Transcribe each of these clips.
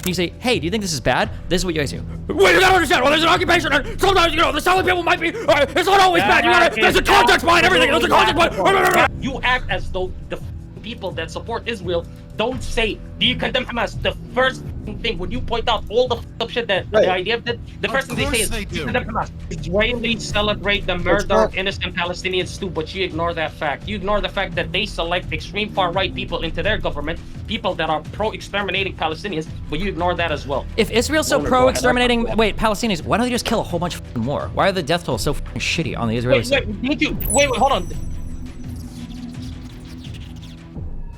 and you say, hey, do you think this is bad? This is what you guys do. Wait, you gotta understand, well, there's an occupation, and sometimes, the selling people might be, it's not always bad, there's a context behind everything, there's a context behind. You act as though the people that support Israel don't say, do you condemn Hamas? The first thing, when you point out all the up shit that the idea of that, the first thing they say is, do you condemn Hamas? Israelis celebrate the murder of innocent Palestinians too, but you ignore that fact. You ignore the fact that they select extreme far-right people into their government, people that are pro-exterminating Palestinians, but you ignore that as well. If Israel's so pro-exterminating, Palestinians, why don't they just kill a whole bunch more? Why are the death tolls so shitty on the Israeli side? Wait, hold on.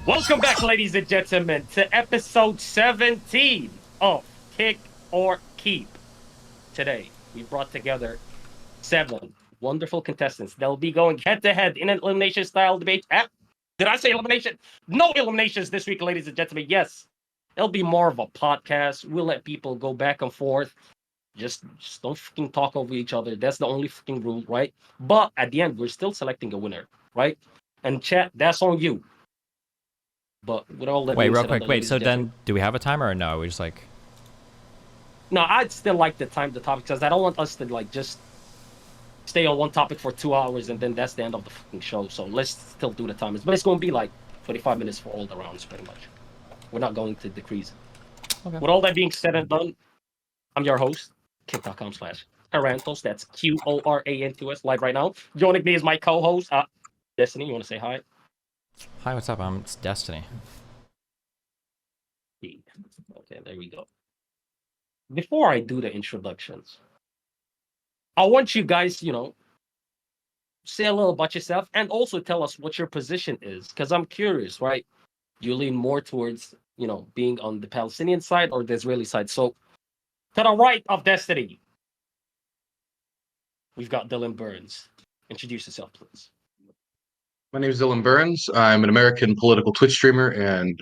Welcome back, ladies and gentlemen, to episode 17 of Kick or Keep. Today, we brought together 7 wonderful contestants. They'll be going head-to-head in an elimination-style debate. Did I say elimination? No eliminations this week, ladies and gentlemen. Yes, it'll be more of a podcast. We'll let people go back and forth. Just don't fucking talk over each other. That's the only fucking rule, right? But at the end, we're still selecting a winner, right? And chat, that's on you. But with all that, wait, real quick. Wait, so then do we have a timer or no? We just like. No, I'd still like to time the topic because I don't want us to like just stay on one topic for 2 hours and then that's the end of the fucking show. So let's still do the timers. But it's going to be like 25 minutes for all the rounds, pretty much. We're not going to decrease. Okay. With all that being said and done, I'm your host, kick.com/Qorantos. That's QORANTOS live right now. Joining me is my co-host, Destiny. You want to say hi? Hi, what's up? It's Destiny. Okay, there we go. Before I do the introductions, I want you guys, say a little about yourself and also tell us what your position is. Because I'm curious, right? You lean more towards, being on the Palestinian side or the Israeli side. So, to the right of Destiny, we've got Dylan Burns. Introduce yourself, please. My name is Dylan Burns. I'm an American political Twitch streamer and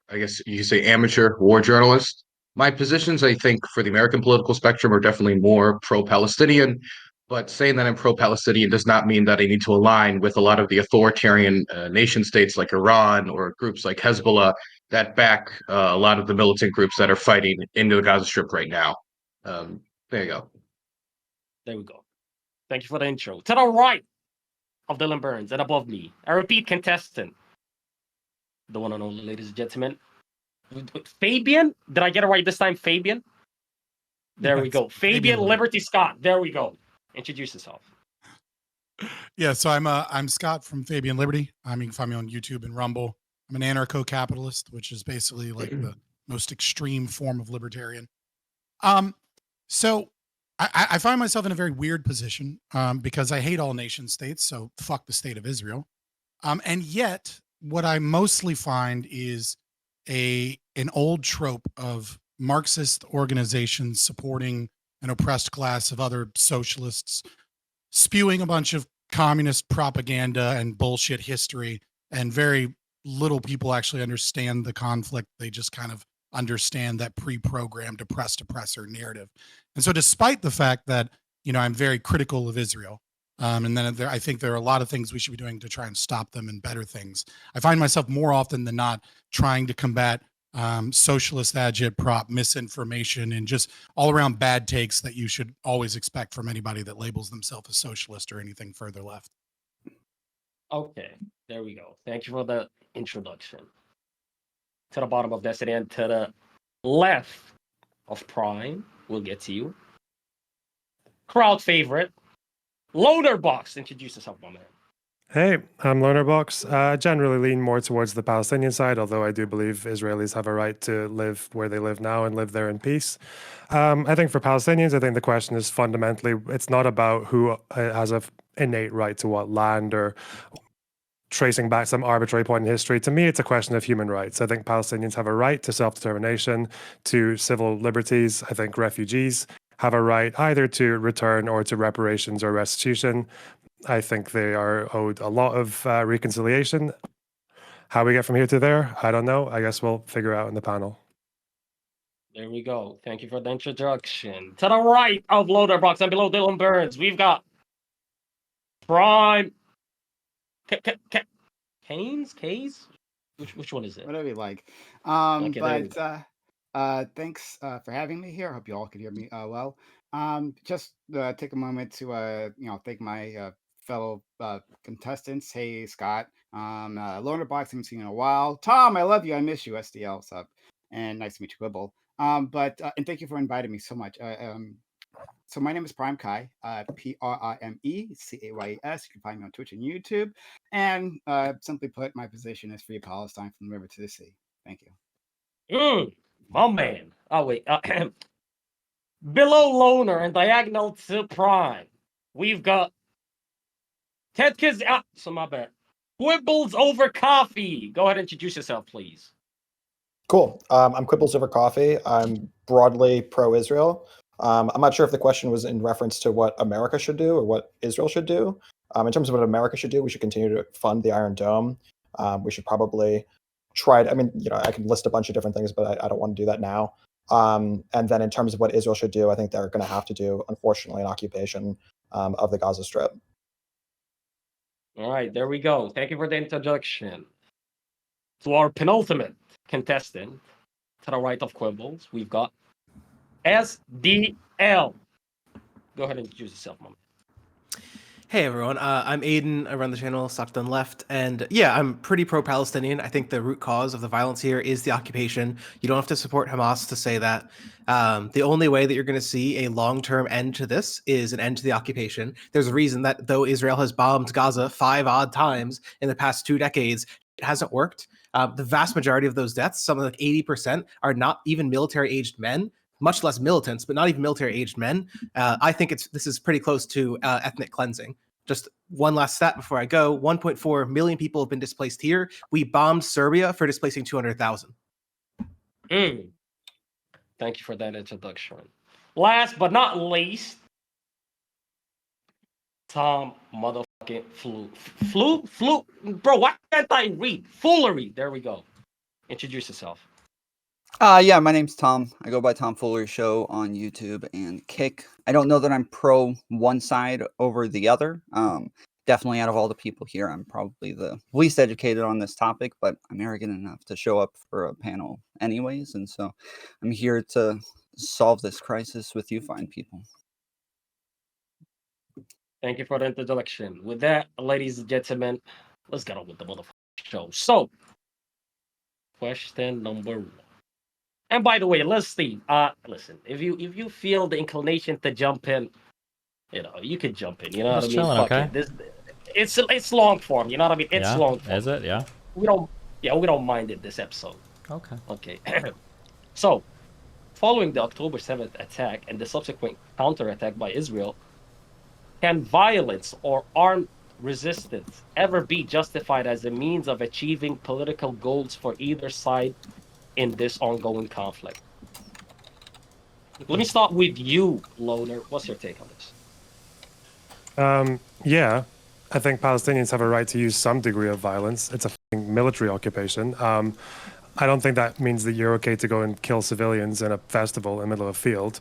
I guess you could say amateur war journalist. My positions, I think, for the American political spectrum are definitely more pro-Palestinian, but saying that I'm pro-Palestinian does not mean that I need to align with a lot of the authoritarian nation states like Iran or groups like Hezbollah that back a lot of the militant groups that are fighting into the Gaza Strip right now. There you go. There we go. Thank you for the intro. To the right of Dylan Burns and above me, a repeat contestant, the one and only, ladies and gentlemen, Fabian. Did I get it right this time? Fabian. There we go. Fabian Liberty Scott. There we go. Introduce yourself. Yeah, so I'm Scott from Fabian Liberty. You can find me on YouTube and Rumble. I'm an anarcho-capitalist, which is basically like the most extreme form of libertarian. So I find myself in a very weird position because I hate all nation states, so fuck the state of Israel. And yet, what I mostly find is an old trope of Marxist organizations supporting an oppressed class of other socialists, spewing a bunch of communist propaganda and bullshit history, and very little people actually understand the conflict. They just kind of understand that pre-programmed oppressed oppressor narrative. And so despite the fact that, I'm very critical of Israel, and then I think there are a lot of things we should be doing to try and stop them and better things, I find myself more often than not trying to combat socialist agitprop, misinformation, and just all around bad takes that you should always expect from anybody that labels themselves as socialist or anything further left. Okay, there we go. Thank you for the introduction. To the bottom of Destiny and to the left of Prime, we'll get to you. Crowd favorite, Loaderbox. Introduce yourself, my man. Hey, I'm Loaderbox. I generally lean more towards the Palestinian side, although I do believe Israelis have a right to live where they live now and live there in peace. I think for Palestinians, I think the question is fundamentally, it's not about who has an innate right to what land or tracing back some arbitrary point in history. To me, it's a question of human rights. I think Palestinians have a right to self-determination, to civil liberties. I think refugees have a right either to return or to reparations or restitution. I think they are owed a lot of reconciliation. How we get from here to there, I don't know. I guess we'll figure out in the panel. There we go. Thank you for the introduction. To the right of Loaderbox and below Dylan Burns, we've got Prime. Canes? Which one is it? Whatever you like. Okay, Thanks for having me here. I hope you all can hear me well. Just take a moment to thank my fellow contestants. Hey, Scott, Loner Box, haven't seen you in a while. Tom, I love you. I miss you. SDL, what's up? And nice to meet you, Quibble. And thank you for inviting me so much. So my name is Prime Kai, PRIMECAYES. You can find me on Twitch and YouTube. And simply put, my position is free Palestine from the river to the sea. Thank you. My man. Oh, wait. Below Loner and diagonal to Prime, we've got Ted Kiz. So my bad. Quibbles over coffee. Go ahead and introduce yourself, please. Cool. I'm Quibbles over coffee. I'm broadly pro-Israel. I'm not sure if the question was in reference to what America should do or what Israel should do. In terms of what America should do, we should continue to fund the Iron Dome. We should probably try to, I could list a bunch of different things, but I don't want to do that now. And then in terms of what Israel should do, I think they're going to have to do, unfortunately, an occupation of the Gaza Strip. All right, there we go. Thank you for the introduction. To our penultimate contestant, to the right of Quibbles, we've got SDL. Go ahead and introduce yourself, Mom. Hey everyone, I'm Aiden. I run the channel Stocked on Left, and yeah, I'm pretty pro-Palestinian. I think the root cause of the violence here is the occupation. You don't have to support Hamas to say that. The only way that you're going to see a long-term end to this is an end to the occupation. There's a reason that though Israel has bombed Gaza 5 odd times in the past 2 decades, it hasn't worked. The vast majority of those deaths, something like 80%, are not even military-aged men, much less militants, but not even military-aged men. I think this is pretty close to ethnic cleansing. Just one last stat before I go, 1.4 million people have been displaced here. We bombed Serbia for displacing 200,000. Thank you for that introduction. Last but not least, Tom motherfucking Flu. Bro, why can't I read? Foolery. There we go. Introduce yourself. Yeah, my name's Tom. I go by Tom Fuller Show on YouTube and Kick. I don't know that I'm pro one side over the other. Definitely out of all the people here, I'm probably the least educated on this topic, but I'm arrogant enough to show up for a panel anyways. And so I'm here to solve this crisis with you fine people. Thank you for the introduction. With that, ladies and gentlemen, let's get on with the motherfucking show. So, question number 1. And by the way, let's see. Listen, if you feel the inclination to jump in, you can jump in. You know what I mean? Chilling, okay. It's long form. You know what I mean? It's long form. Is it? Yeah. We don't mind it this episode. Okay. So, following the October 7th attack and the subsequent counterattack by Israel, can violence or armed resistance ever be justified as a means of achieving political goals for either side in this ongoing conflict? Let me start with you, Loner. What's your take on this? Yeah, I think Palestinians have a right to use some degree of violence. It's a military occupation. I don't think that means that you're okay to go and kill civilians in a festival in the middle of a field.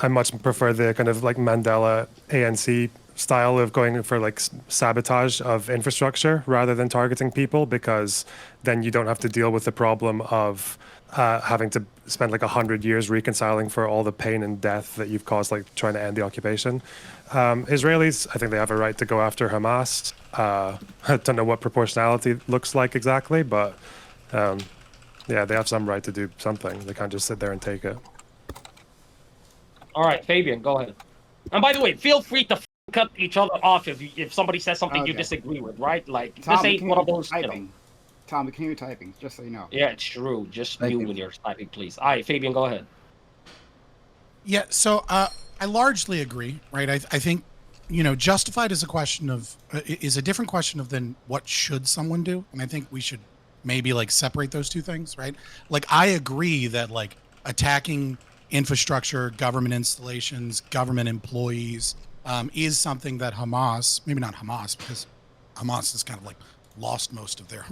I much prefer the kind of like Mandela ANC style of going for like sabotage of infrastructure rather than targeting people, because then you don't have to deal with the problem of having to spend like 100 years reconciling for all the pain and death that you've caused, like trying to end the occupation. Israelis, I think they have a right to go after Hamas. I don't know what proportionality looks like exactly, but yeah, they have some right to do something. They can't just sit there and take it. All right, Fabian, go ahead. And by the way, feel free to cut each other off if somebody says something you disagree with, right? Like, Tom, this ain't one of those. typing. Tom, we can hear you typing, just so you know. Yeah, it's true. Just mute when you're typing, please. All right, Fabian, go ahead. Yeah, so I largely agree, right? I think, justified is a question of is a different question of than what should someone do, and I think we should maybe like separate those two things, right? Like, I agree that like attacking infrastructure, government installations, government employees is something that Hamas, maybe not Hamas, because Hamas has kind of like lost most of their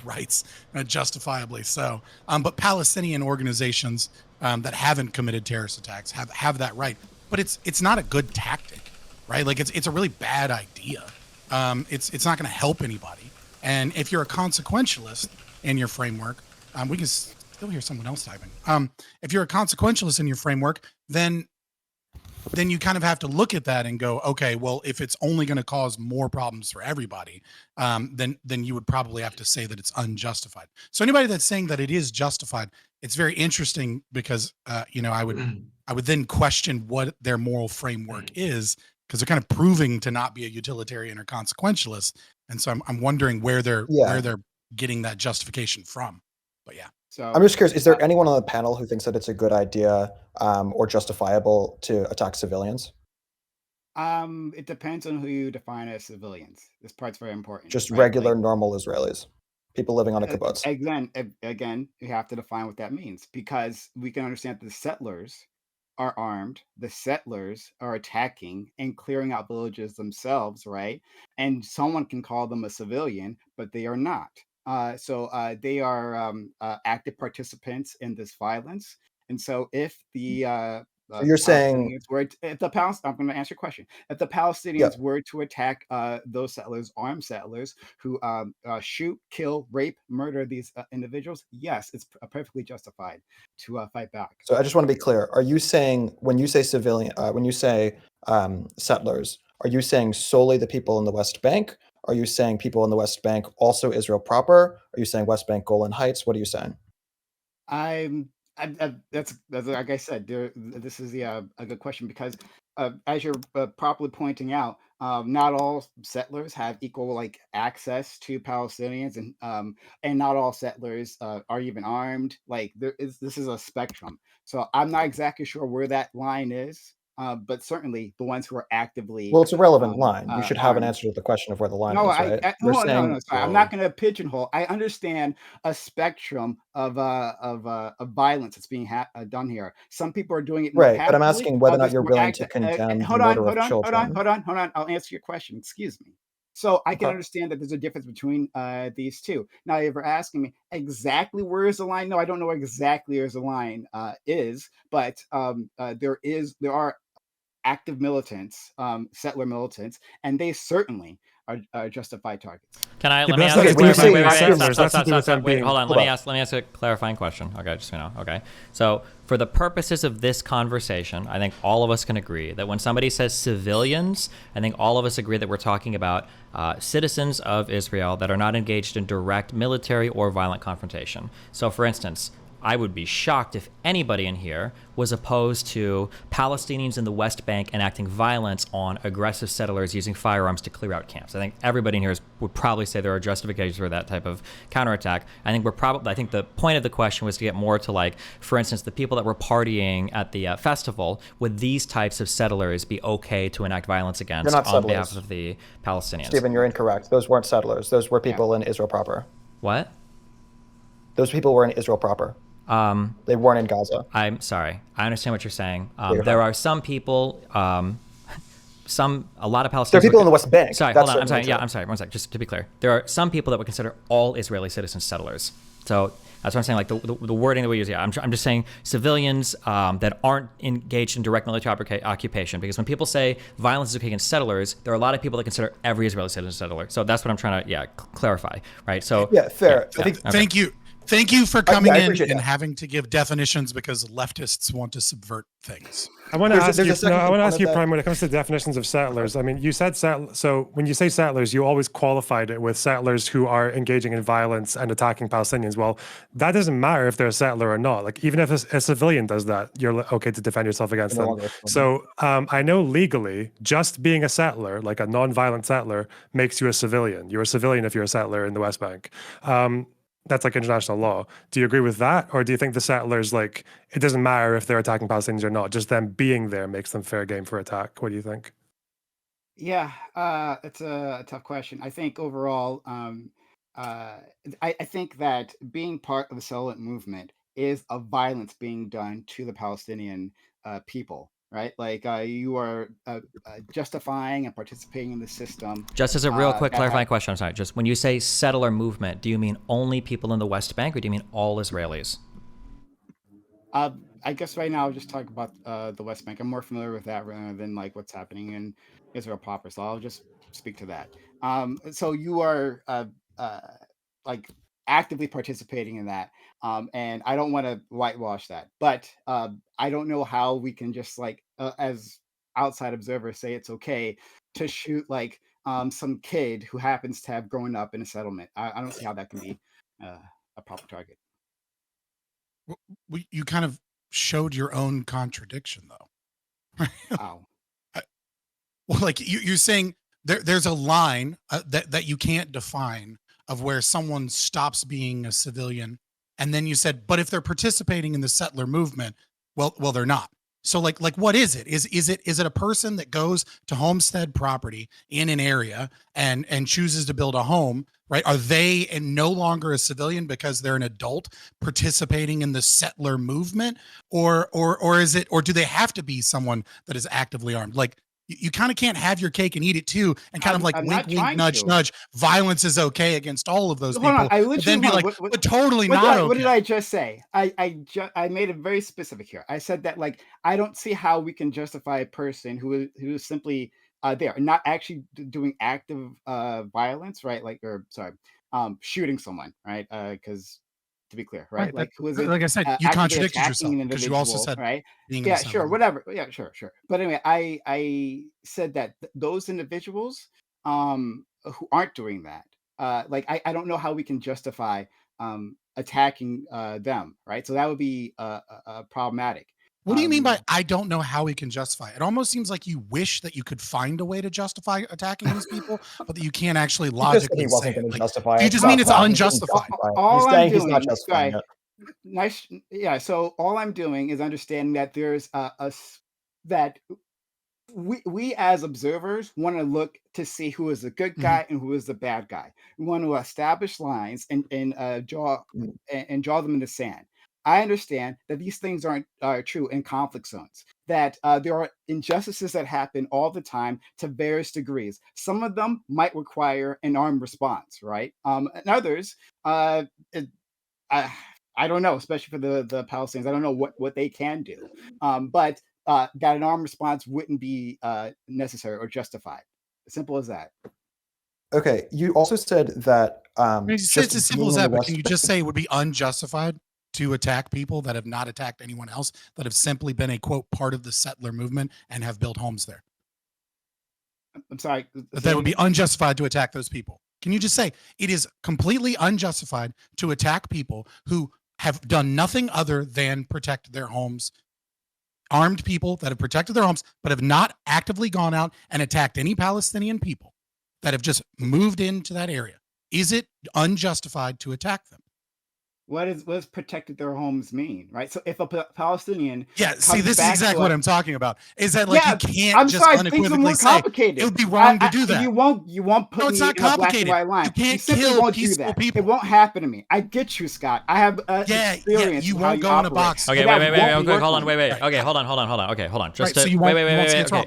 rights, justifiably so. But Palestinian organizations that haven't committed terrorist attacks have that right. But it's not a good tactic, right? Like it's a really bad idea. It's not going to help anybody. And if you're a consequentialist in your framework, we can still hear someone else typing. If you're a consequentialist in your framework, then you kind of have to look at that and go, okay, well, if it's only going to cause more problems for everybody, then you would probably have to say that it's unjustified. So anybody that's saying that it is justified, it's very interesting because I would then question what their moral framework is, because they're kind of proving to not be a utilitarian or consequentialist, and so I'm wondering where they're getting that justification from. But yeah. So I'm just curious, is there anyone on the panel who thinks that it's a good idea or justifiable to attack civilians? It depends on who you define as civilians. This part's very important. Just right? regular, normal Israelis, people living on a Uh, kibbutz. again, you have to define what that means, because we can understand that the settlers are armed, the settlers are attacking and clearing out villages themselves, right? And someone can call them a civilian, but they are not. So they are active participants in this violence. And so if So you're saying, Palestinians were, if the I'm going to answer your question. If the yeah, Palestinians were to attack those settlers, armed settlers who shoot, kill, rape, murder these individuals, yes, it's perfectly justified to fight back. so I just want to be clear. Are you saying, when you say civilian, when you say settlers, are you saying solely the people in the West Bank? Are you saying people in the West Bank, also Israel proper? Are you saying West Bank, Golan Heights? What are you saying? That's like I said. This is a good question, because as you're properly pointing out, not all settlers have equal access to Palestinians, and not all settlers are even armed. This is a spectrum. So I'm not exactly sure where that line is, but certainly the ones who are actively Well, it's a relevant line. You should have an armed. answer to the question of where the line No, is, right? You're no, no, saying, no. Sorry, I'm not going to pigeonhole. I understand a spectrum of violence that's being done here. Some people are doing it more right, but I'm passively, asking whether or not others you're more willing to active. condemn the Hold on, murder of hold on, hold on, children. hold on, hold on. I'll answer your question. Excuse me. So I can Okay. understand that there's a difference between these two. Now, if you're asking me exactly where is the line, no, I don't know exactly where the line is, but there are active militants, settler militants, and they certainly are justified targets. Can I? Yeah, Let but me that's ask. not Okay, to when do you with say being Wait. settlers. Stop. That's to do with them Wait. being. Hold on. Hold on. Let me ask a clarifying question. Okay, just okay. So for the purposes of this conversation, I think all of us can agree that when somebody says civilians, I think all of us agree that we're talking about citizens of Israel that are not engaged in direct military or violent confrontation. So, for instance, I would be shocked if anybody in here was opposed to Palestinians in the West Bank enacting violence on aggressive settlers using firearms to clear out camps. I think everybody in here would probably say there are justifications for that type of counterattack. I think the point of the question was to get more to, for instance, the people that were partying at the festival. Would these types of settlers be okay to enact violence against on behalf of the Palestinians? Stephen, you're incorrect. Those weren't settlers. Those were people in Israel proper. What? Those people were in Israel proper. They weren't in Gaza. I'm sorry. I understand what you're saying. There are some people, a lot of Palestinians. There are people in the West Bank. Sorry, That's hold on. I'm sorry. certainly Yeah, true. I'm sorry. One sec. Just to be clear, there are some people that would consider all Israeli citizens settlers. So that's what I'm saying. Like the wording that we use. Yeah, I'm just saying civilians that aren't engaged in direct military occupation. Because when people say violence is okay against settlers, there are a lot of people that consider every Israeli citizen a settler. So that's what I'm trying to clarify. Right. So Yeah, fair. Yeah, I think, okay. Thank you for coming I in appreciate and that. having to give definitions, because leftists want to subvert things. I want to ask there's you. a second I want to ask component you, that- Prime. When it comes to definitions of settlers, I mean, you said so when you say settlers, you always qualified it with settlers who are engaging in violence and attacking Palestinians. Well, that doesn't matter if they're a settler or not. Like, even if a civilian does that, you're okay to defend yourself against them. So I know legally, just being a settler, like a non-violent settler, makes you a civilian. You're a civilian if you're a settler in the West Bank. That's like international law. Do you agree with that? Or do you think the settlers, it doesn't matter if they're attacking Palestinians or not, just them being there makes them fair game for attack? What do you think? Yeah, it's a tough question. I think overall, I think that being part of the settlement movement is a violence being done to the Palestinian people, right? You are justifying and participating in the system. Just as a real quick that clarifying question, I'm sorry. Just when you say settler movement, do you mean only people in the West Bank, or do you mean all Israelis? I guess right now I'll just talk about the West Bank. I'm more familiar with that rather than what's happening in Israel proper. So I'll just speak to that. So you are like actively participating in that. And I don't want to whitewash that, but I don't know how we can just like as outside observers say it's okay to shoot like some kid who happens to have grown up in a settlement. I don't see how that can be a proper target. You kind of showed your own contradiction, though. Wow. Well, like you're saying there's a line that you can't define of where someone stops being a civilian, and then you said, but if they're participating in the settler movement, well, they're not. So like what is it? Is it a person that goes to homestead property in an area and chooses to build a home, right? Are they no longer a civilian because they're an adult participating in the settler movement, or is it, or do they have to be someone that is actively armed? Like you kind of can't have your cake and eat it too, and kind of like I'm wink, not wink, trying nudge, to. nudge. Violence is okay against all of those Hold on, people, I but literally then be hold on, like, but totally not okay. What did I just say? I made it very specific here. I said that like I don't see how we can justify a person who is simply there, not actually doing active violence, right? Like, or sorry, shooting someone, right? Because to be clear, right? Like who is it? Like I said, you Actively contradicted yourself attacking an because you also individual, said right? being in Yeah, a sure, settler. whatever. Yeah, sure. But anyway, I said that those individuals who aren't doing that, like I don't know how we can justify attacking them, right? So that would be problematic. What do you mean by I don't know how we can justify it? It almost seems like you wish that you could find a way to justify attacking these people, but that you can't actually He just said logically he say wasn't it. going to Like, justify you it. just mean it's Stop. He didn't unjustified. justify it. All He's I'm saying he's not doing, justifying sorry, it. nice, yeah. So all I'm doing is understanding that there's that we as observers want to look to see who is the good guy and who is the bad guy. We want to establish lines and draw and draw them in the sand. I understand that these things aren't true in conflict zones. That there are injustices that happen all the time to various degrees. Some of them might require an armed response, right? And others, it, I don't know, especially for the Palestinians. I don't know what they can do, but that an armed response wouldn't be necessary or justified. Simple as that. Okay, you also said that It's as simple as that, but can you just say it would be unjustified to attack people that have not attacked anyone else, that have simply been a quote part of the settler movement and have built homes there? I'm sorry. That would be unjustified to attack those people. Can you just say it is completely unjustified to attack people who have done nothing other than protect their homes, armed people that have protected their homes, but have not actively gone out and attacked any Palestinian people that have just moved into that area? Is it unjustified to attack them? What does protected their homes mean, right? So if a Palestinian, see, this is exactly what I'm talking about. Is that like you can't I'm just sorry, unequivocally say it would be wrong to do that? You won't put no, it's me not in a black and complicated. white line. You can't simply kill won't do peaceful that. people. It won't happen to me. I get you, Scott. I have experience. You in how won't go in a box. Okay, But wait, that won't okay, work hold for on, me. wait. Okay, hold on. Okay, hold on. Just Right, so you won't- you won't say it's wrong.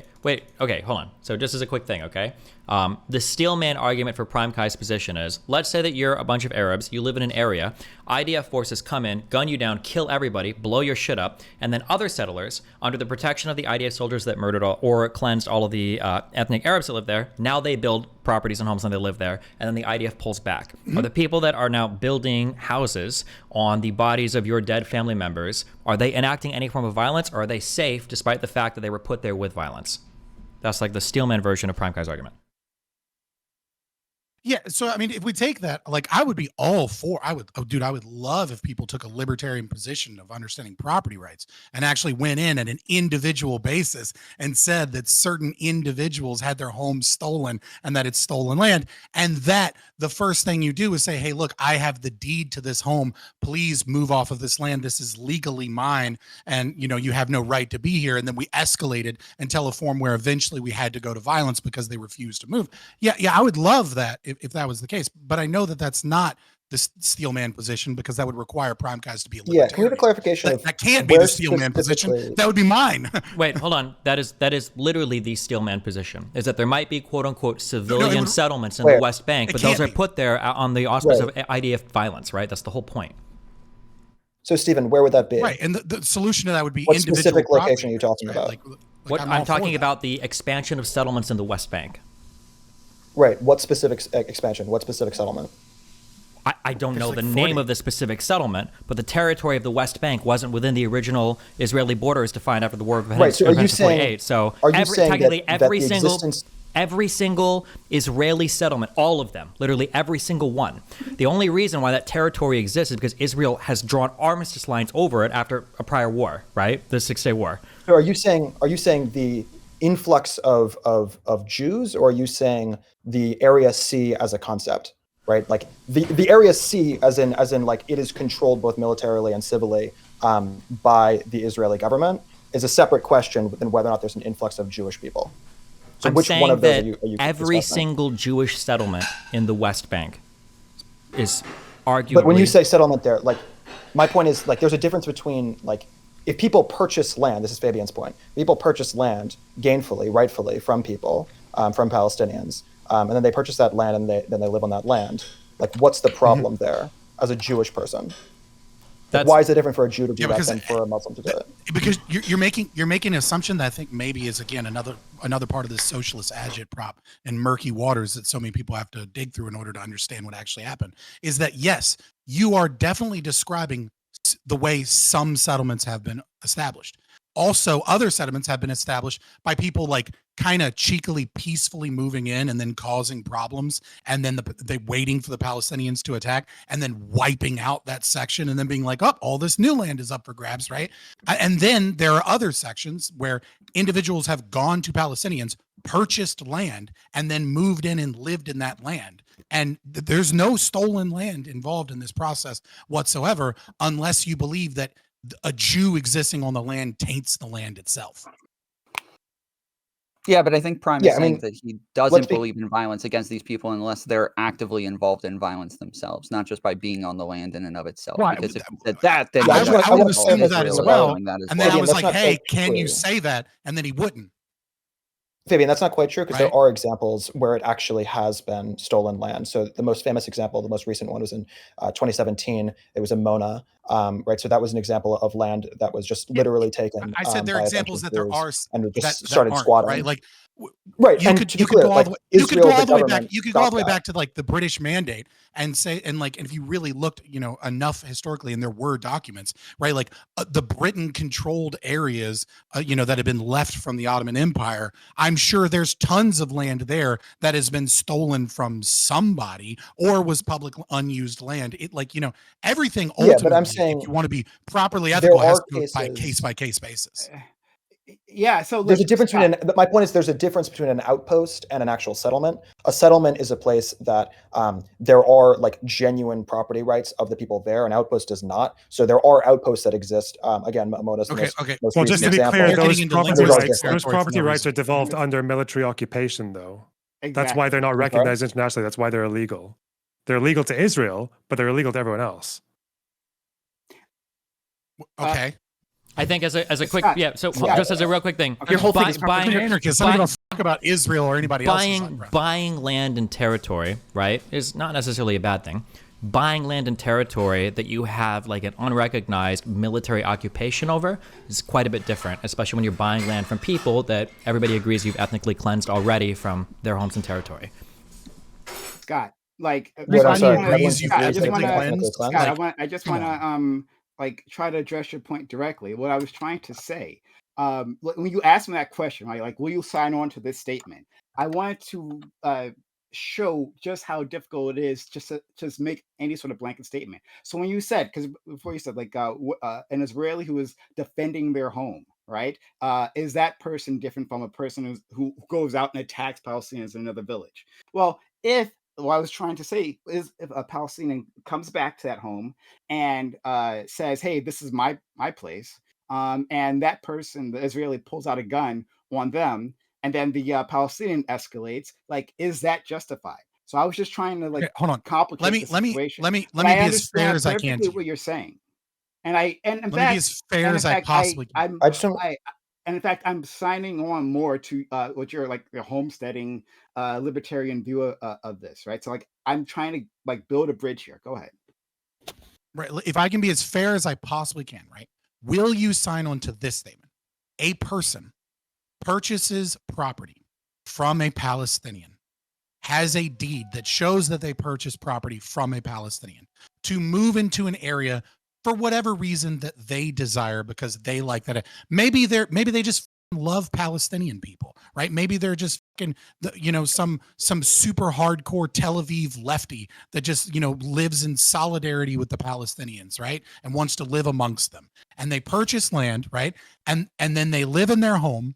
Okay, hold on. So just as a quick thing, okay? The steelman argument for Prime Kai's position is, let's say that you're a bunch of Arabs, you live in an area, IDF forces come in, gun you down, kill everybody, blow your shit up, and then other settlers, under the protection of the IDF soldiers that murdered or cleansed all of the ethnic Arabs that live there, now they build properties and homes and they live there, and then the IDF pulls back. Are the people that are now building houses on the bodies of your dead family members, are they enacting any form of violence, or are they safe despite the fact that they were put there with violence? That's like the steelman version of Prime Kai's argument. Yeah, so I mean, if we take that, like, I would be all for. I would love if people took a libertarian position of understanding property rights and actually went in at an individual basis and said that certain individuals had their homes stolen and that it's stolen land, and that the first thing you do is say, "Hey, look, I have the deed to this home. Please move off of this land. This is legally mine, and you have no right to be here." And then we escalated until a form where eventually we had to go to violence because they refused to move. Yeah, I would love that if that was the case, but I know that that's not the steelman position, because that would require Prime Guys to be a libertarian. Yeah, can we have a clarification? That can't be the steelman position. That would be mine. Wait, hold on. That is literally the steelman position. Is that there might be quote unquote civilian settlements in the West Bank, but those are put there on the auspice of IDF violence, right? That's the whole point. So, Stephen, where would that be? Right, and the solution to that would be what individual specific location are you property, talking right? about? What I'm talking about the expansion of settlements in the West Bank. Right. What specific expansion? What specific settlement? I don't There's know like the 40. name of the specific settlement, but the territory of the West Bank wasn't within the original Israeli borders defined after the War of Right. So are you saying? 1948. So Are you saying technically that every the single existence? every single Israeli settlement, all of them, literally every single one. The only reason why that territory exists is because Israel has drawn armistice lines over it after a prior war, right? The 6 Day War. So are you saying the influx of Jews, or are you saying the Area C as a concept? Right, like the Area C, as in like it is controlled both militarily and civilly by the Israeli government, is a separate question than whether or not there's an influx of Jewish people. So I'm which saying one of those that are you every discussing? single Jewish settlement in the West Bank is arguably. But when you say settlement there, like my point is, like, there's a difference between, like, if people purchase land, this is Fabian's point, people purchase land gainfully, rightfully from people, from Palestinians, and then they purchase that land and then they live on that land. Like, what's the problem there as a Jewish person? Like, why is it different for a Jew to do that than for a Muslim to do it? Because you're making an assumption that I think maybe is, again, another part of this socialist agit prop and murky waters that so many people have to dig through in order to understand what actually happened. Is that, yes, you are definitely describing the way some settlements have been established. Also, other settlements have been established by people like kind of cheekily, peacefully moving in and then causing problems, and then they waiting for the Palestinians to attack, and then wiping out that section, and then being like, "Oh, all this new land is up for grabs," right? And then there are other sections where individuals have gone to Palestinians, purchased land, and then moved in and lived in that land. And there's no stolen land involved in this process whatsoever, unless you believe that a Jew existing on the land taints the land itself. Yeah, but I think Prime Yeah, is I saying mean, that he doesn't believe in violence against these people unless they're actively involved in violence themselves, not just by being on the land in and of itself. Right. Because if he said that, then Yeah, he I would would assume say that Israel as is well. allowing that as And well. then I was Fabian, like, that's not "Hey, quite can you true. say that?" And then he wouldn't. Fabian, that's not quite true, because Right. there are examples where it actually has been stolen land. So the most famous example, the most recent one, was in 2017. It was in Mona, right? So that was an example of land that was just literally taken I said there are by a bunch examples of that there Jews are and just that started aren't, squatting. right? Like Right, you and could to be go clear, all like, the way you could go Israel, all the the way back government, you could go all stopped the way that. back to like the British Mandate and say, and like, if you really looked, enough historically, and there were documents, right? Like the Britain controlled areas, that had been left from the Ottoman Empire. I'm sure there's tons of land there that has been stolen from somebody or was public unused land. It, like, everything Yeah, ultimately, but I'm if saying you want to be properly there ethical, has are to go by cases. case basis. Yeah, so There's a look, difference Scott, between my point is there's a difference between an outpost and an actual settlement. A settlement is a place that there are, like, genuine property rights of the people there. An outpost does not. So there are outposts that exist. Again, Mona's the Okay, most Well, recent just to be example. clear, They're those getting into property Those are linguistic rights, different. those territory for property no rights are reason. devolved under military occupation, though. That's exactly. why they're not I'm sorry? recognized internationally. That's why they're illegal. They're illegal to Israel, but they're illegal to everyone else. Okay. I think as a quick, Scott, yeah. So Scott, just as a real quick thing, your whole thing buy- is buying, Because I don't give a fuck about Israel or anybody else's. buying land and territory, right, is not necessarily a bad thing. Buying land and territory that you have like an unrecognized military occupation over is quite a bit different, especially when you're buying land from people that everybody agrees you've ethnically cleansed already from their homes and territory. Scott, like, What, I'm Everybody sorry, agrees Scott, you've I just ethnically wanna- cleansed. Scott, Like, I just come want to like try to address your point directly. What I was trying to say, when you asked me that question, right? Like, will you sign on to this statement? I wanted to show just how difficult it is just to just make any sort of blanket statement. So when you said, because before you said, like, an Israeli who is defending their home, right? Is that person different from a person who goes out and attacks Palestinians in another village? Well, what I was trying to say is, if a Palestinian comes back to that home and says, "Hey, this is my place," and that person, the Israeli, pulls out a gun on them, and then the Palestinian escalates, like, is that justified? So I was just trying to, like, okay, hold on. complicate the Let me situation. let me But be I as fair understand as I can perfectly to what you. you're saying, and in Let me be fact, as fair as I possibly can. I just don't. and in fact, I'm signing on more to what you're, like, the homesteading libertarian view of this, right? So, like, I'm trying to, like, build a bridge here. Go ahead. Right. If I can be as fair as I possibly can, right? Will you sign on to this statement? A person purchases property from a Palestinian, has a deed that shows that they purchased property from a Palestinian to move into an area for whatever reason that they desire, because they like that. Maybe they just love Palestinian people, right? Maybe they're just fucking, some super hardcore Tel Aviv lefty that just, lives in solidarity with the Palestinians, right? And wants to live amongst them. And they purchase land, right? And then they live in their home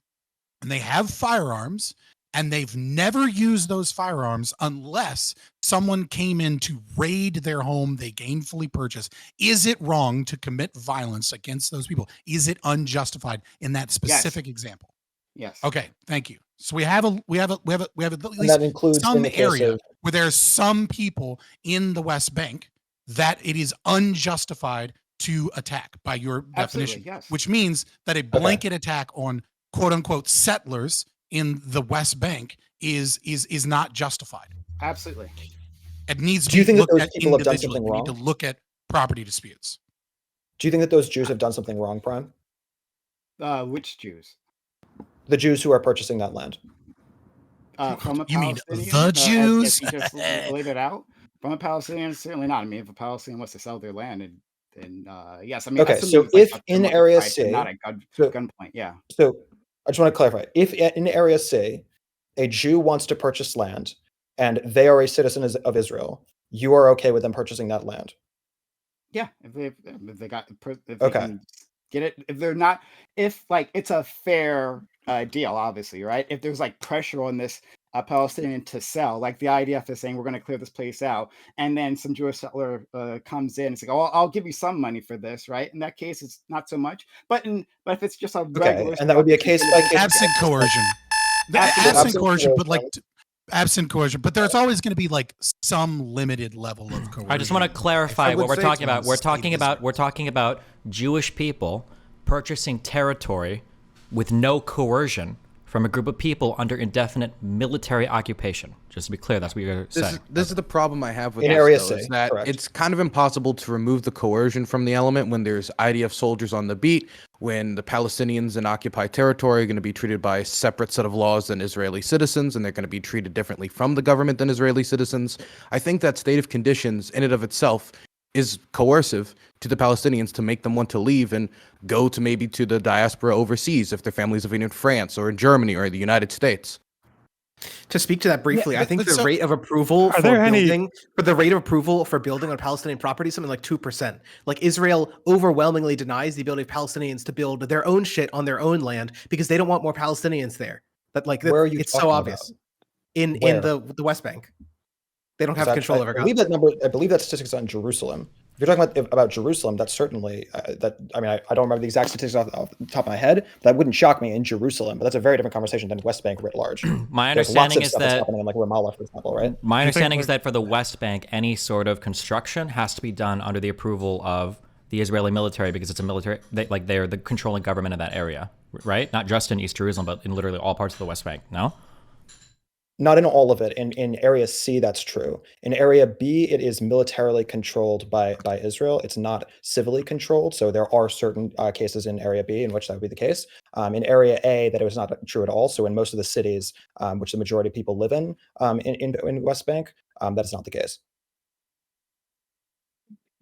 and they have firearms, and they've never used those firearms unless someone came in to raid their home they gainfully purchased. Is it wrong to commit violence against those people? Is it unjustified in that specific example? Yes. Okay, thank you. So we have at And least that includes some in the case area of where there's some people in the West Bank that it is unjustified to attack by your definition, yes. which means that a blanket attack on quote unquote settlers in the West Bank is not justified. Absolutely. It needs to Do you be think that looked those at people have done individually. something We wrong? need to look at property disputes. Do you think that those Jews have done something wrong, Prime? Which Jews? The Jews who are purchasing that land. From a You mean Palestinian? the Jews? If you just laid it out from a Palestinian, certainly not. I mean, if a Palestinian wants to sell their land, then yes. I mean, Okay, assuming so it's like if a in market Area price C, and not a gunpoint, yeah. So I just want to clarify: if in Area C, a Jew wants to purchase land and they are a citizen of Israel, you are okay with them purchasing that land? Yeah, if they Okay. can get it, if they're not, if like it's a fair deal, obviously, right? If there's like pressure on this Palestinian to sell, like the IDF is saying we're going to clear this place out, and then some Jewish settler comes in, it's like, oh, I'll give you some money for this, right? In that case, it's not so much. But if it's just a regular, and that would be a case by case absent coercion. Absent coercion, but like absent coercion, but there's always going to be like some limited level of coercion. I just want to clarify what we're talking about. We're talking about Jewish people purchasing territory with no coercion from a group of people under indefinite military occupation. Just to be clear, that's what you're saying. This is the problem I have with In this, Area though, C, is that correct. it's kind of impossible to remove the coercion from the element when there's IDF soldiers on the beat, when the Palestinians in occupied territory are going to be treated by a separate set of laws than Israeli citizens, and they're going to be treated differently from the government than Israeli citizens. I think that state of conditions in and of itself is coercive to the Palestinians to make them want to leave and go to maybe to the diaspora overseas if their families living in France or in Germany or the United States. To speak to that briefly, I think the so- rate of approval Are there any- the rate of approval for building on Palestinian property is something like 2%. Like Israel overwhelmingly denies the ability of Palestinians to build their own shit on their own land because they don't want more Palestinians there. But like Where are you it's so talking obvious. about? In Where? the West Bank. They don't have control over I believe Gaza. that number. I believe that statistic's on Jerusalem. If you're talking about Jerusalem, that's certainly that. I mean, I don't remember the exact statistics off the top of my head, but that wouldn't shock me in Jerusalem. But that's a very different conversation than West Bank writ large. My There's lots understanding of is stuff that's that happening in like Ramallah, for example, right? my understanding we're- is that for the West Bank, any sort of construction has to be done under the approval of the Israeli military because it's a military. They're the controlling government of that area, right? Not just in East Jerusalem, but in literally all parts of the West Bank. No. Not in all of it. In Area C, that's true. In Area B, it is militarily controlled by Israel. It's not civilly controlled. So there are certain cases in Area B in which that would be the case. In Area A, that it was not true at all. So in most of the cities, which the majority of people live in West Bank, that is not the case.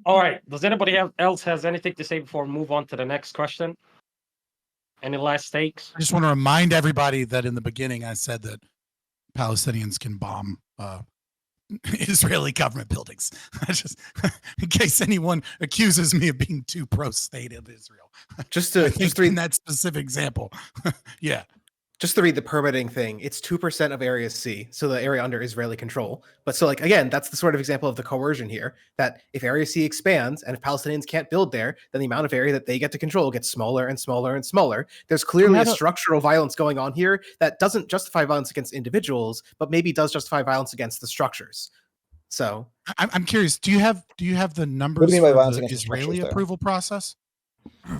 All right. Does anybody else has anything to say before we move on to the next question? Any last takes? I just want to remind everybody that in the beginning I said that Palestinians can bomb Israeli government buildings. In case anyone accuses me of being too pro-state of Israel. Just I to think just read in that specific example. Yeah. Just to read the permitting thing, it's 2% of Area C, so the area under Israeli control. But so, like, again, that's the sort of example of the coercion here, that if Area C expands and if Palestinians can't build there, then the amount of area that they get to control gets smaller and smaller and smaller. There's clearly a structural violence going on here that doesn't justify violence against individuals, but maybe does justify violence against the structures. So I'm curious, do you have the numbers do you mean by for violence the against the structures Israeli there? approval process?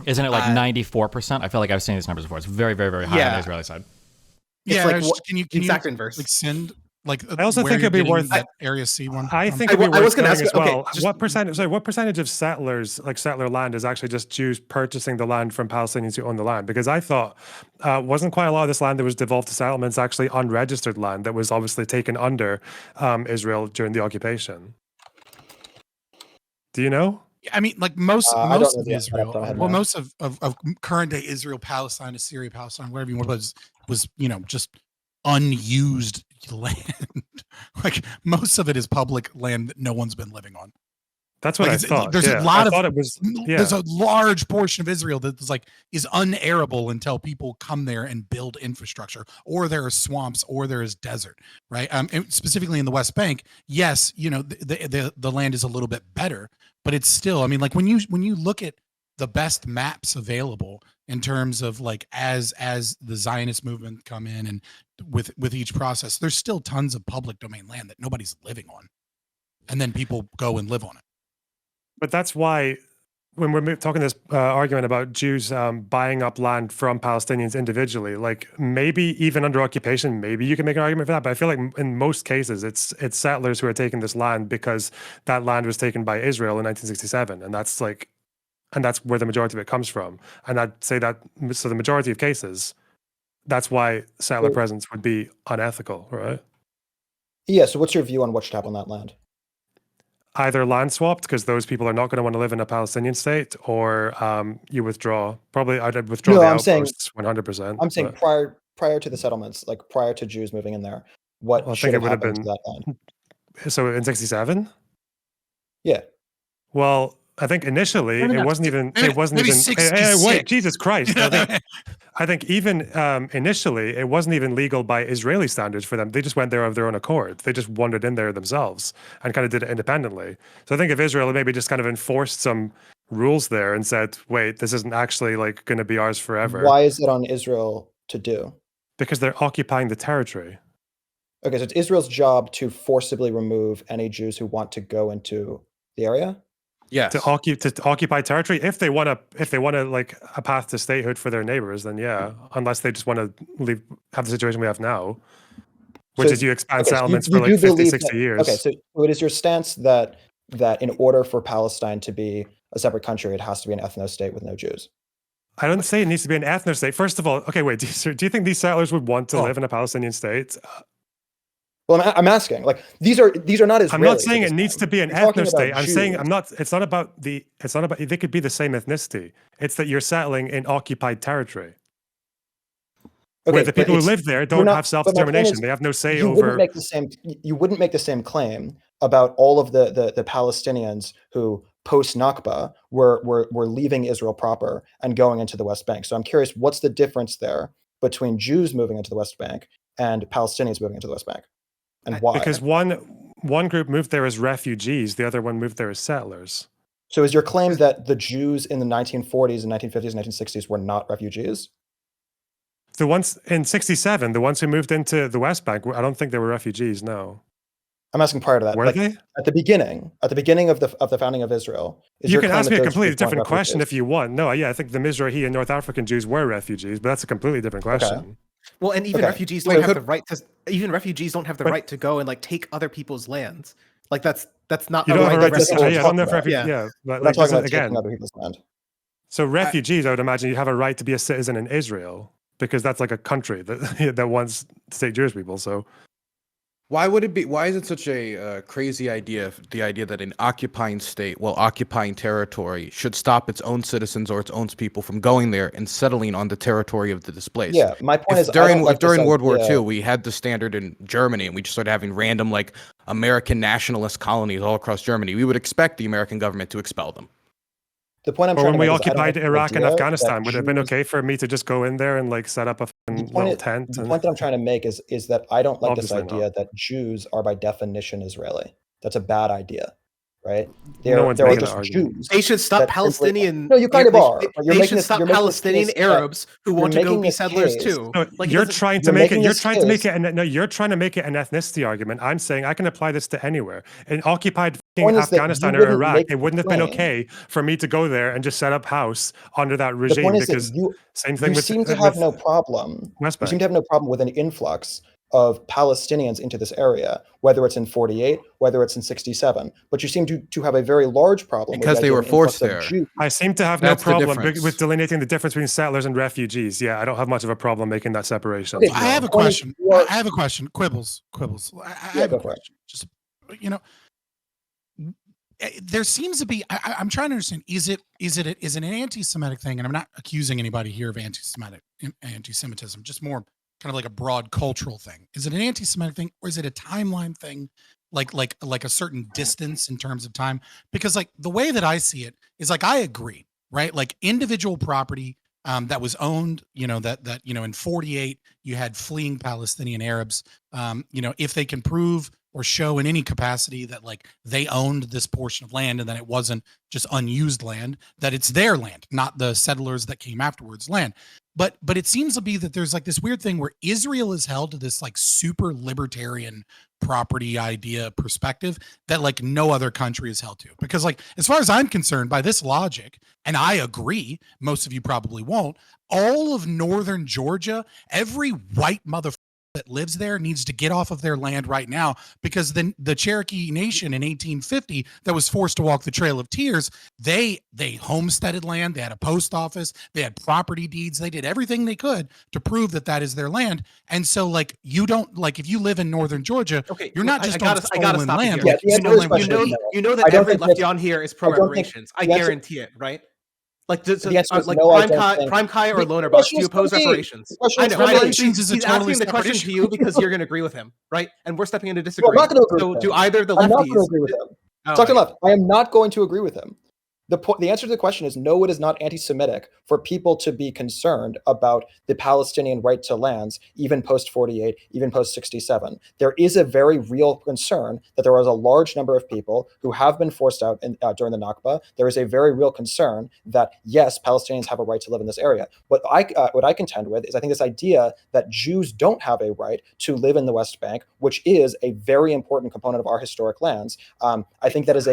Isn't it like 94%? I feel like I've seen these numbers before. It's very, very, very high on Yeah. the Israeli side. It's Yeah, like I was what- just- can you exact inverse. like send Like, I also where think you're it'd be getting worth. that Area C one. I from? think it'd be I was worth gonna knowing ask as you- okay, well. just- What percentage? Sorry, what percentage of settlers, like settler land, is actually just Jews purchasing the land from Palestinians who own the land? Because I thought wasn't quite a lot of this land that was devolved to settlements actually unregistered land that was obviously taken under Israel during the occupation. Do you know? I mean, like most I don't know of the Israel, top of my head well, now. most of current day Israel, Palestine, Assyria, Palestine, whatever you want, was just unused land. Like most of it is public land that no one's been living on. That's what Like, I it's- thought. there's a yeah. lot I of- thought it was. Yeah. There's a large portion of Israel that is unairable until people come there and build infrastructure, or there are swamps, or there is desert, right? And specifically in the West Bank, yes, the land is a little bit better, but it's still, I mean, like when you look at the best maps available in terms of like as the Zionist movement come in and with each process, there's still tons of public domain land that nobody's living on, and then people go and live on it. But that's why when we're talking this argument about Jews buying up land from Palestinians individually, like maybe even under occupation, maybe you can make an argument for that. But I feel like in most cases, it's settlers who are taking this land because that land was taken by Israel in 1967, and that's where the majority of it comes from. And I'd say that so the majority of cases, that's why settler presence would be unethical, right? Yeah. So what's your view on what should happen on that land? Either land swapped because those people are not going to want to live in a Palestinian state, or you withdraw. Probably I'd withdraw No, the I'm saying- outposts 100%. I'm saying prior to the settlements, like prior to Jews moving in there, what Well, I should think have it would have happened to been- that land? So in 67? Yeah. Well, I think initially Maybe it not wasn't even. maybe- It wasn't maybe even. Hey, wait, 66. Jesus Christ! I think even initially it wasn't even legal by Israeli standards for them. They just went there of their own accord. They just wandered in there themselves and kind of did it independently. So I think if Israel had maybe just kind of enforced some rules there and said, "Wait, this isn't actually like going to be ours forever," Why is it on Israel to do? because they're occupying the territory. Okay, so it's Israel's job to forcibly remove any Jews who want to go into the area. Yes. To occupy territory if they want to like a path to statehood for their neighbors, then yeah, unless they just want to have the situation we have now, which So- is you expand okay, so settlements you for like do 50, believe 60 that- years. Okay, so it is your stance that in order for Palestine to be a separate country, it has to be an ethno state with no Jews. I don't say it needs to be an ethno state. First of all, okay, wait, do you think these settlers would want to Oh. live in a Palestinian state? Well, I'm asking. Like these are not Israelis. I'm not at saying this it needs time. to be an We're talking ethno about state. I'm saying Jews. it's not about they could be the same ethnicity. It's that you're settling in occupied territory. Okay, where the but people who it's- live there you're don't not- have but my point self-determination. is, They have no say you over. wouldn't make the same claim about all of the Palestinians who post Nakba were leaving Israel proper and going into the West Bank. So I'm curious, what's the difference there between Jews moving into the West Bank and Palestinians moving into the West Bank, and why? Because one group moved there as refugees, the other one moved there as settlers. So is your claim that the Jews in the 1940s and 1950s and 1960s were not refugees? The ones in '67, the ones who moved into the West Bank, I don't think they were refugees. No, I'm asking prior to that. were like, they? At the beginning of the founding of Israel. Is You your can claim ask that me a those completely Jews weren't different question if refugees? you want. No, yeah, I think the Mizrahi and North African Jews were refugees, but that's a completely different question. Well, and even Okay. refugees Wait, don't have could- the right to. Even refugees don't have the But- right to go and like take other people's lands. Like that's not. You don't have a right to. that's not what Yeah, we're I don't know if talking refugees. about. Yeah, but We're like not talking this is- about again. taking other people's land. So refugees, I would imagine you have a right to be a citizen in Israel because that's like a country that that wants to take Jewish people. So Why would it be? Why is it such a crazy idea? The idea that an occupying state, while occupying territory, should stop its own citizens or its own people from going there and settling on the territory of the displaced. Yeah, my point is, I During don't like this during World War idea- II, we had the standard in Germany, and we just started having random like American nationalist colonies all across Germany. We would expect the American government to expel them. The point I'm or trying when to we make is I don't occupied like the Iraq and idea that Afghanistan, would it have been Jews- okay for me to just go in there and like set up a The little point, tent? the and- point that I'm trying to make is that I don't like this Obviously idea not. that Jews are by definition Israeli. That's a bad idea, right? No one's there are making that just argument. Jews. They should stop that simply- Palestinian. No, you kind of they- are. They, but you're they making should this- stop you're making this Palestinian case that- Arabs who you're want to go making be this settlers case- too. No, Like, it you're doesn't- trying to you're make it. making You're this trying to make case- it. No, you're trying to make it an ethnicity argument. I'm saying I can apply this to anywhere. In occupied point is that Afghanistan you or wouldn't Iraq, make it the wouldn't have been claim. okay for me to go there and just set up house under that The regime point is because that you same thing with seem to with have no problem. West You seem Bank. to have no problem with an influx of Palestinians into this area, whether it's in 48, whether it's in 67. But you seem to have a very large problem Because with the they idea were of an influx forced of there. Jews. I seem to have That's the no problem difference. with delineating the difference between settlers and refugees. Yeah, I don't have much of a problem making that separation. Okay, I have a question. I have a question. Quibbles. I have a go for it. question. Just, you know, there seems to be. I'm trying to understand. Is it an anti-Semitic thing? And I'm not accusing anybody here of anti-Semitism. Just more kind of like a broad cultural thing. Is it an anti-Semitic thing, or is it a timeline thing? Like a certain distance in terms of time? Because like the way that I see it is like I agree, right? Like individual property that was owned, that in 48 you had fleeing Palestinian Arabs, if they can prove or show in any capacity that like they owned this portion of land and that it wasn't just unused land, that it's their land, not the settlers that came afterwards land. But it seems to be that there's like this weird thing where Israel is held to this like super libertarian property idea perspective that like no other country is held to. Because like as far as I'm concerned, by this logic, and I agree, most of you probably won't, all of northern Georgia, every white motherfucker that lives there needs to get off of their land right now, because then the Cherokee Nation in 1850 that was forced to walk the Trail of Tears, they homesteaded land, they had a post office, they had property deeds, they did everything they could to prove that that is their land. And so like you don't, like if you live in northern Georgia, Okay, you're not just I gotta stolen stop land. you Yeah, here. the answer to this question is no. You know I that don't every think lefty that- on here is I pro don't think reparations. I the answer- guarantee it, right? Like, The answer is no, I don't think- Prime Kai or The Loner Box, question do you is oppose for me. reparations? The question I is know. for I know. me. Reparations is a He's totally asking the separate question issue. to you because you're going to agree with him, right? And we're stepping into No, I'm disagreement. not going to agree So with do him. either the I'm not going to lefties? agree with him. Oh Dr. my Left, I am not going to agree with him. The answer to the question is no, it is not anti-Semitic for people to be concerned about the Palestinian right to lands, even post 48, even post 67. There is a very real concern that there was a large number of people who have been forced out during the Nakba. There is a very real concern that yes, Palestinians have a right to live in this area. What I contend with is I think this idea that Jews don't have a right to live in the West Bank, which is a very important component of our historic lands. I think that is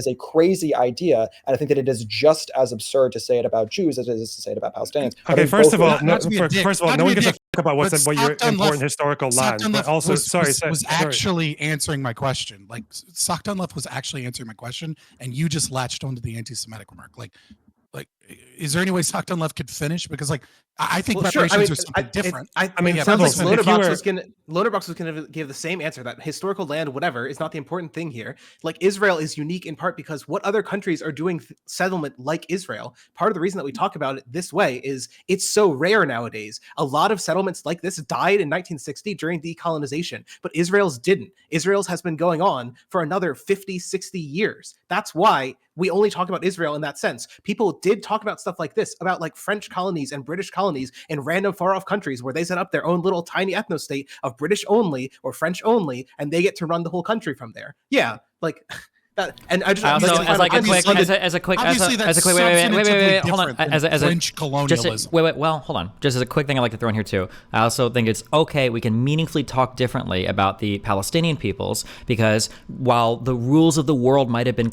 a crazy idea, and I think that it is just as absurd to say it about Jews as it is to say it about Palestinians. I Okay, think first both of all, Not- not to be a dick, first of all, not no to one be a gives a dick, fuck about what your Stockton important Left- historical land. Stockton But Left also, was sorry, actually answering my question. Like Stockton Left was actually answering my question, and you just latched onto the anti-Semitic remark. Like, is there any way Stockton Left could finish? Because like I think Well, sure. reparations are something different. I mean, it yeah, sounds like Pebbles, if you Lonerbox was gonna give the same answer, that historical land, whatever, is not the important thing here. Like Israel is unique in part because what other countries are doing settlement like Israel? Part of the reason that we talk about it this way is it's so rare nowadays. A lot of settlements like this died in 1960 during decolonization, but Israel's didn't. Israel's has been going on for another 50, 60 years. That's why we only talk about Israel in that sense. People did talk about stuff like this, about like French colonies and British colonies in random far off countries where they set up their own little tiny ethno state of British only or French only, and they get to run the whole country from there. Yeah, like that. And I just Also, as like a quick, obviously as a quick, obviously as that's a quick, wait, hold on. substantively different As a French colonialism. well, hold on. Just as a quick thing, I'd like to throw in here too. I also think it's okay. We can meaningfully talk differently about the Palestinian peoples, because while the rules of the world might have been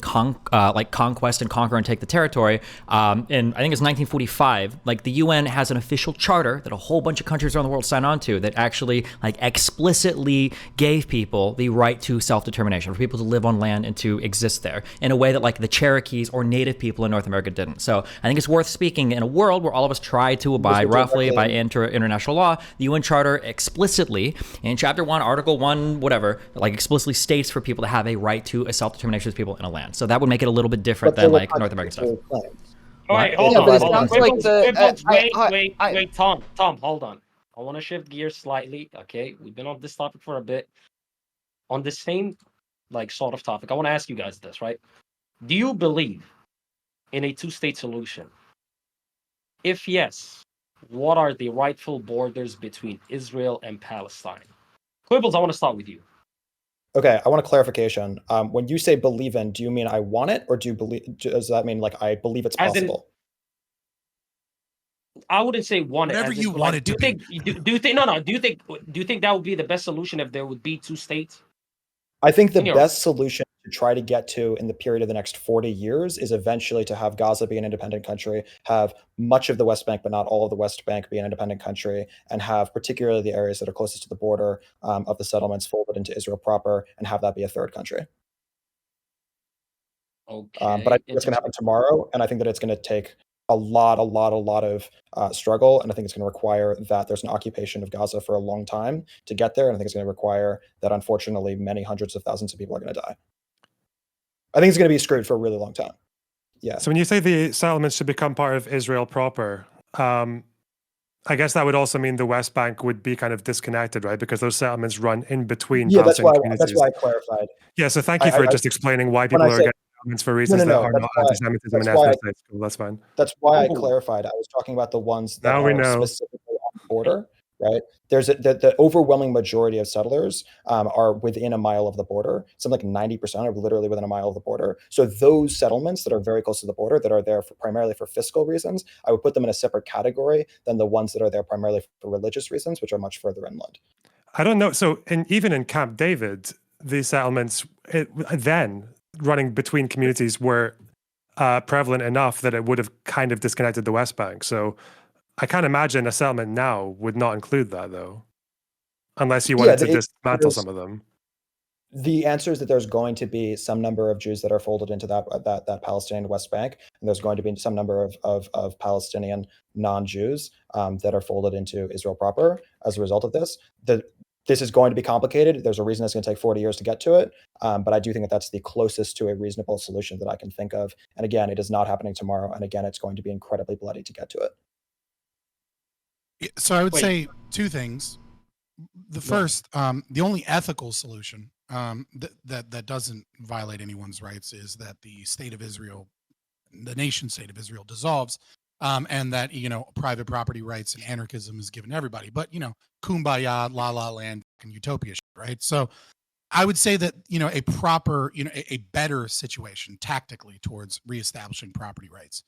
like conquest and conquer and take the territory, in I think it's 1945, like the UN has an official charter that a whole bunch of countries around the world signed on to that actually like explicitly gave people the right to self-determination, for people to live on land and to exist there in a way that like the Cherokees or native people in North America didn't. So I think it's worth speaking in a world where all of us try to abide roughly by international law. The UN Charter explicitly in Chapter 1, Article 1, whatever, like explicitly states for people to have a right to a self-determination as people in a land. So that would make it a little bit different than like North American stuff. All right, hold Yeah, on. but it Hold on. sounds like Quibbles, the- wait, Tom, hold on. I want to shift gears slightly. Okay, we've been on this topic for a bit. On the same like sort of topic, I want to ask you guys this, right? Do you believe in a two-state solution? If yes, what are the rightful borders between Israel and Palestine? Quibbles, I want to start with you. Okay, I want a clarification. When you say believe in, do you mean I want it, or does that mean like I believe it's As in- possible? I wouldn't say want it. Whatever as in, you but, want like, it to do you think no no? Do you think that would be the best solution if there would be two states? I think the Yeah. best solution to try to get to in the period of the next 40 years is eventually to have Gaza be an independent country, have much of the West Bank, but not all of the West Bank, be an independent country, and have particularly the areas that are closest to the border of the settlements folded into Israel proper, and have that be a third country. Okay. But I think it's going to happen tomorrow, and I think that it's going to take a lot of struggle, and I think it's going to require that there's an occupation of Gaza for a long time to get there, and I think it's going to require that, unfortunately, many hundreds of thousands of people are going to die. I think it's going to be screwed for a really long time. Yeah. So when you say the settlements should become part of Israel proper, I guess that would also mean the West Bank would be kind of disconnected, right? Because those settlements run in between. Yeah, that's why communities. I clarified. Yeah, so thank you for just explaining why people are getting settlements for reasons that are not anti-Semitism and ethnic states. Cool, that's fine. That's why I clarified. I was talking about the ones that are specifically on the border, right? There's the overwhelming majority of settlers are within a mile of the border. Something like 90% are literally within a mile of the border. So those settlements that are very close to the border, that are there primarily for fiscal reasons, I would put them in a separate category than the ones that are there primarily for religious reasons, which are much further inland. I don't know. So even in Camp David, these settlements then running between communities were prevalent enough that it would have kind of disconnected the West Bank. So I can't imagine a settlement now would not include that, though, unless you wanted to dismantle some of them. The answer is that there's going to be some number of Jews that are folded into that Palestinian West Bank, and there's going to be some number of Palestinian non-Jews that are folded into Israel proper as a result of this. This is going to be complicated. There's a reason it's going to take 40 years to get to it, but I do think that that's the closest to a reasonable solution that I can think of. And again, it is not happening tomorrow, and again, it's going to be incredibly bloody to get to it. So I would say two things. The first, the only ethical solution that doesn't violate anyone's rights is that the state of Israel, the nation state of Israel, dissolves, and that private property rights and anarchism is given to everybody. But kumbaya, la la land, and utopia, right? So I would say that a proper, a better situation tactically towards reestablishing property rights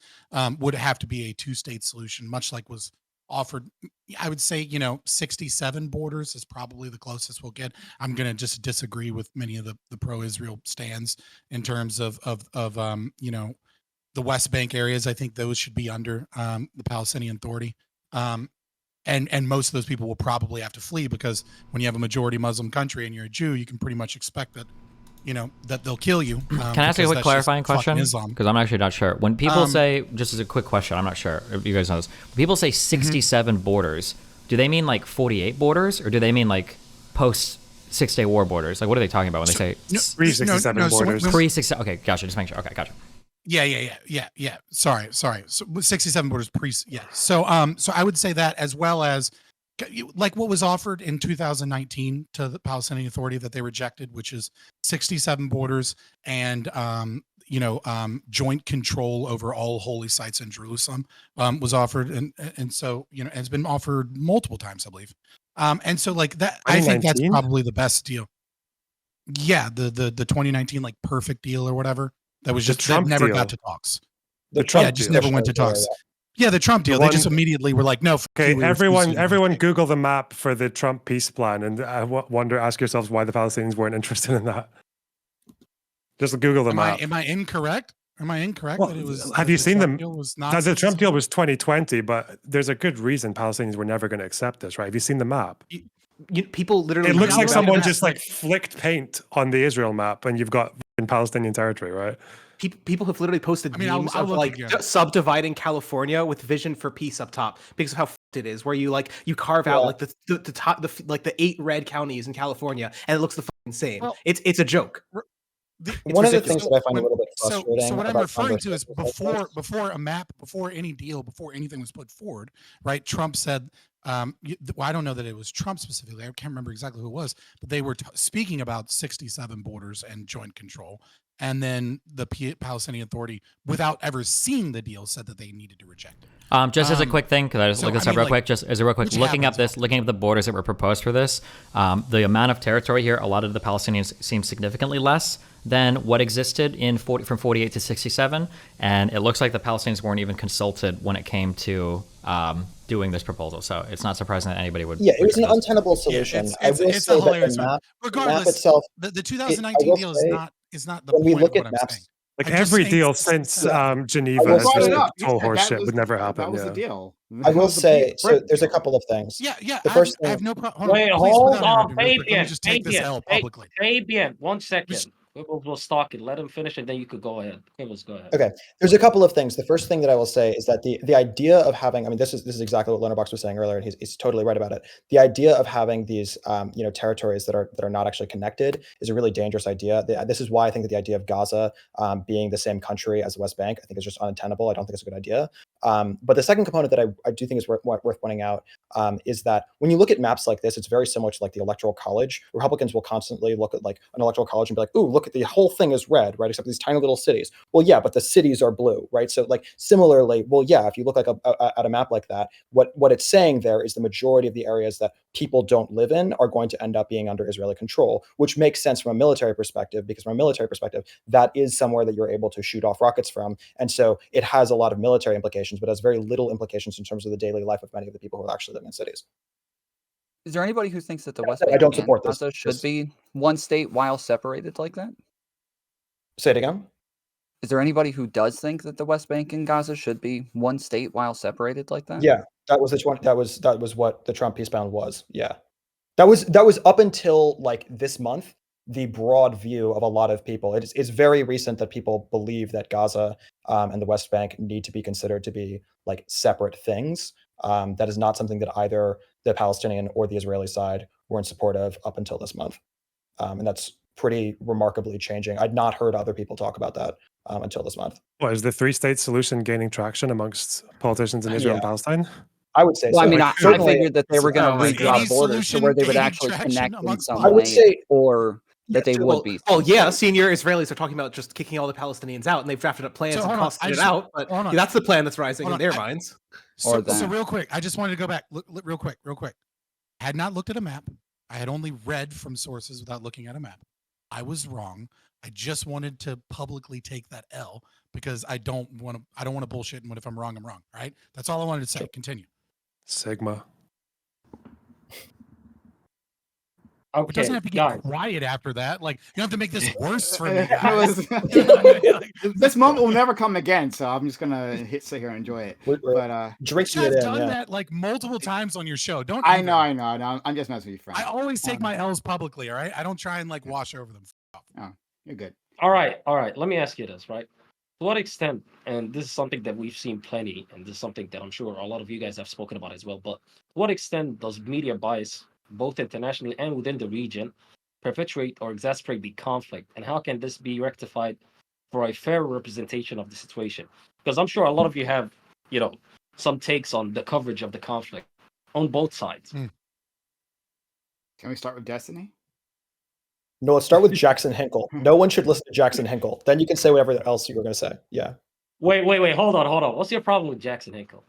would have to be a two-state solution, much like was offered. I would say 67 borders is probably the closest we'll get. I'm going to just disagree with many of the pro-Israel stands in terms of the West Bank areas. I think those should be under the Palestinian Authority, and most of those people will probably have to flee, because when you have a majority Muslim country and you're a Jew, you can pretty much expect that that they'll kill you. Can I ask you a quick clarifying question? Because I'm actually not sure. When people say, just as a quick question, I'm not sure if you guys know this. When people say 67 borders, do they mean like 48 borders, or do they mean like post 6-Day War borders? Like, what are they talking about when they say pre-67 borders? Pre-67. Okay, gotcha. Just make sure. Okay, gotcha. Yeah. Sorry. So 67 borders yeah. So I would say that, as well as like what was offered in 2019 to the Palestinian Authority that they rejected, which is 67 borders and joint control over all holy sites in Jerusalem was offered, and so has been offered multiple times, I believe. And so like that, I think that's probably the best deal. Yeah, the 2019 like perfect deal or whatever. That was just Trump never got to talks. The Trump just never went to talks. Yeah, the Trump deal. They just immediately were like, no. Okay, everyone Google the map for the Trump peace plan, and ask yourselves why the Palestinians weren't interested in that. Just Google the map. Am I incorrect? Well, that it was, have you seen them? The Trump deal was 2020, but there's a good reason Palestinians were never going to accept this, right? Have you seen the map? People literally. It looks like someone just like flicked paint on the Israel map, and you've got Palestinian territory, right? People have literally posted memes of like subdividing California with Vision for Peace up top because of how it is, where you carve out like the top, the 8 red counties in California, and it looks the fucking same. Well, it's a joke. One of the things that I find a little bit frustrating. So what I'm referring to is before a map, before any deal, before anything was put forward, right? Trump said, well, I don't know that it was Trump specifically. I can't remember exactly who it was, but they were speaking about 67 borders and joint control. And then the Palestinian Authority, without ever seeing the deal, said that they needed to reject it. Just as a quick thing, because I just looked this up real quick, just as a real quick, looking up the borders that were proposed for this, the amount of territory here allotted to the Palestinians seems significantly less than what existed from 48 to 67, and it looks like the Palestinians weren't even consulted when it came to doing this proposal. So it's not surprising that anybody would. Yeah, it was an untenable solution. It's a hilarious one. Regardless, the 2019 deal is not is not the When we point look of what at I'm maps, saying. Like I'm just every saying deal since- since I Geneva will is brought just it say- up. total That horseshit. was- Would never happen. That was the Yeah. deal. I That will was the say, so Britain there's a deal. couple of things. Yeah. The first I thing, have no problem. Wait, Please, hold without on, interrupting, real quick, let me Fabian. just take this L Fabian, publicly. Fabian, 1 second. Just- Quibbles will stalk it. Let him finish, and then you could go ahead. Quibbles, go ahead. Okay, there's a couple of things. The first thing that I will say is that the idea of having, I mean, this is exactly what Leonard Box was saying earlier, and he's totally right about it. The idea of having these territories that are not actually connected is a really dangerous idea. This is why I think that the idea of Gaza being the same country as the West Bank, I think is just untenable. I don't think it's a good idea. But the second component that I do think is worth pointing out is that when you look at maps like this, it's very similar to like the Electoral College. Republicans will constantly look at like an Electoral College and be like, "Ooh, look at the whole thing is red, right? Except these tiny little cities." Well, yeah, but the cities are blue, right? So like similarly, well, yeah, if you look like at a map like that, what it's saying there is the majority of the areas that people don't live in are going to end up being under Israeli control, which makes sense from a military perspective, because from a military perspective, that is somewhere that you're able to shoot off rockets from. And so it has a lot of military implications, but has very little implications in terms of the daily life of many of the people who actually live in cities. Is there anybody who thinks that the West I Bank don't and support Gaza this. should be one state while separated like that? Say it again. Is there anybody who does think that the West Bank and Gaza should be one state while separated like that? Yeah, that was what the Trump peace bound was. Yeah, that was up until like this month the broad view of a lot of people. It's very recent that people believe that Gaza and the West Bank need to be considered to be like separate things. That is not something that either the Palestinian or the Israeli side were in support of up until this month, and that's pretty remarkably changing. I'd not heard other people talk about that until this month. What is the three-state solution gaining traction amongst politicians in Israel and Yeah. Palestine? I would say Well, so. I mean, Like, I certainly- figured that they were going Oh to my redraw God. borders to where they would Solution actually gaining connect traction in amongst some I would way, say- or Yeah, that they so- would be. Well, yeah, senior Israelis are talking about just kicking all the Palestinians out, and they've drafted up plans So, and hold on, costed I it just- out. But hold on. that's the plan that's rising Hold in on, their I- minds. So Or that. real quick, I just wanted to go back real quick. I had not looked at a map. I had only read from sources without looking at a map. I was wrong. I just wanted to publicly take that L because I don't want to bullshit, and if I'm wrong, I'm wrong. Right? That's all I wanted to say. Continue. Sigma. It Okay, doesn't have to get guys. quiet after that. Like you don't have to make this worse for me, It guys. was- You know what I mean? Like, This moment will never come again, so I'm just gonna sit here and enjoy it. we're But drinking I've it in. done Yeah. that like multiple times on your show. Don't I either. know. I'm just messing with you, friend. I always take Um, my L's publicly. All right. I don't try and like wash over them. You're good. All right. Let me ask you this, right? To what extent, and this is something that we've seen plenty, and this is something that I'm sure a lot of you guys have spoken about as well, but to what extent does media bias, both internationally and within the region, perpetuate or exacerbate the conflict? And how can this be rectified for a fair representation of the situation? Because I'm sure a lot of you have, some takes on the coverage of the conflict on both sides. Can we start with Destiny? No, let's start with Jackson Hinkle. No one should listen to Jackson Hinkle. Then you can say whatever else you were going to say. Yeah. Wait, hold on. What's your problem with Jackson Hinkle?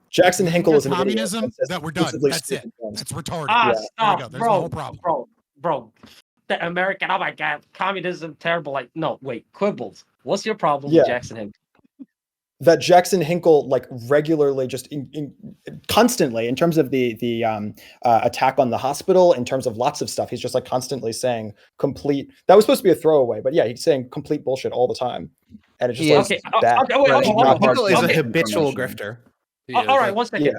Jackson Hinkle is an idiot communism. that says That we're done. exclusively That's it. stupid things. That's retarded. Ah, Yeah. There we stop, go. There's the whole problem. bro. The American, oh my God, communism, terrible. Like, no, wait, quibbles. What's your problem Yeah. with Jackson Hinkle? That Jackson Hinkle like regularly, just constantly, in terms of the attack on the hospital, in terms of lots of stuff, he's just like constantly saying complete. That was supposed to be a throwaway, but yeah, he's saying complete bullshit all the time, and it's just He like is. Okay, bad. okay, wait, Right, hold on, not hard Hinkle to is a get habitual information. grifter. All right, 1 second. Yeah.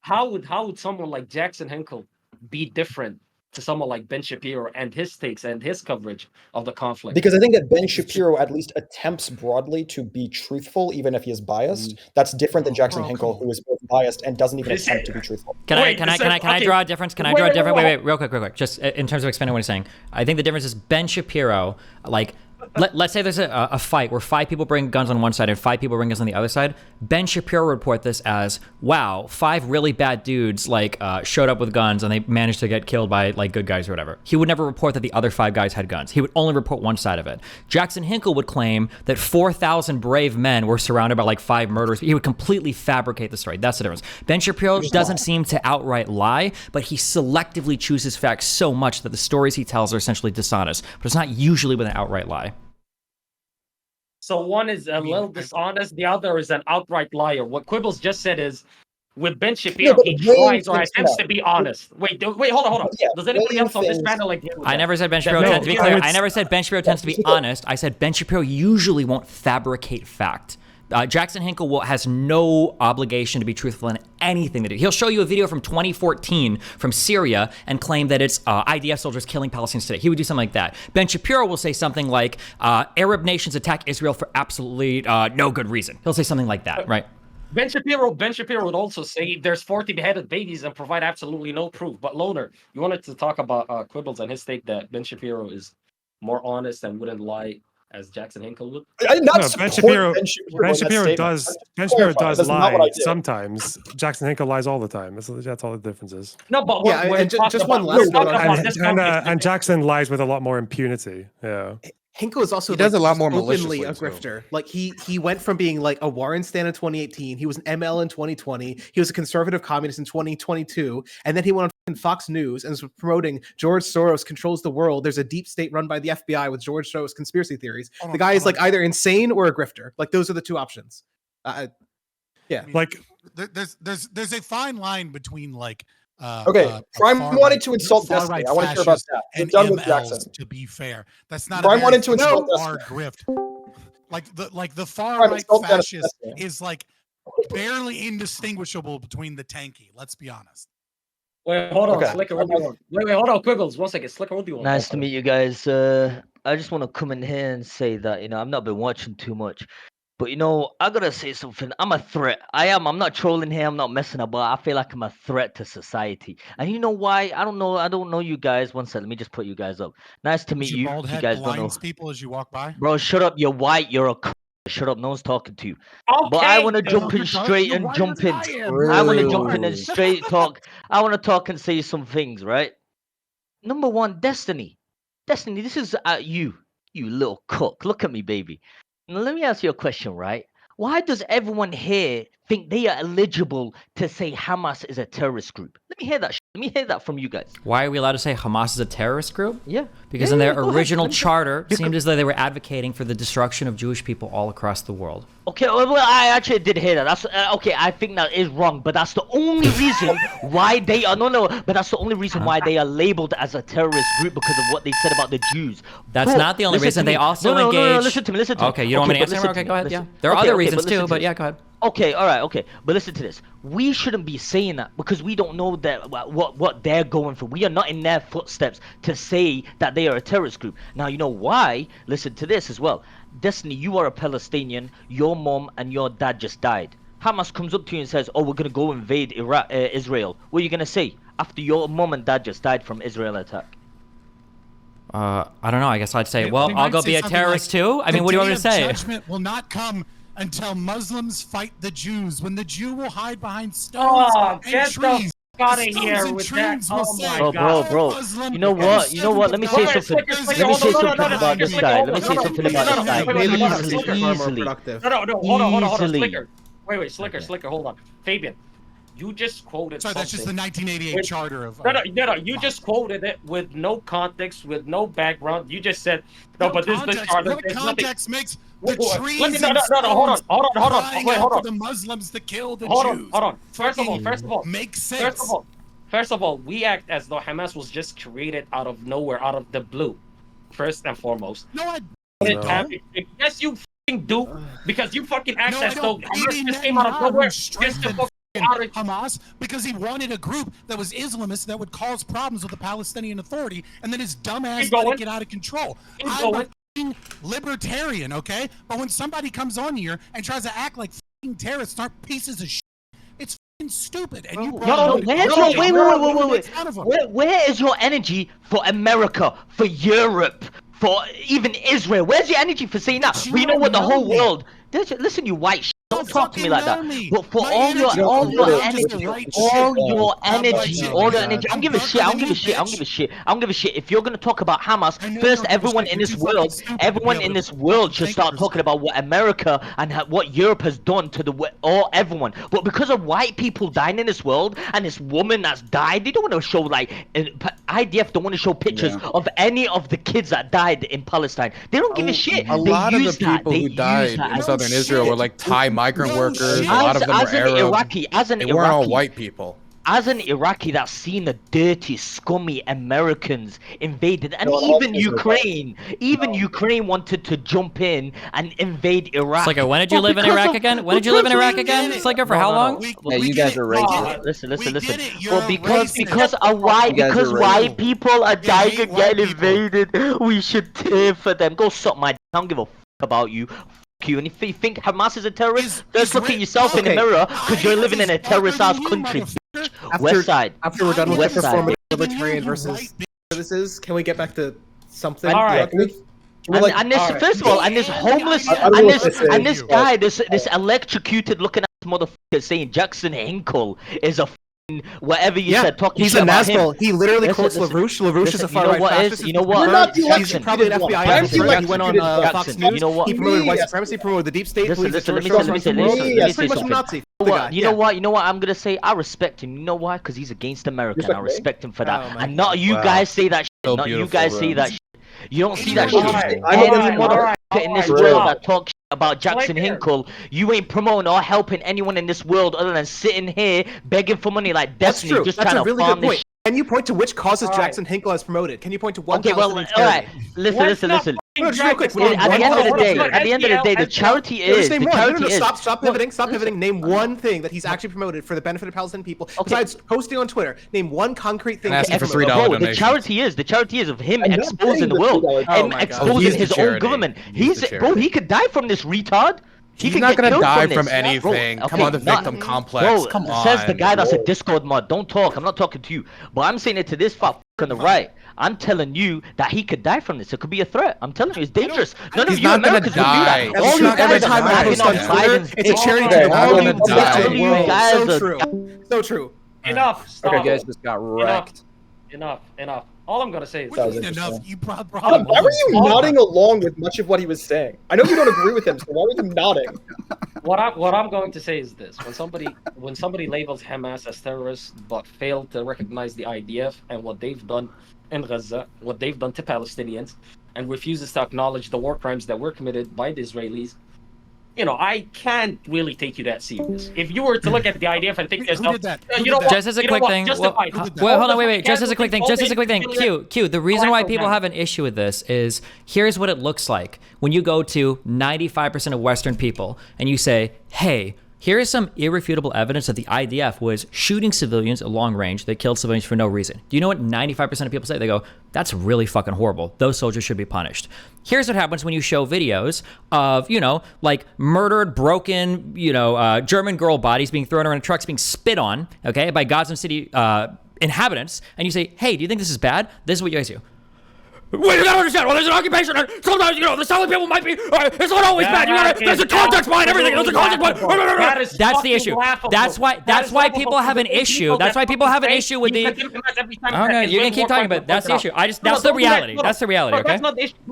How would someone like Jackson Hinkle be different to someone like Ben Shapiro and his takes and his coverage of the conflict? Because I think that Ben Shapiro at least attempts broadly to be truthful, even if he is biased. That's different than Jackson Bro, Hinkle, come on. who is both biased and doesn't even This- attempt to be truthful. Can Wait, I okay. draw a difference? Can I Wait, draw a wait, difference? wait, Wait, real quick. Just in terms of expanding what he's saying, I think the difference is Ben Shapiro, like, let's say there's a fight where 5 people bring guns on one side and 5 people bring guns on the other side. Ben Shapiro would report this as, wow, 5 really bad dudes like showed up with guns and they managed to get killed by like good guys or whatever. He would never report that the other 5 guys had guns. He would only report one side of it. Jackson Hinkle would claim that 4,000 brave men were surrounded by like 5 murders. He would completely fabricate the story. That's the difference. Ben Shapiro doesn't seem to outright lie, but he selectively chooses facts so much that the stories he tells are essentially dishonest. But it's not usually with an outright lie. So one is a little dishonest, the other is an outright liar. What Quibbles just said is, with Ben Shapiro, but he weighing tries or things attempts no. to be honest. Wait, hold on. Yeah, Does anybody weighing else on this things- panel agree with I that? never said Ben That Shapiro Ben tends to be Shapiro- clear. I never said Ben Shapiro tends to be honest. I said Ben Shapiro usually won't fabricate fact. Jackson Hinkle has no obligation to be truthful in anything that he'll show you a video from 2014 from Syria and claim that it's IDF soldiers killing Palestinians today. He would do something like that. Ben Shapiro will say something like Arab nations attack Israel for absolutely no good reason. He'll say something like that, right? Ben Shapiro would also say there's 40 beheaded babies and provide absolutely no proof. But Loner, you wanted to talk about Quibbles and his take that Ben Shapiro is more honest and wouldn't lie as Jackson Hinkle would. Ben Shapiro does lie sometimes. Jackson Hinkle lies all the time. That's all the difference is. No, but just one last note on that. And Jackson lies with a lot more impunity. Yeah. Hinkle is also He does a lot more openly maliciously, a too. grifter. Like he went from being like a Warren stan in 2018. He was an ML in 2020. He was a conservative communist in 2022, and then he went on Fox News and was promoting George Soros controls the world. There's a deep state run by the FBI with George Soros conspiracy theories. The guy is like either insane or a grifter. Like those are the two options. Yeah, like there's a fine line between like. Prime wanted to insult Destiny. I want to hear about that. We're done with Jackson. To be fair, that's not. Prime wanted to insult our grift. Like the far right fascist is like barely indistinguishable between the tanky. Let's be honest. Wait, hold on, Slicker. What do you want? Wait, hold on, Quibbles. 1 second, Slicker. What do you want? Nice to meet you guys. I just want to come in here and say that I've not been watching too much. But I gotta say something. I'm a threat. I am. I'm not trolling here. I'm not messing up. But I feel like I'm a threat to society. And you know why? I don't know. I don't know you guys. One second. Let me just put you guys up. Nice to meet you. Bald head You guys don't know. blinds people as you walk by. Bro, shut up. You're white. You're a. Shut up. No one's talking to you. Okay, but I want to jump in straight and jump in. I want to jump in and straight talk. I want to talk and say some things. Right. Number one, Destiny. Destiny. This is you little cook. Look at me, baby. Now, let me ask you a question, right? Why does everyone here think they are eligible to say Hamas is a terrorist group? Let me hear that. Let me hear that from you guys. Why are we allowed to say Hamas is a terrorist group? Yeah. Because in their original charter, it seemed as though they were advocating for the destruction of Jewish people all across the world. Okay, well, I actually did hear that. That's okay. I think that is wrong, but that's the only reason why they are but that's the only reason why they are labeled as a terrorist group because of what they said about the Jews. That's not the only reason. They also engage. No, listen to me. Okay, you don't want me to answer? Okay, go ahead. Yeah, there are other reasons too, but yeah, go ahead. Okay, all right, okay. But listen to this. We shouldn't be saying that because we don't know that what they're going through. We are not in their footsteps to say that they are a terrorist group. Now, you know why? Listen to this as well. Destiny, you are a Palestinian. Your mom and your dad just died. Hamas comes up to you and says, oh, we're going to go invade Israel. What are you going to say after your mom and dad just died from Israel attack? I don't know. I guess I'd say, well, I'll go be a terrorist too. I mean, what do you want me to say? Judgment will not come until Muslims fight the Jews. When the Jew will hide behind stones and trees. Out of here with that. Oh my God. Bro. You know what? Let me say something. Let me say something about this guy. Let me say something about this guy. Easily. No, hold on. Slicker. Wait, Slicker, hold on. Fabian, you just quoted something. That's just the 1988 charter of... No, you just quoted it with no context, with no background. You just said, no, but this is the charter. What context makes the trees hold on. Wait, hold on. The Muslims to kill the Jews. Hold on. First of all. Makes sense. First of all, we act as though Hamas was just created out of nowhere, out of the blue. First and foremost. No, I don't. Yes, you fucking do. Because you fucking act as though Hamas just came out of nowhere. Just to fucking Hamas because he wanted a group that was Islamist that would cause problems with the Palestinian Authority, and then his dumbass let it get out of control. I'm a libertarian, okay? But when somebody comes on here and tries to act like terrorists aren't pieces of shit, it's stupid. And you where is your energy for America, for Europe, for even Israel? Where's your energy for saying that? We know what the whole world. Listen, you white shit. Don't talk to me like that. But for all your energy, I don't give a shit. If you're gonna talk about Hamas, first everyone in this world should start talking about what America and what Europe has done to everyone. But because of white people dying in this world and this woman that's died, they don't want to show IDF don't want to show pictures of any of the kids that died in Palestine. They don't give a shit. A lot of the people who died in southern Israel were like Thai migrant workers. shit. A lot of them were as an Arab. Iraqi, They weren't all white people. As an Iraqi that's seen the dirty, scummy Americans invaded, and No, even all Ukraine, Ukraine wanted to jump in and invade Iraq. Slicker, when did you live in Iraq again? When did you live in Iraq again? Slicker, for how long? Yeah, you guys are racist. Listen. get it, you're Well, a because racist. You guys are white racist. people are dying hate and getting white people. invaded, we should tear for them. Go suck my. I don't give a about you. You. And if you think Hamas is a terrorist, just look at yourself in the mirror, because you're living in a terrorist-ass country. West side. After we're done with West the side. performative libertarian versus services, can we get back to something? All right. And this, first of all, and this homeless, I don't know what this and is, this guy, this electrocuted looking at motherfucker saying Jackson Hinkle is a whatever you said, talking he's shit a about Nazgul. him. He literally Listen, quotes listen, LaRouche. LaRouche is a listen, far you know right what is- fascist. you know what- You're not the He's probably an FBI I'm agent. the Right? He went on electrocuted Fox Jackson. News. You know what? He promoted white Yeah. supremacy, promoted the deep state. Listen, believes listen, that let me George say- let me say- Soros let me runs say- the let me world. say He's pretty much a something. Nazi. The guy. You know what? You know what I'm gonna say? I respect him. You know why? Because he's against America, and I Respect me? respect him for that. Oh my And not you Wow. guys say that shit. So Not you beautiful, guys say Rose. that shit. You don't see that All shit. right, Any all right, motherfucker in this all right, world bro. that talks shit about Jackson Right there. Hinkle, you ain't promoting or helping anyone in this world other than sitting here begging for money like That's Destiny, true. just That's trying a to really farm good this point. Can you point to which causes All right. Jackson Hinkle has promoted? Can you point to one Okay, well, Palestinian all right. charity? Listen, Let's listen, not listen. fucking No, just real drag quick. this Name on. At the end of the Hold on, day, hold on. at the end of the day, the SPL, charity No, just is name the one. charity is. Stop pivoting. Stop pivoting. Name one thing that he's actually promoted for the benefit of Palestinian people. Okay. Besides posting on Twitter, name one concrete thing. And that he asking for promoted. $3 Bro, the donations. charity is of him I'm not exposing saying the the world, $3 Oh him my God. exposing Oh, he's his the own charity. government. He's the Bro, charity. he could die from this retard. He He's could not get gonna killed die from from this. anything. Bro, Come on, the not- victim complex. Bro, Come on. says the guy that's a Discord mod. Don't talk. I'm not talking to you. But I'm saying it to this fuck on the right. I'm telling you that he could die from this. It could be a threat. I'm telling you, it's dangerous. None of He's you not gonna Americans would do die. that. He's All you not gonna guys Every are time I die. backing post on on Twitter, Biden's it's a charity Okay, to I'm all gonna people die. that All you world. guys So are- true. So true. Enough. Stop. Okay, guys just got wrecked. Enough. All I'm gonna say is That was What do you mean enough? interesting. You brought Why were you nodding along with much of what he was saying? I know you don't agree with him, so why were you nodding? what I'm going to say is this: when somebody labels Hamas as terrorists but fail to recognize the IDF and what they've done in Gaza, what they've done to Palestinians, and refuses to acknowledge the war crimes that were committed by the Israelis, you know, I can't really take you that serious. If you were to look at the IDF and think to Who yourself, did that? you Who know did what? that? Just as a You know quick what? thing. Justified. Who did that? Wait, hold All on, the wait. Just as a quick thing. Just as a quick thing. Q. The reason why people have an issue with this is here's what it looks like when you go to 95% of Western people and you say, hey, here is some irrefutable evidence that the IDF was shooting civilians at long range. They killed civilians for no reason. Do you know what 95% of people say? They go, that's really fucking horrible. Those soldiers should be punished. Here's what happens when you show videos of, you know, like murdered, broken, German girl bodies being thrown around trucks, being spit on, okay, by Gaza City inhabitants. And you say, hey, do you think this is bad? This is what you guys do. Wait, you gotta understand. Well, there's an occupation, and sometimes the selling people might be. It's not always bad. There's a context behind everything. There's a context behind. That's the issue. That's why people have an issue. That's why people have an issue with the. Okay, you can keep talking about it. That's the issue. That's the reality. That's the reality. Okay.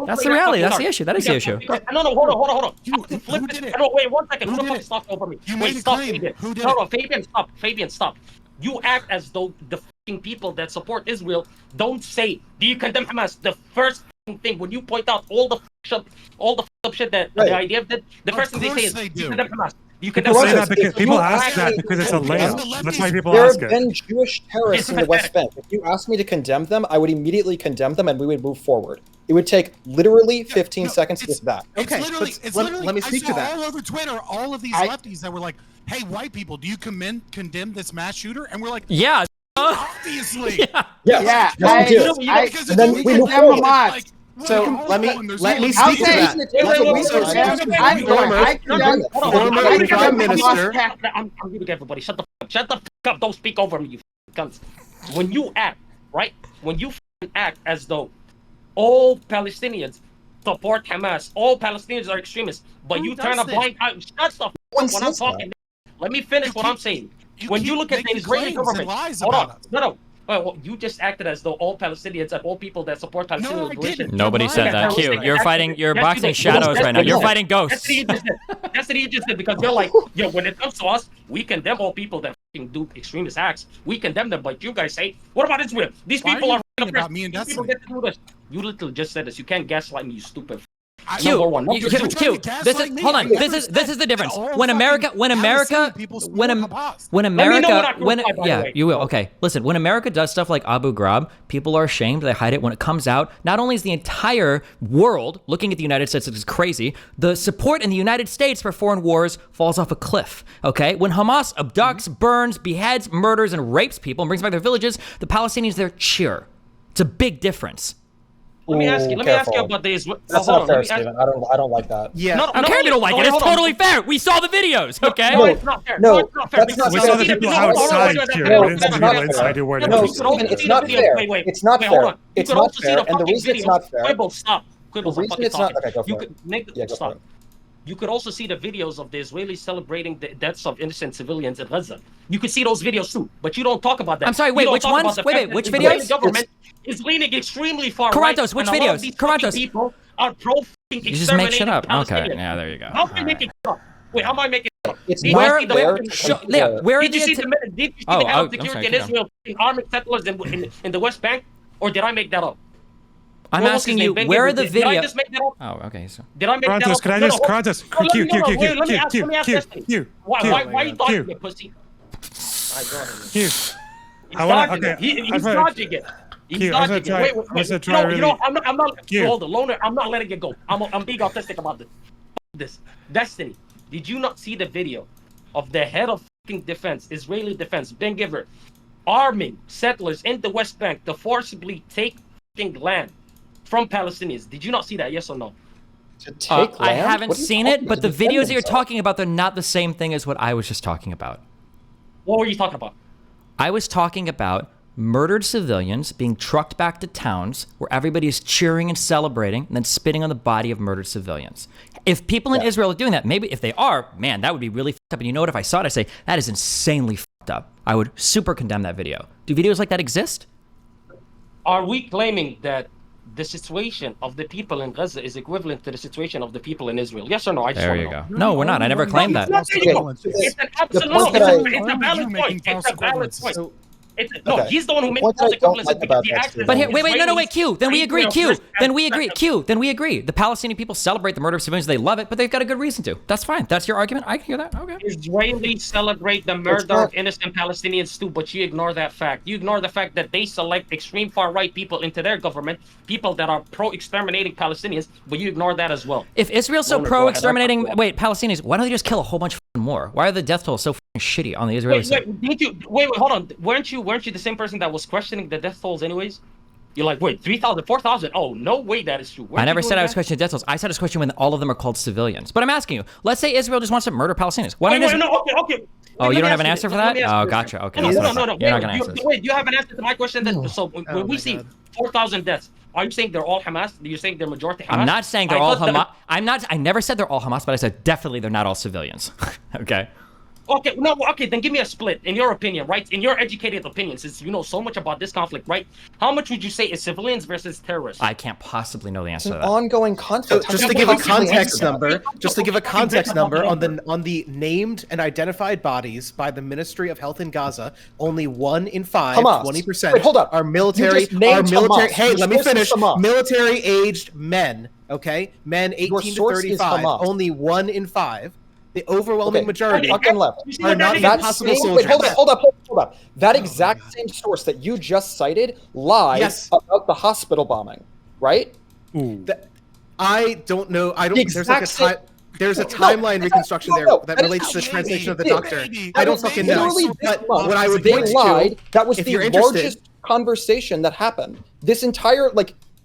That's the reality. That's the issue. That is the issue. No, hold on. Who Flip did it. it? No, wait 1 second. Who Who the did fuck it? talked over me? You Wait, made a stop, claim. Fabian. Who did No, it? Fabian, stop. Fabian, stop. You act as though the fucking people that support Israel don't say, do you condemn Hamas? The first thing when you point out all the up shit that the IDF did, the first thing they say is, they do you do. condemn Hamas? You People condemn say Hamas. that because people you ask that actually- because it's a layup. That's why people There ask have it. been Jewish terrorists in the West Bank. If you asked me to condemn them, I would immediately condemn them and we would move forward. It would take literally 15 seconds with that. Okay, It's let- literally, let me I speak to saw that. all over Twitter, all of these lefties that were like, hey, white people, do you condemn this mass shooter? And we're like, Yeah. obviously. Yes, Yeah, we do. Because And then it's we like- move condemn forward. Hamas. like, So let me I'll speak to say- that. Former Prime Minister. I'm muting everybody. Shut the fuck up. Shut the fuck up. Don't speak over me, you cunts. When you act, right? When you act as though all Palestinians support Hamas, all Palestinians are extremists, but you turn a blind eye. Shut the fuck up when I'm talking. Let me finish what I'm saying. When you look at the Israeli government, hold on. No. Well, you just acted as though all Palestinians and all people that support Palestinian No, I liberation. didn't. Nobody said that. Q, you're fighting. You're Yes, you boxing did. shadows Yes, right now. you You're did. fighting ghosts. That's what you just did. That's what you just did because you're like, yo, when it comes to us, we condemn all people that fucking do extremist acts. We condemn them, but you guys say, what about Israel? These Why people are are you talking about me and These people Destiny? get to do this. You literally just said this. You can't gaslight me, you stupid. Number one. Number two. Q. This is hold on. This is the difference. When America, you will. Okay, listen. When America does stuff like Abu Ghraib, people are ashamed. They hide it. When it comes out, not only is the entire world looking at the United States, which is crazy, the support in the United States for foreign wars falls off a cliff. Okay, when Hamas abducts, burns, beheads, murders, and rapes people and brings back their villages, the Palestinians there cheer. It's a big difference. Let me ask you about this. That's not fair, Steven. I don't like that. Yeah. I don't care if you don't like it. It's totally fair. We saw the videos, okay? No, it's not fair. No, it's not fair. That's not We fair. saw the people outside here. We didn't see the people inside who were No, Steven, it's not fair. It's not fair. It's not fair. And the reason it's not fair. Quibble, stop. Quibble, the reason it's not. Okay, go for it. Stop. You could also see the videos of the Israelis celebrating the deaths of innocent civilians in Gaza. You could see those videos too, but you don't talk about that. I'm sorry, wait, which ones? Wait, which videos? The government is leaning extremely far Karantos, right. which videos? Karantos. People are pro-exterminating. You just make shit up. Okay, yeah, there you go. How am I making it up? Wait, how am I making it up? It's where Did you see the head of security in Israel arming settlers in the West Bank, or did I make that up? I'm asking you, where are the videos? Did I just make that up? Oh, okay. So. Did I make that up? Karantos, Why are you dodging it, pussy? He's dodging it. He's dodging it. I'm not. Hold on, Loner. I'm not letting it go. I'm being autistic about this. Destiny. Did you not see the video of the head of defense, Israeli defense, Ben Giver, arming settlers in the West Bank to forcibly take land from Palestinians? Did you not see that? Yes or no? To take I land? haven't seen it, but the videos that you're talking about, they're not the same thing as what I was just talking about. What were you talking about? I was talking about murdered civilians being trucked back to towns where everybody is cheering and celebrating and then spitting on the body of murdered civilians. If people in Israel are doing that, maybe if they are, man, that would be really fucked up. And you know what? If I saw it, I'd say, that is insanely fucked up. I would super condemn that video. Do videos like that exist? Are we claiming that the situation of the people in Gaza is equivalent to the situation of the people in Israel? Yes or no? I just there you go. No, we're not. I never claimed that. It's an absolute. It's a valid point. It's a valid point. No, he's the one who made false equivalence. But here, wait, Q. Then we agree, Q. Then we agree. The Palestinian people celebrate the murder of civilians. They love it, but they've got a good reason to. That's fine. That's your argument. I can hear that. Okay. Israelis celebrate the murder of innocent Palestinians too, but you ignore that fact. You ignore the fact that they select extreme far-right people into their government, people that are pro-exterminating Palestinians, but you ignore that as well. If Israel's so pro-exterminating, Palestinians, why don't they just kill a whole bunch of more? Why are the death tolls so shitty on the Israeli side? Wait, hold on. Weren't you the same person that was questioning the death tolls anyways? You're like, wait, 3,000, 4,000? Oh, no way that is true. I never said I was questioning death tolls. I said I was questioning when all of them are called civilians. But I'm asking you, let's say Israel just wants to murder Palestinians. Okay. Oh, you don't have an answer for that? Oh, gotcha. Okay. No. You're not going to answer this. Wait, do you have an answer to my question? So when we see 4,000 deaths, are you saying they're all Hamas? Are you saying they're majority Hamas? I'm not saying they're all Hamas. I never said they're all Hamas, but I said definitely they're not all civilians. Okay. Okay, then give me a split, in your opinion, right? In your educated opinion, since you know so much about this conflict, right? How much would you say is civilians versus terrorists? I can't possibly know the answer to that. Ongoing conflict. So just to give a context number, on the named and identified bodies by the Ministry of Health in Gaza, only 1 in 5, Hamas. 20%, Wait, hold up. are military. Hamas. Hey, let me finish. Hamas. Military-aged men. Okay, men 18 to 35. Only 1 in 5. The overwhelming majority are not possible soldiers. Wait, hold up. That exact same source that you just cited lied about the hospital bombing, right? I don't know. There's a timeline reconstruction there that relates to the translation of the doctor. I don't fucking know. But what I would point to, that was the largest conversation that happened. This entire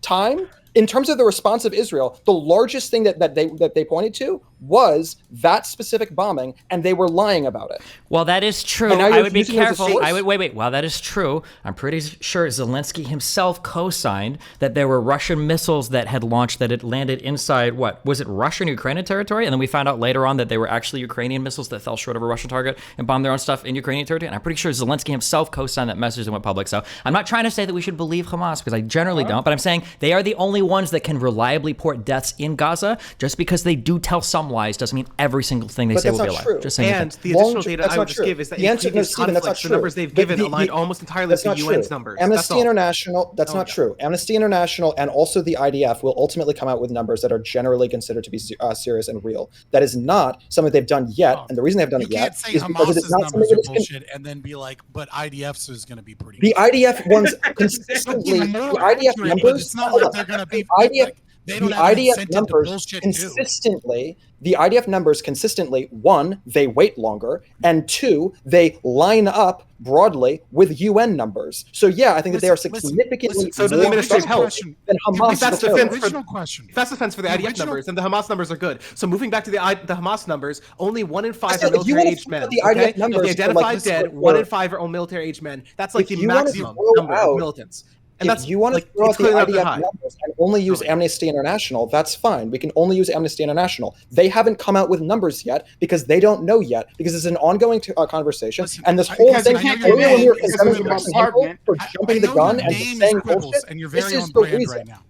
time, in terms of the response of Israel, the largest thing that they pointed to was that specific bombing, and they were lying about it. Well, that is true. I would be careful. Wait. While that is true, I'm pretty sure Zelensky himself co-signed that there were Russian missiles that had launched that had landed inside, what, was it Russian Ukrainian territory? And then we found out later on that they were actually Ukrainian missiles that fell short of a Russian target and bombed their own stuff in Ukrainian territory. And I'm pretty sure Zelensky himself co-signed that message and went public. So I'm not trying to say that we should believe Hamas, because I generally don't, but I'm saying they are the only ones that can reliably report deaths in Gaza, just because they do tell someone wise doesn't mean every single thing they But say that's will be not a true. lie. Just saying. And the additional data I would just give is that The in answer, no, previous Stephen, that's not conflicts, the true. numbers they've But given the- aligned the- almost entirely with That's the not UN's true. numbers. Amnesty That's all. International, that's Oh, not yeah. true. Amnesty International and also the IDF will ultimately come out with numbers that are generally considered to be serious and real. That is not something they've done yet, and the reason they've done You it yet can't say is because it is Hamas's not something numbers that are is bullshit and then be like, but IDF's is going to be pretty. the IDF ones That's consistently. even The more IDF accurate, but numbers. it's not hold like on. they're going to be. The IDF, Like, they don't the have an IDF incentive to numbers bullshit consistently. The IDF numbers consistently. One, they wait longer, and two, they line up broadly with UN numbers. So yeah, I think that they are significantly So do the more ministers help? trustworthy than Hamas. If that's the defense terrorists. for if that's defense for the IDF numbers, then the Hamas numbers are good. So moving back to the Hamas numbers, only 1 in 5 I are said, if you wanna military-aged think men. about the Okay, IDF numbers of the for, identified like, dead, for- 1 in 5 are all military-aged men. That's like If the you wanna maximum throw number out- of militants. And if that's you want to like throw it's out the clearly not that IDF high. numbers and only use Amnesty International, that's fine. We can only use Amnesty International. They haven't come out with numbers yet because they don't know yet, because it's an ongoing conversation. And this whole guys, thing, I know your earlier when we were name is condemning Quibbles. President Hinkle for I jumping the know gun your and name is saying Quibbles, bullshit, and you're this very is on the brand reason. right now.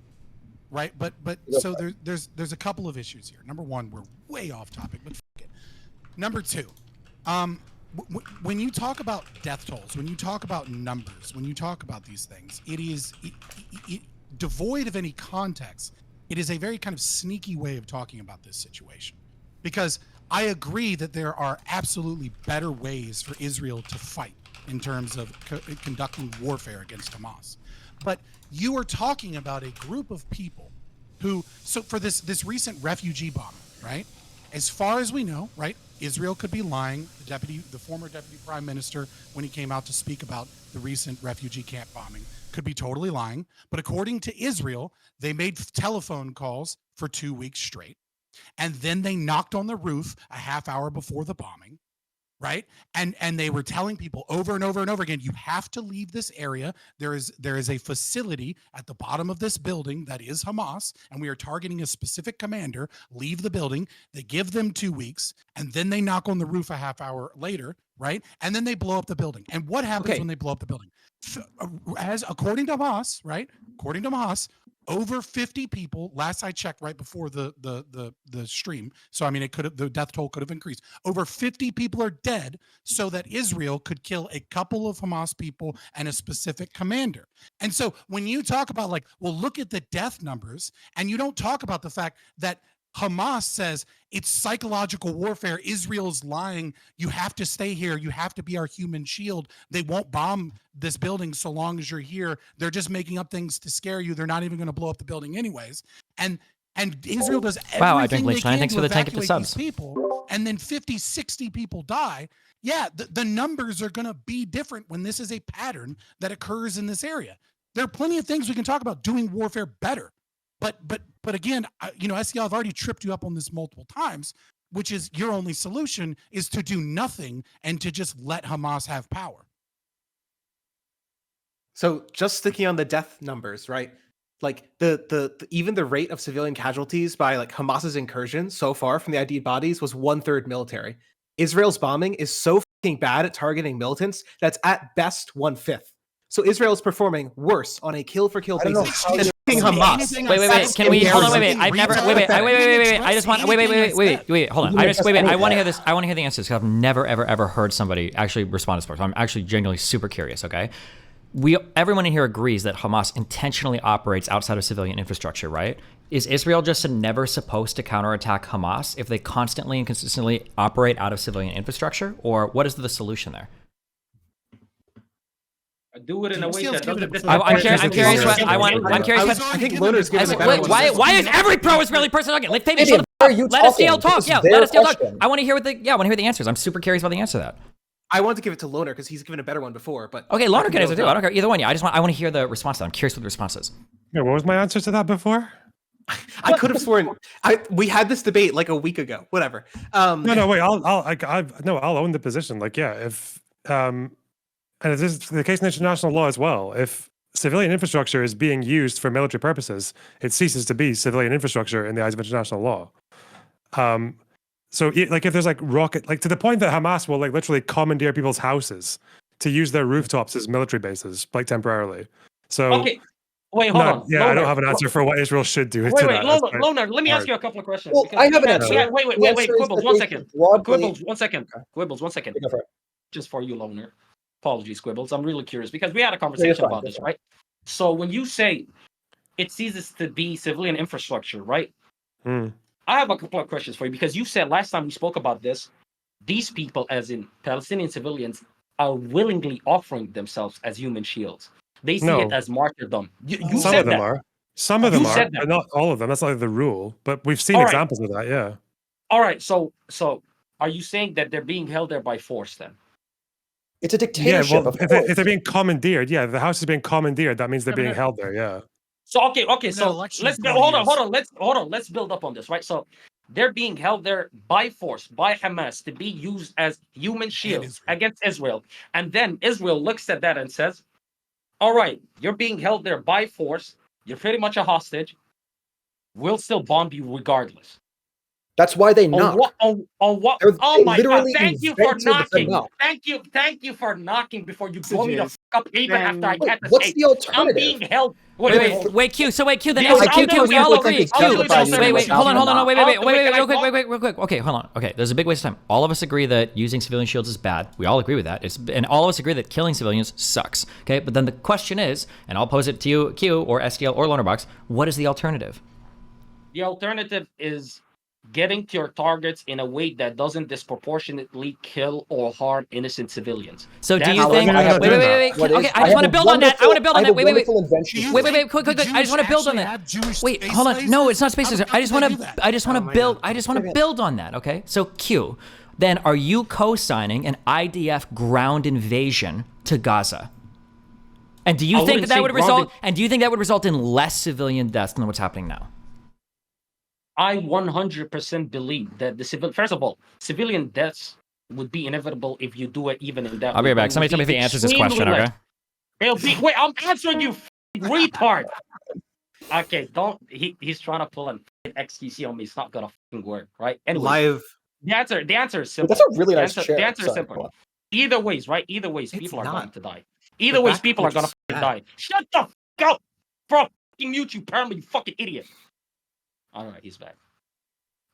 Right, but Go so for there's a couple of issues here. Number one, we're way off topic, but f- it. Number two, when you talk about death tolls, when you talk about numbers, when you talk about these things, it is devoid of any context. It is a very kind of sneaky way of talking about this situation, because I agree that there are absolutely better ways for Israel to fight in terms of conducting warfare against Hamas. But you are talking about a group of people who, so for this recent refugee bombing, right? As far as we know, right, Israel could be lying. The former deputy prime minister, when he came out to speak about the recent refugee camp bombing, could be totally lying. But according to Israel, they made telephone calls for 2 weeks straight. And then they knocked on the roof a half hour before the bombing, right? And they were telling people over and over and over again, you have to leave this area. There is a facility at the bottom of this building that is Hamas, and we are targeting a specific commander. Leave the building. They give them 2 weeks, and then they knock on the roof a half hour later, right? And then they blow up the building. And what happens when they blow up the building? As according to Hamas, right? According to Hamas, over 50 people, last I checked right before the stream, so I mean the death toll could have increased. Over 50 people are dead so that Israel could kill a couple of Hamas people and a specific commander. And so when you talk about like, well, look at the death numbers, and you don't talk about the fact that Hamas says it's psychological warfare. Israel's lying. You have to stay here. You have to be our human shield. They won't bomb this building so long as you're here. They're just making up things to scare you. They're not even going to blow up the building anyways. And Israel does everything they can thanks to for the tank of the evacuate these subs. people, and then 50, 60 people die. Yeah, the numbers are going to be different when this is a pattern that occurs in this area. There are plenty of things we can talk about doing warfare better. But again, SEL, I've already tripped you up on this multiple times, which is your only solution is to do nothing and to just let Hamas have power. So just sticking on the death numbers, right? Like the even the rate of civilian casualties by like Hamas's incursion so far from the ID'd bodies was 1/3 military. Israel's bombing is so fucking bad at targeting militants that's at best 1/5. So Israel is performing worse on a kill for kill basis than Hamas. Wait. Can we hold on? Wait. I've never. Wait. I just want. Wait. Hold on. I want to hear this. I want to hear the answers because I've never ever heard somebody actually respond to this. So I'm actually genuinely super curious. Okay. Everyone in here agrees that Hamas intentionally operates outside of civilian infrastructure, right? Is Israel just never supposed to counterattack Hamas if they constantly and consistently operate out of civilian infrastructure, or what is the solution there? Do it in a way that doesn't. I'm curious. I think Loner's giving a better one. Why is every pro-Israeli person talking? Let us talk. Yeah, let us talk. I want to hear the answers. I'm super curious about the answer to that. I want to give it to Loner because he's given a better one before. But okay, Loner can answer too. I don't care either one. Yeah, I want to hear the response to that. I'm curious what the response is. Yeah, what was my answer to that before? I could have sworn we had this debate like a week ago. Whatever. No, wait. I'll own the position. Like, yeah, if and this is the case in international law as well. If civilian infrastructure is being used for military purposes, it ceases to be civilian infrastructure in the eyes of international law. So, like, if there's like rocket, like to the point that Hamas will like literally commandeer people's houses to use their rooftops as military bases, like temporarily. So, okay. Wait, hold on. Yeah, I don't Loner. have an answer for what Israel should do. Wait, to wait, that. Loner, let me hard. ask you a couple of questions. Well, because I have an we answer. had- wait, The answer is Quibbles, that one they second. should broadly- Quibbles, one second. Okay. Quibbles, one second. Go for it. Just for you, Loner. Apologies, Quibbles. I'm really curious because we had a No, you're conversation fine, about you're this, fine. right? So when you say it ceases to be civilian infrastructure, right? Hmm. I have a couple of questions for you because you said last time we spoke about this, these people, as in Palestinian civilians, are willingly offering themselves as human shields. They see it No. as martyrdom. You Some said of them that. are. Some of them You are, said that. but not all of them. That's not the rule. But we've seen All right. examples of that. Yeah. All right. So are you saying that they're being held there by force then? It's a Yeah. dictatorship, Well, of if course. they're being commandeered, yeah, the house is being commandeered. That means they're being held there. Yeah. So okay. That So election let's is hold 20 on. Let's build up on this, right? So they're being held there by force by Hamas to be used as human shields Israel. against Israel, and then Israel looks at that and says, "All right, you're being held there by force. You're pretty much a hostage. We'll still bomb you regardless." That's why they On knock. what? On what? They're- Oh they my God! literally Thank you for invented the knocking. knock. Thank you for knocking before you blow me the Messages. fuck up even after I Wait, get the What's tape. the I'm alternative? being held. Wait, Q. So wait, Q. Then Yeah, answer, I'll Q. do Q. it. We all I'll do agree. it. I'll do Q. it. I'll do it. Wait, hold on. Wait, I'll do it. Can I real quick. Okay, hold on. Okay, there's a big waste of time. All of us agree that using civilian shields is bad. We all agree with that. And all of us agree that killing civilians sucks. Okay, but then the question is, and I'll pose it to you, Q or STL or Lonerbox, what is the alternative? The alternative is getting to your targets in a way that doesn't disproportionately kill or harm innocent civilians. So do That's you how think? I have Wait. What Okay, is- I just want to build on that. I want to build on that. Wait. Invention. Wait, quick. I just want to build on that. Wait, hold on. No, it's not space station. I just want to build on that. Okay. So Q, then are you co-signing an IDF ground invasion to Gaza? And do you think wouldn't that say would result? And do you think that would result in less civilian deaths than what's happening now? I 100% believe that first of all, civilian deaths would be inevitable if you do it even in that. I'll be right back. Somebody tell me if he answers this question. Okay. Wait, I'm answering you, retard. Okay, he's trying to pull an XQC on me. It's not gonna work, right? Anyway, Live. the answer is simple. That's a really nice chair. The answer is Sorry, simple. go on. Either ways, right? Either ways, It's people are not. going to die. Either ways, people are gonna backwards die. Shut the fuck up, bro. Fucking mute you, permanently, you fucking idiot. All right, he's back.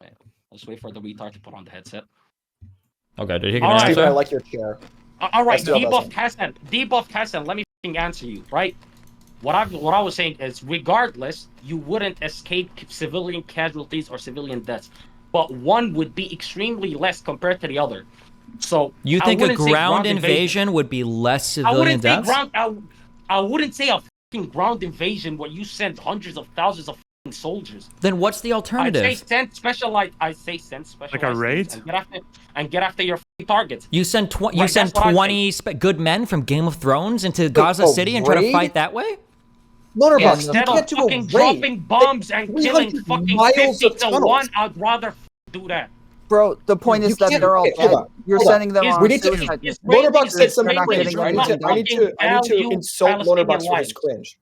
Okay, let's wait for the retard to put on the headset. Okay. Did he give All an right. Steven, I answer? like your chair. All right, still debuff Hassan. Let me fucking answer you, right? What I was saying is, regardless, you wouldn't escape civilian casualties or civilian deaths, but one would be extremely less compared to the other. So You I think a wouldn't say ground invasion would be less civilian deaths? I wouldn't say a fucking ground invasion where you send hundreds of thousands of fucking soldiers. Then what's the alternative? I say send specialized. Like a raid? and get after your fucking targets. You send Right, that's what I 20 good men from Game of Thrones into Gaza a City and try to raid? fight that way? Lonerbox, you Instead of can't do a fucking raid. dropping bombs and killing 300 fucking miles 50 of to tunnels. 1, I'd rather do that. Bro, the point You is that can't- they're all okay, hold dead. on, You're hold on. sending them His- on We need to- suicide. his Lonerbox rating said is some rating cringe. is I need to value insult Palestinian Lonerbox for his lives. cringe.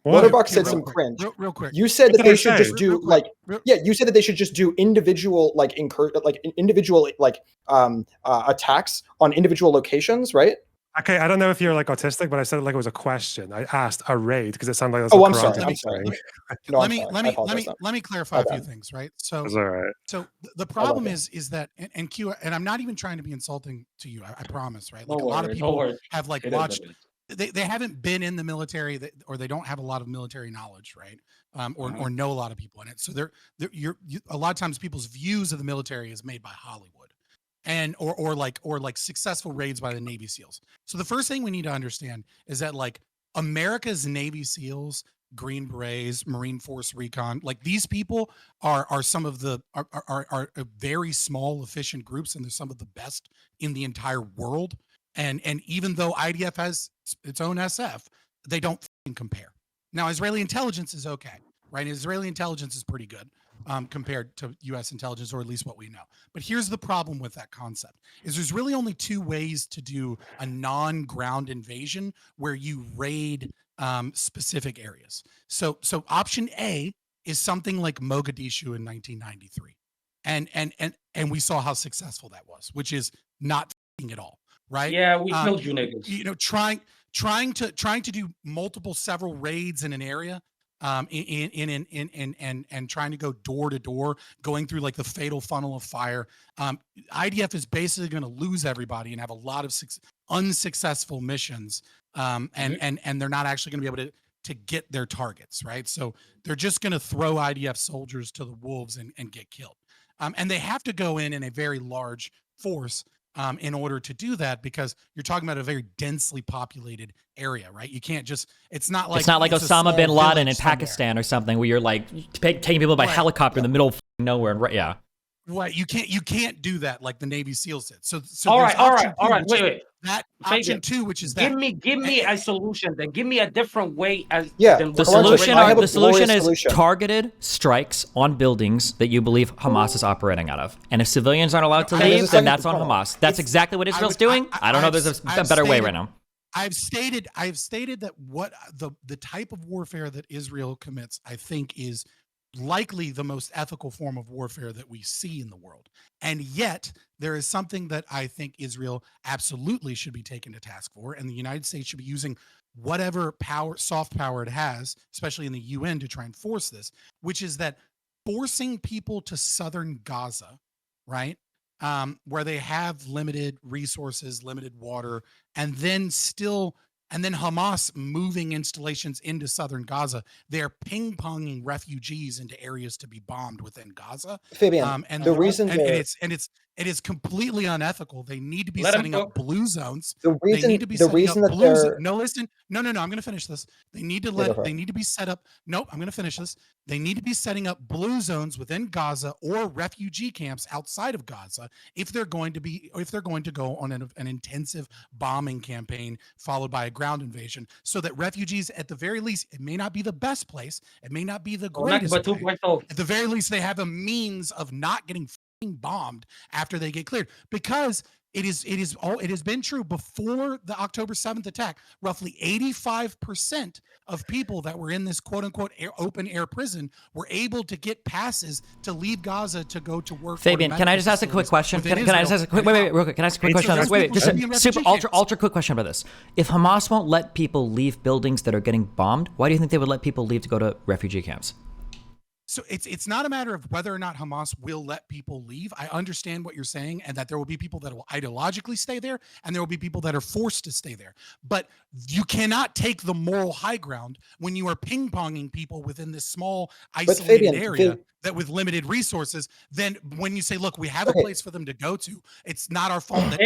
What? Lonerbox Okay, said real some quick, cringe. Real quick. You said What that did they I should say? just do Real quick, like real- yeah. You said that they should just do individual individual attacks on individual locations, right? Okay, I don't know if you're like autistic, but I said it like it was a question. I asked a raid because it sounded like it was Oh, a I'm sorry. karate I'm sorry. thing. No, let I'm me sorry. let I me apologize. let me clarify a few bad. things, right? So It's all right. the problem is that and Q, and I'm not even trying to be insulting to you. I promise, right? Like Don't a lot of worry, people don't worry. have like It is watched. what it is. They haven't been in the military, or they don't have a lot of military knowledge, right? Or know a lot of people in it. So a lot of times people's views of the military is made by Hollywood, and or like successful raids by the Navy SEALs. So the first thing we need to understand is that like America's Navy SEALs, Green Berets, Marine Force Recon, like these people are some of the are a very small, efficient groups, and they're some of the best in the entire world. And even though IDF has its own SF, they don't fucking compare. Now, Israeli intelligence is okay, right? Israeli intelligence is pretty good compared to U.S. intelligence, or at least what we know. But here's the problem with that concept: is there's really only two ways to do a non-ground invasion where you raid specific areas. So option A is something like Mogadishu in 1993, and we saw how successful that was, which is not fucking at all. Right? Yeah, we killed you niggas. You know, trying to do several raids in an area, and trying to go door to door, going through like the fatal funnel of fire. IDF is basically going to lose everybody and have a lot of unsuccessful missions, and they're not actually going to be able to get their targets, right? So they're just going to throw IDF soldiers to the wolves and get killed. And they have to go in a very large force in order to do that, because you're talking about a very densely populated area, right? You can't just, it's not like Osama bin Laden in Pakistan or something where you're like taking people by helicopter in the middle of nowhere. And yeah. Right. You can't do that like the Navy SEALs did. So all right. Wait. That option 2, which is give me a solution. Then give me a different way. The solution is targeted strikes on buildings that you believe Hamas is operating out of. And if civilians aren't allowed to leave, then that's on Hamas. That's exactly what Israel's doing. I don't know. There's a better way right now. I've stated that what the type of warfare that Israel commits, I think, is likely the most ethical form of warfare that we see in the world. And yet there is something that I think Israel absolutely should be taken to task for, and the United States should be using whatever soft power it has, especially in the UN, to try and force this, which is that forcing people to southern Gaza, right, where they have limited resources, limited water, and then Hamas moving installations into southern Gaza. They're ping-ponging refugees into areas to be bombed within Gaza. Fabian, it is completely unethical. They need to be setting up blue zones. No, listen. No, I'm going to finish this. They need to be set up. Nope, I'm going to finish this. They need to be setting up blue zones within Gaza or refugee camps outside of Gaza if they're going to go on an intensive bombing campaign followed by a ground invasion, so that refugees, at the very least, it may not be the best place, it may not be the greatest place, at the very least they have a means of not getting bombed after they get cleared. Because it has been true before the October 7th attack, roughly 85% of people that were in this quote unquote open air prison were able to get passes to leave Gaza to go to work. Fabian, can I just ask a quick question? Can I just ask a quick, wait, real quick. Can I ask a quick question on this? Wait, just a super ultra quick question about this. If Hamas won't let people leave buildings that are getting bombed, why do you think they would let people leave to go to refugee camps? So it's not a matter of whether or not Hamas will let people leave. I understand what you're saying, and that there will be people that will ideologically stay there, and there will be people that are forced to stay there. But you cannot take the moral high ground when you are ping-ponging people within this small, isolated area that with limited resources. Then when you say, look, we have a place for them to go to, it's not our fault that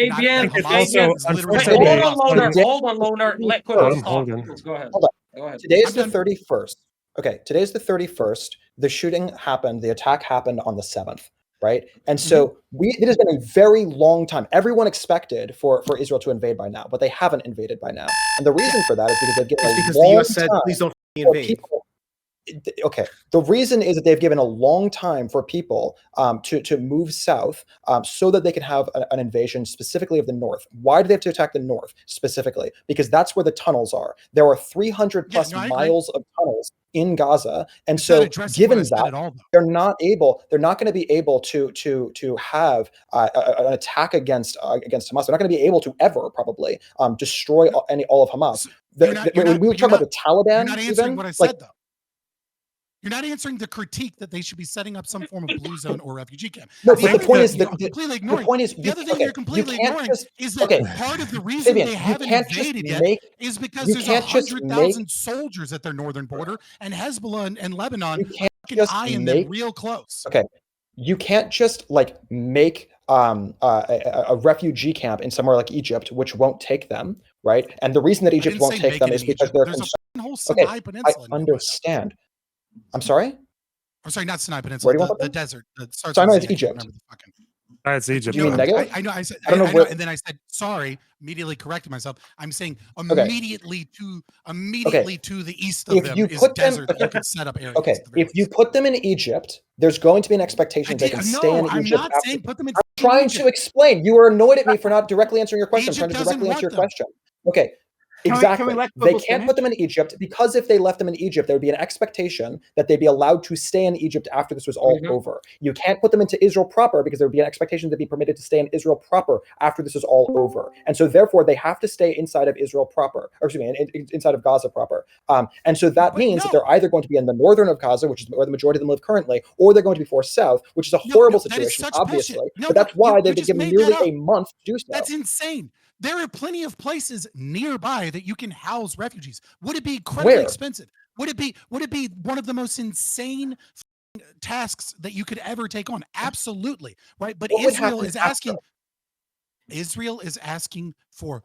Hold on, Loner. Let Kudos talk. Go ahead. Go ahead. Today's the 31st. Okay, today's the 31st. The shooting happened, the attack happened on the 7th, right? And so it has been a very long time. Everyone expected for Israel to invade by now, but they haven't invaded by now. And the reason for that is because they've given a long the US said, please don't invade. Okay, the reason is that they've given a long time for people to move south so that they can have an invasion specifically of the north. Why do they have to attack the north specifically? Because that's where the tunnels are. There are 300 plus miles of tunnels in Gaza, and so given that they're not going to be able to have an attack against Hamas. They're not going to be able to ever probably destroy all of Hamas. We were talking about the Taliban. You're not answering what I said, though. You're not answering the critique that they should be setting up some form of blue zone or refugee camp. No, but the point is completely ignoring. The other thing you're completely ignoring is that part of the reason they haven't invaded yet is because there's 100,000 soldiers at their northern border, and Hezbollah and Lebanon eyeing them real close. Okay, you can't just make a refugee camp in somewhere like Egypt, which won't take them, right? And the reason that Egypt won't take them is because they're concerned. Okay, I understand. I'm sorry? I'm sorry, not Sinai Peninsula, the desert. Sinai is Egypt. It's Egypt. You mean negative? I know. I said, I know, and then I said sorry. Immediately corrected myself. I'm saying immediately to the east of them is desert that you can set up areas. Okay, if you put them in Egypt, there's going to be an expectation they can stay in Egypt. I'm not saying put them in. I'm trying to explain. You are annoyed at me for not directly answering your question. I'm trying to directly answer your question. Okay. Exactly. let They Quibbles can't put them in Egypt because if they left them in Egypt, there would be an expectation that they'd be allowed to stay in Egypt after this was all over. You can't put them into Israel proper because there would be an expectation they'd be permitted to stay in Israel proper after this is all over. And so therefore they have to stay inside of Israel proper, or excuse me, inside of Gaza proper. And so that means that they're either going to be in the northern of Gaza, which is where the majority of them live currently, or they're going to be forced south, which is a horrible situation, obviously. But that's why they've been given nearly a month to do so. That's insane. There are plenty of places nearby that you can house refugees. Would it be incredibly expensive? Would it be one of the most insane tasks that you could ever take on? Absolutely, right? But Israel is asking for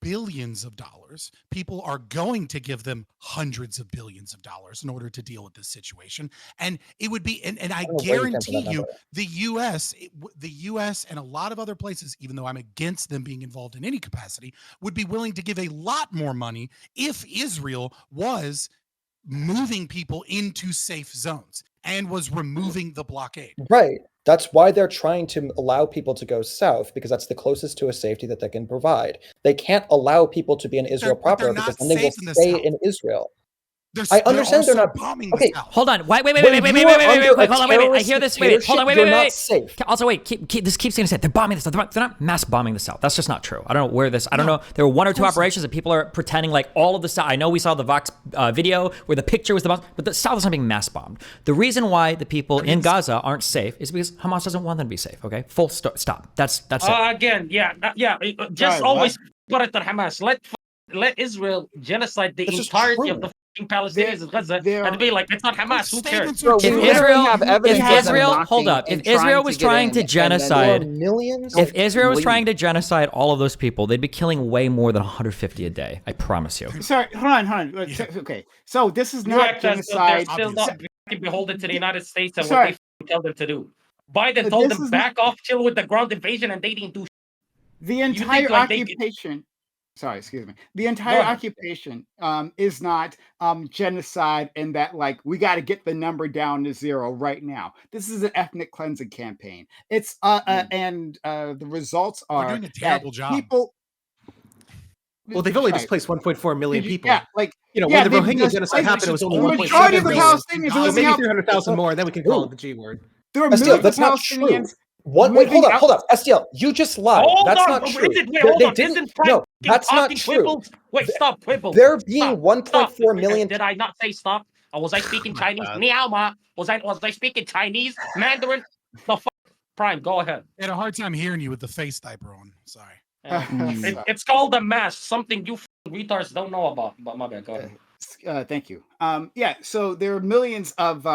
billions of dollars. People are going to give them hundreds of billions of dollars in order to deal with this situation. And it would be, and I guarantee you, the U.S. and a lot of other places, even though I'm against them being involved in any capacity, would be willing to give a lot more money if Israel was moving people into safe zones and was removing the blockade. Right. That's why they're trying to allow people to go south, because that's the closest to a safety that they can provide. They can't allow people to be in Israel proper because then they will stay in Israel. I understand they're not bombing. Okay, hold on. Wait. Hold on. Wait. I hear this. Wait. Hold on. Wait. Not safe. Also, wait. This keeps getting said. They're bombing the south. They're not mass bombing the south. That's just not true. I don't know where this. I don't know. There were one or two operations that people are pretending like all of the south. I know we saw the Vox video where the picture was the bomb, but the south is not being mass bombed. The reason why the people in Gaza aren't safe is because Hamas doesn't want them to be safe. Okay. Full stop. That's it. Again, just always put it to Hamas. Let Israel genocide the entirety of the Palestinians in Gaza and be like, it's not Hamas. Who cares? If Israel was trying to genocide, if Israel was trying to genocide all of those people, they'd be killing way more than 150 a day. I promise you. Sorry, hold on. Okay, so this is not genocide. They're still not beholden to the United States and what they tell them to do. Biden told them back off, chill with the ground invasion, and they didn't do. The entire occupation. Sorry, excuse me. The entire occupation is not genocide, and that like we got to get the number down to 0 right now. This is an ethnic cleansing campaign. It's and the results are doing a terrible job. People. Well, they've only displaced 1.4 million people. Yeah, like when the Rohingya genocide happened, it was only 1.7 million. So maybe 300,000 more, and then we can call it the G word. There are millions of Palestinians. Wait, hold up. SDL, you just lied. That's not true. They didn't. No, that's not true. Wait, stop, Quibbles. There being 1.4 million. Did I not say stop? Or was I speaking Chinese? Niao ma. Was I speaking Chinese? Mandarin? The Prime, go ahead. I had a hard time hearing you with the face diaper on. Sorry. It's called a mask. Something you retards don't know about. But my bad. Go ahead. Thank you. So there are millions of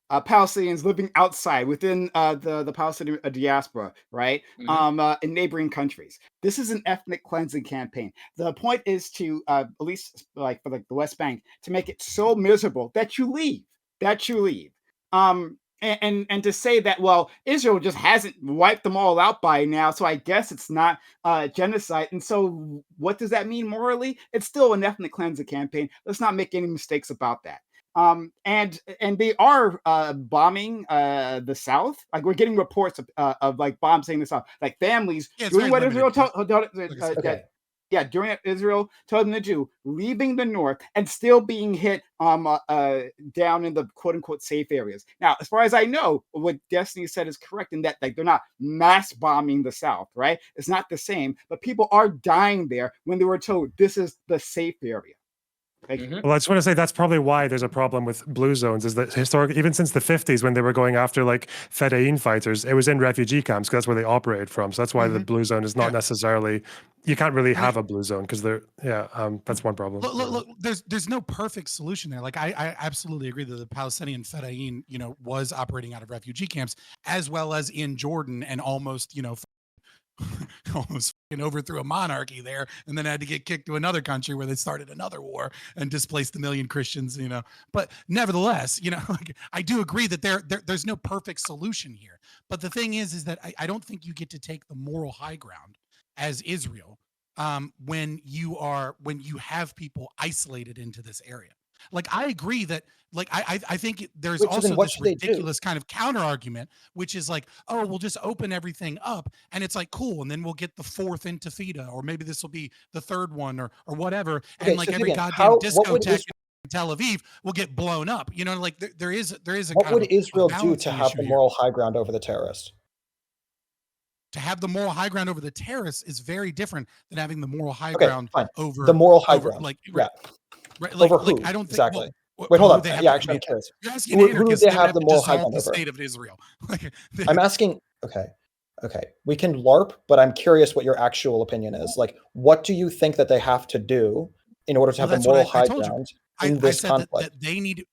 Palestinians living outside within the Palestinian diaspora, right? In neighboring countries. This is an ethnic cleansing campaign. The point is to at least like for like the West Bank to make it so miserable that you leave. And to say that, well, Israel just hasn't wiped them all out by now, so I guess it's not genocide. And so what does that mean morally? It's still an ethnic cleansing campaign. Let's not make any mistakes about that. And they are bombing the South. Like we're getting reports of like bombs in the South, like families doing what Israel doing what Israel told them to do, leaving the North and still being hit down in the quote unquote safe areas. Now, as far as I know, what Destiny said is correct in that like they're not mass bombing the South, right? It's not the same, but people are dying there when they were told this is the safe area. Well, I just want to say that's probably why there's a problem with blue zones. Is that historically, even since the 50s, when they were going after like Fedayeen fighters, it was in refugee camps because that's where they operated from. So that's why the blue zone is not necessarily. You can't really have a blue zone because they're that's one problem. Look, there's no perfect solution there. Like I absolutely agree that the Palestinian Fedayeen, was operating out of refugee camps as well as in Jordan and almost overthrew a monarchy there and then had to get kicked to another country where they started another war and displaced a million Christians, but nevertheless, like, I do agree that there's no perfect solution here. But the thing is that I don't think you get to take the moral high ground as Israel when you have people isolated into this area. Like, I agree that, like, I think there's Wait, so then also what this should they do? ridiculous kind of counter argument, which is like, oh, we'll just open everything up, and it's like, cool, and then we'll get the fourth intifada, or maybe this will be the third one, or whatever, Okay, and like so every Fabian, goddamn what would discotheque in Tel Aviv will get blown up. You know, like there is a what kind would of a Israel do to balancing have issue the here. moral high ground over the terrorists? To have the moral high ground over the terrorists is very different than having the moral high Okay, ground fine. over The moral high over ground. like Yeah. right, like, Over like who? I don't think Exactly. well, Wait, hold who on. they have Yeah, to, actually, I mean, I'm curious. you're asking Who do anarchists, they they would have have the to moral high dissolve ground the over? state of Israel. Like, I'm asking. Okay. We can LARP, but I'm curious what your actual opinion is. Like, what do you think that they have to do in order to well, have the that's moral what I high told you. ground I in this said that conflict? they need,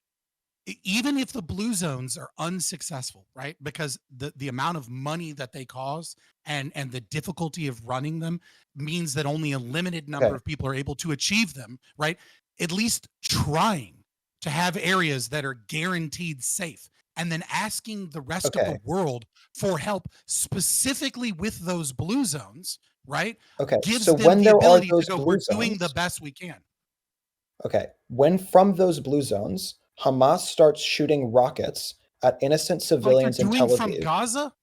even if the blue zones are unsuccessful, right? Because the amount of money that they cause and the difficulty of running them means that only a limited number Okay. of people are able to achieve them, right? At least trying to have areas that are guaranteed safe, and then asking the rest of the Okay. world for help specifically with those blue zones, right? Okay. Gives So them when the there are ability to those go, blue we're doing the zones, best we can. okay, when from those blue zones, Hamas starts shooting rockets at innocent Like they're civilians in doing Tel from Aviv. Gaza?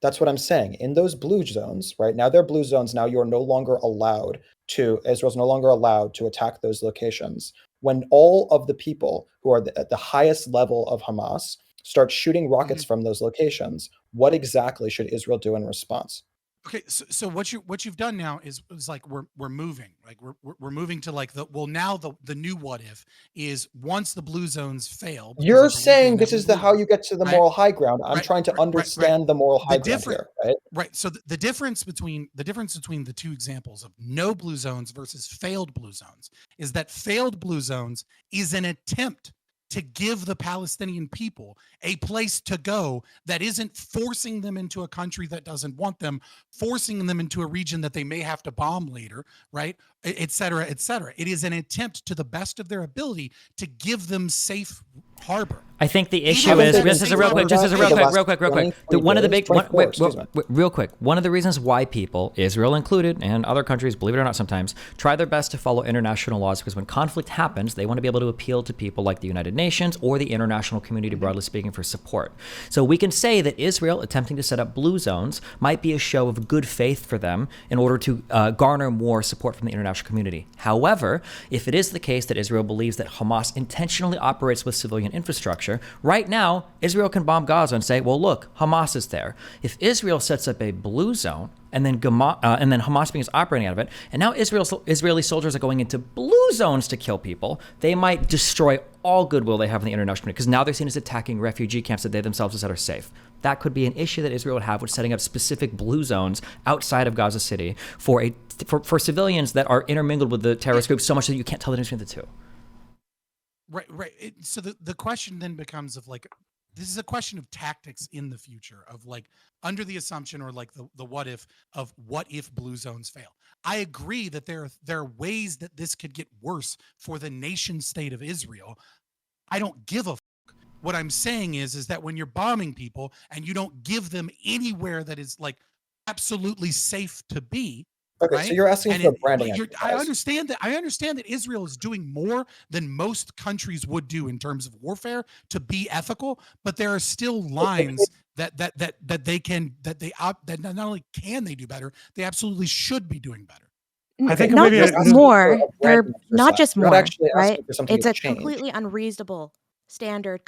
That's what I'm saying. In those blue zones, right now they're blue zones. Now you're no longer allowed to, Israel's no longer allowed to attack those locations. When all of the people who are at the highest level of Hamas start shooting rockets from those locations, what exactly should Israel do in response? Okay, so what you've done now is like we're moving, like we're moving to like now the new what if is once the blue zones fail. Because I You're believe they saying this is the how inevitably will, you get to the right? moral high ground. I'm Right, trying to right. understand the moral The high ground different, here, right? right. So the difference between the two examples of no blue zones versus failed blue zones is that failed blue zones is an attempt to give the Palestinian people a place to go that isn't forcing them into a country that doesn't want them, forcing them into a region that they may have to bomb later, right? Et cetera, et cetera. It is an attempt to the best of their ability to give them safe harbor. I think the issue Even if is that this is a real quick, just as a real quick. One of the big, real quick. One of the reasons why people, Israel included, and other countries, believe it or not, sometimes try their best to follow international laws because when conflict happens, they want to be able to appeal to people like the United Nations or the international community, broadly speaking, for support. So we can say that Israel attempting to set up blue zones might be a show of good faith for them in order to garner more support from the international community. However, if it is the case that Israel believes that Hamas intentionally operates with civilian infrastructure, right now, Israel can bomb Gaza and say, well, look, Hamas is there. If Israel sets up a blue zone and then Hamas begins operating out of it, and now Israeli soldiers are going into blue zones to kill people, they might destroy all goodwill they have in the international community because now they're seen as attacking refugee camps that they themselves have said are safe. That could be an issue that Israel would have with setting up specific blue zones outside of Gaza City for civilians that are intermingled with the terrorist groups so much that you can't tell the difference between the two. Right. So the question then becomes of like, this is a question of tactics in the future of like under the assumption or like the what if of what if blue zones fail. I agree that there are ways that this could get worse for the nation state of Israel. I don't give a fuck. What I'm saying is that when you're bombing people and you don't give them anywhere that is like absolutely safe to be. Okay, right? so you're asking And for a branding I exercise. understand that Israel is doing more than most countries would do in terms of warfare to be ethical, but there are still lines that not only can they do better, they absolutely should be doing better. I think Not maybe just asking more. for a They're branding not exercise. just You're not more, actually right? asking for something It's to a change. completely unreasonable standard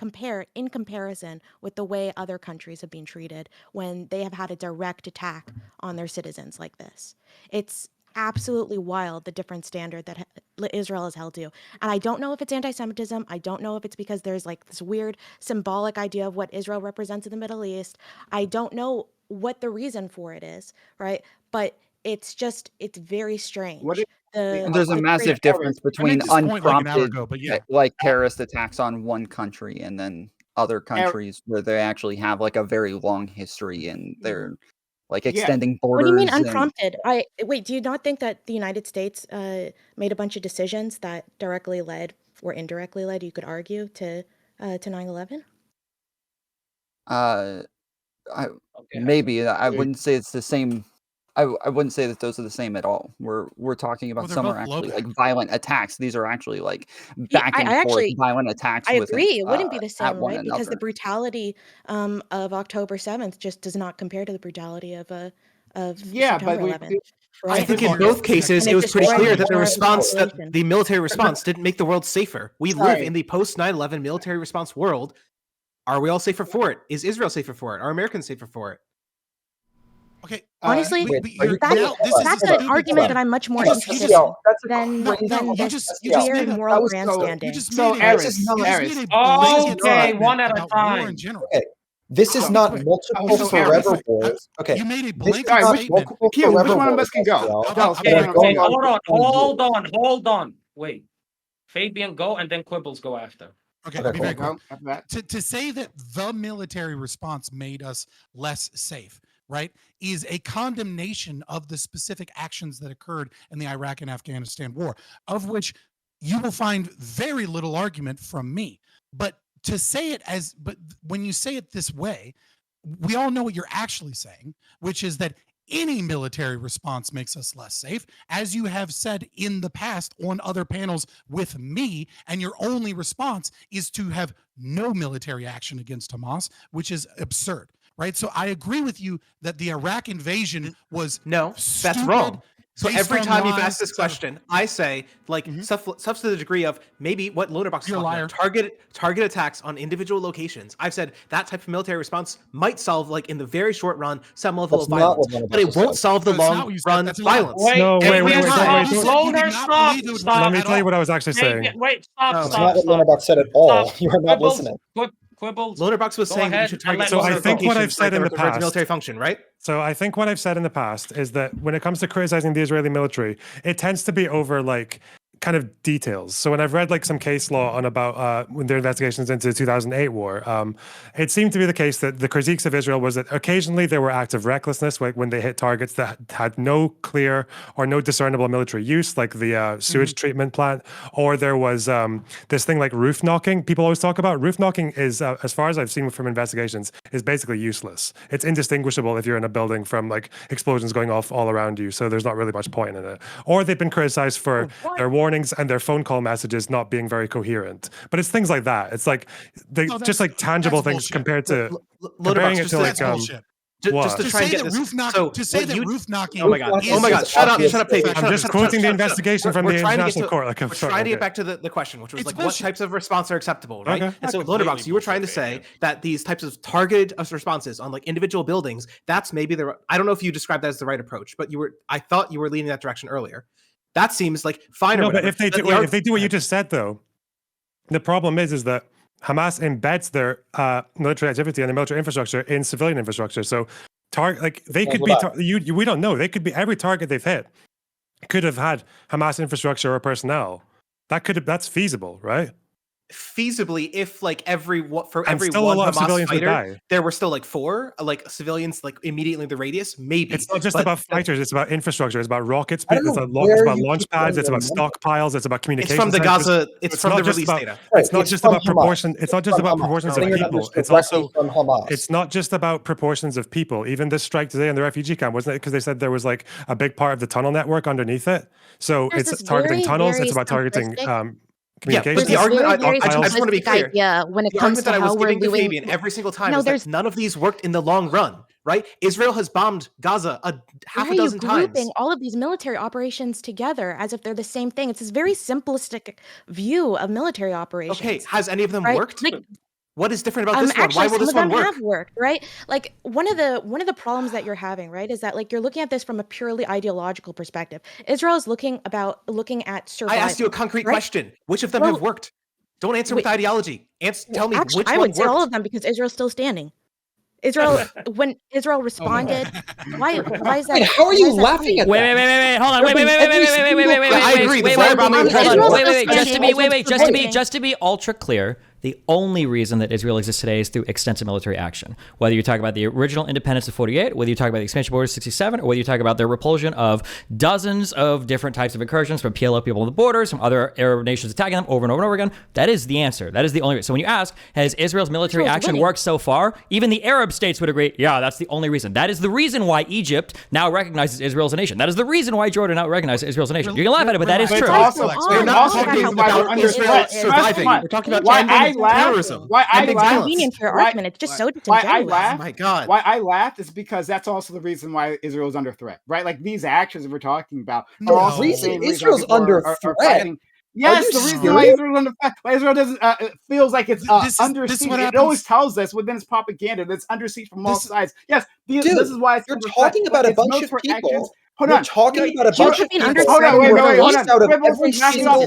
in comparison with the way other countries have been treated when they have had a direct attack on their citizens like this. It's absolutely wild, the different standard that Israel is held to. And I don't know if it's anti-Semitism. I don't know if it's because there's like this weird symbolic idea of what Israel represents in the Middle East. I don't know what the reason for it is, right? But it's very strange. What if And there's a massive difference I made between this point like an hour unprompted, ago, but yeah. like terrorist attacks on one country and then other countries where they actually have like a very long history and they're like extending What do you mean borders. unprompted? Wait, do you not think that the United States made a bunch of decisions that directly led or indirectly led, you could argue, to 9/11? Maybe I wouldn't say it's the same. I wouldn't say that those are the same at all. We're talking about some are actually like violent attacks. These are actually like back and forth violent attacks. I agree. It wouldn't be the same, one right? Because the another. brutality of October 7th just does not compare to the brutality of Yeah, September but 11th. I Right? think in both cases, And it was pretty destroyed clear that the more of response, that population. the military response didn't make the world safer. We live in the post 9/11 military response world. Are we all safer for it? Is Israel safer for it? Are Americans safer for it? Okay. Honestly, that's an argument that I'm much more interested in than this weird moral grandstanding. So, Aris, okay, one at a time. Okay. This is not multiple forever wars. Okay. You made a This is blanket not statement. multiple Q, which forever one of wars, us can go? SPL, Okay, that are going hold on. Wait. Fabian, go, and then Quibbles go after. Okay, I'll be very quick. To say that the military response made us less safe, right, is a condemnation of the specific actions that occurred in the Iraq and Afghanistan war, of which you will find very little argument from me. But to say it but when you say it this way, we all know what you're actually saying, which is that any military response makes us less safe, as you have said in the past on other panels with me, and your only response is to have no military action against Hamas, which is absurd, right? So I agree with you that the Iraq invasion was that's wrong. So every time you've asked this question, I say, like, stuff to the degree of maybe what Lonerbox is talking about, target attacks on individual locations. I've said that type of military response might solve, like, in the very short run, some level of violence, but it won't solve the long run violence. Wait. Let me Stop. tell you what I was actually saying. Wait, stop. That's not what Lonerbox said at all. You are not listening. Quibbles. Lonerbox was saying that you should target. So I think what I've said in the past, military function, right? So I think what I've said in the past is that when it comes to criticizing the Israeli military, it tends to be over like kind of details. So when I've read like some case law on about when their investigations into the 2008 war, it seemed to be the case that the critiques of Israel was that occasionally there were acts of recklessness, like when they hit targets that had no clear or no discernible military use, like the sewage treatment plant, or there was this thing like roof knocking. People always talk about roof knocking is, as far as I've seen from investigations, is basically useless. It's indistinguishable if you're in a building from like explosions going off all around you. So there's not really much point in it. Or they've been criticized for their warnings and their phone call messages not being very coherent. But it's things like that. It's like they just like tangible things compared to comparing it to like just to try and get this. To say that roof knocking. Oh my god! Shut up, Fabian. I'm just quoting the investigation from the international court. We're trying to get back to the question, which was like, what types of response are acceptable, right? And so, Lonerbox, you were trying to say that these types of targeted responses on like individual buildings, that's maybe I don't know if you described that as the right approach, but I thought you were leaning that direction earlier. That seems like fine. No, but if they do what you just said, though, the problem is that Hamas embeds their military activity and their military infrastructure in civilian infrastructure. So, they could be. We don't know. They could be every target they've hit could have had Hamas infrastructure or personnel. That's feasible, right? Feasibly, if like every one Hamas fighter, there were still like 4 like civilians like immediately in the radius. Maybe it's not just about fighters; it's about infrastructure. It's about rockets. It's about launch pads. It's about stockpiles. It's about communications. It's from the Gaza. It's from the release data. It's not just about proportion. It's not just about proportions of people. It's also from Hamas. It's not just about proportions of people. Even this strike today in the refugee camp, wasn't it? Because they said there was like a big part of the tunnel network underneath it. So it's targeting tunnels. It's about targeting. Yeah, but the argument I just want to be clear. Yeah, when it comes to that I was how we're giving to doing Fabian every single time is that none of these worked in the long run, right? Israel has bombed Gaza half a dozen times. Grouping all of these military operations together as if they're the same thing? It's this very simplistic view of military operations. Okay, has any of them worked? What is different about this one? Why will this one work? Have worked, right? Like one of the problems that you're having, right, is that like you're looking at this from a purely ideological perspective. Israel is looking at survival. I asked you a concrete question. Which of them have worked? Don't answer with ideology. Tell me which one worked. I would say all of them because Israel's still standing. When Israel responded, why is that? Wait, how are you laughing at that? Wait, hold on, wait, I agree. Just to be ultra clear, The only reason that Israel exists today is through extensive military action. Whether you talk about the original independence of 48, whether you talk about the expansion borders of 67, or whether you talk about the repulsion of dozens of different types of incursions from PLO people on the borders, from other Arab nations attacking them over and over and over again, that is the answer. That is the only reason. So when you ask, has Israel's military action worked so far? Even the Arab states would agree, yeah, that's the only reason. That is the reason why Egypt now recognizes Israel as a nation. That is the reason why Jordan now recognizes Israel as a nation. You can laugh at it, but that is true. We're not talking about Israel surviving. We're talking about ending terrorism. Why I laugh? Convenient for your argument. It's just so disingenuous. Why I laugh? Oh my God. Why I laugh is because that's also the reason why Israel is under threat, right? Like these actions that we're talking about are also the same reason Israel's people under are threat. fighting. Yes, the reason why Israel's under threat. Why Israel doesn't it feels like it's under siege. It always tells us within its propaganda that it's under siege from all sides. Yes, this is why it's you're talking about a bunch of people. Hold You're on. talking about a bunch of people. Hold on, wait, hold on. Out of every single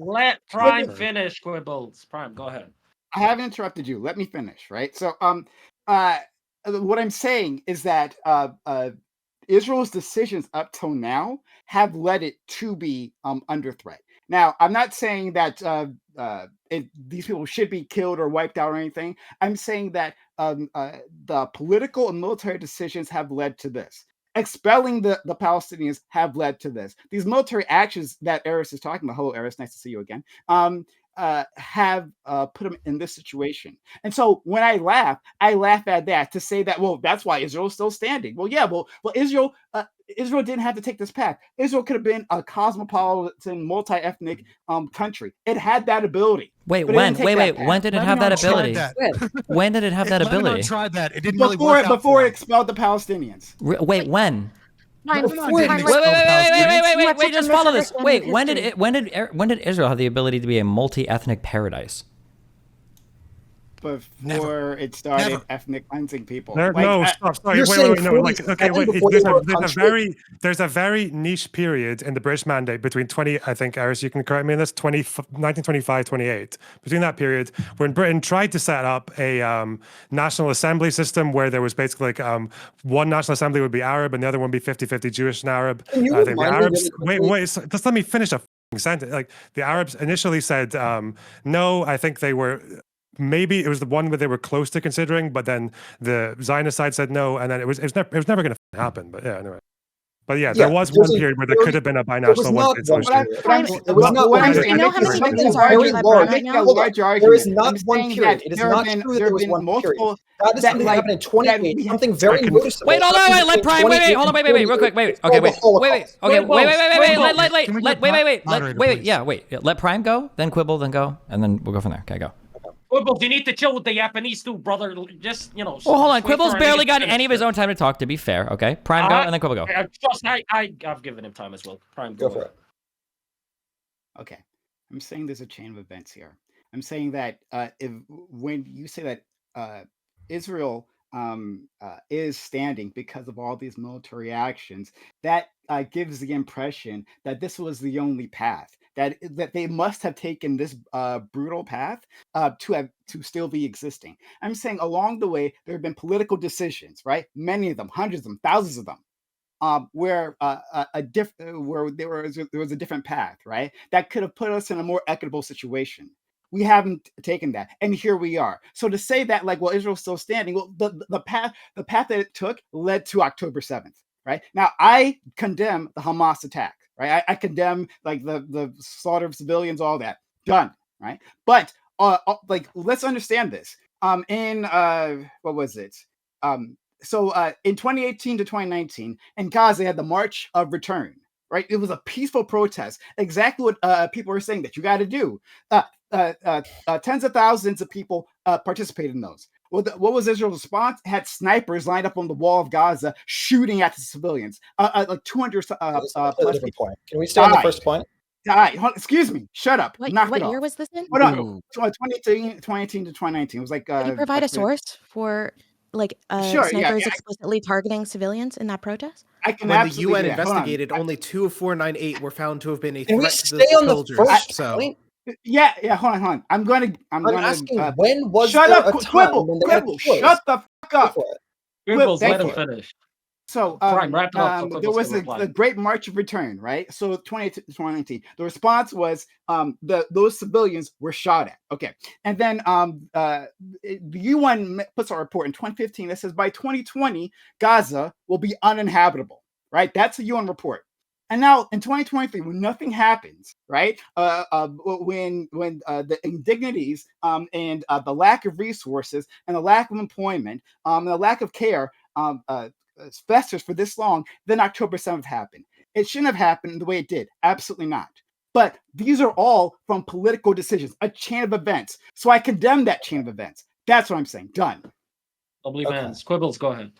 Let Prime finish, Quibbles. Prime, go ahead. I haven't interrupted you. Let me finish, right? So, what I'm saying is that Israel's decisions up till now have led it to be under threat. Now, I'm not saying that these people should be killed or wiped out or anything. I'm saying that the political and military decisions have led to this. Expelling the Palestinians have led to this. These military actions that Eris is talking about, hello Eris, nice to see you again, have put them in this situation. And so when I laugh at that to say that, well, that's why Israel's still standing. Well, yeah, well, Israel didn't have to take this path. Israel could have been a cosmopolitan, multi-ethnic country. It had that ability. Wait, when did it have that ability? When did it have that ability? Lebanon tried that. It didn't really work out before it expelled the Palestinians. Wait, when? Wait, just follow this. Wait, when did Israel have the ability to be a multi-ethnic paradise? Before it started ethnic cleansing people. Sorry. Wait. No. There's a very niche period in the British Mandate between I think, Aris, you can correct me on this, 1925, 28. Between that period, when Britain tried to set up a national assembly system where there was basically like one national assembly would be Arab and the other one would be 50-50 Jewish and Arab. I think the Arabs, just let me finish a sentence. Like the Arabs initially said no. I think they were. Maybe it was the one where they were close to considering, but then the Zionist side said no, and then it was never going to happen. But yeah, anyway. But yeah, there was one period where there could have been a binational one-state solution. There is not one period. It is not true that there was one period. That is something that happened in 2008. Something very noticeable. Wait, hold on, let Prime. Wait, hold on, wait, real quick, wait. Okay, wait. Let Prime go, then Quibble, then go, and then we'll go from there. Okay, go. Quibbles, you need to chill with the Japanese too, brother. Just, Well, hold on. Quibbles barely got any of his own time to talk, to be fair, okay? Prime go, and then Quibble go. I've given him time as well. Prime go for it. Okay. I'm saying there's a chain of events here. I'm saying that when you say that Israel is standing because of all these military actions, that gives the impression that this was the only path. That they must have taken this brutal path to still be existing. I'm saying along the way there have been political decisions, right? Many of them, hundreds of them, thousands of them, where there was a different path, right? That could have put us in a more equitable situation. We haven't taken that, and here we are. So to say that, like, well, Israel's still standing, well, the path that it took led to October 7th, right? Now, I condemn the Hamas attack. Right, I condemn like the slaughter of civilians, all that. Done, right? But like, let's understand this. In what was it? So in 2018 to 2019, in Gaza, they had the March of Return. Right, it was a peaceful protest. Exactly what people were saying that you got to do. Tens of thousands of people participated in those. Well, what was Israel's response? It had snipers lined up on the wall of Gaza shooting at the civilians. Like 200 plus people. Point. Can we stay on the first point? Excuse me. Shut up. What year was this in? Hold on. 2018 to 2019. It was like. Can you provide a source for like snipers explicitly targeting civilians in that protest? When the UN investigated, only 2 of 498 were found to have been a threat to the soldiers. Point? Yeah. Hold on. I'm asking when was shut there up, a time Quibble, when they had shut the fuck up. Quibbles, let him finish. So Prime, wrap it up. So there was a great March of Return, right? So 2019. The response was those civilians were shot at. Okay. And then the UN puts a report in 2015 that says by 2020, Gaza will be uninhabitable, right? That's a UN report. And now in 2023, when nothing happens, right? When the indignities and the lack of resources and the lack of employment and the lack of care festers for this long, then October 7th happened. It shouldn't have happened the way it did. Absolutely not. But these are all from political decisions, a chain of events. So I condemn that chain of events. That's what I'm saying. Done. Lovely man. Squibbles, go ahead.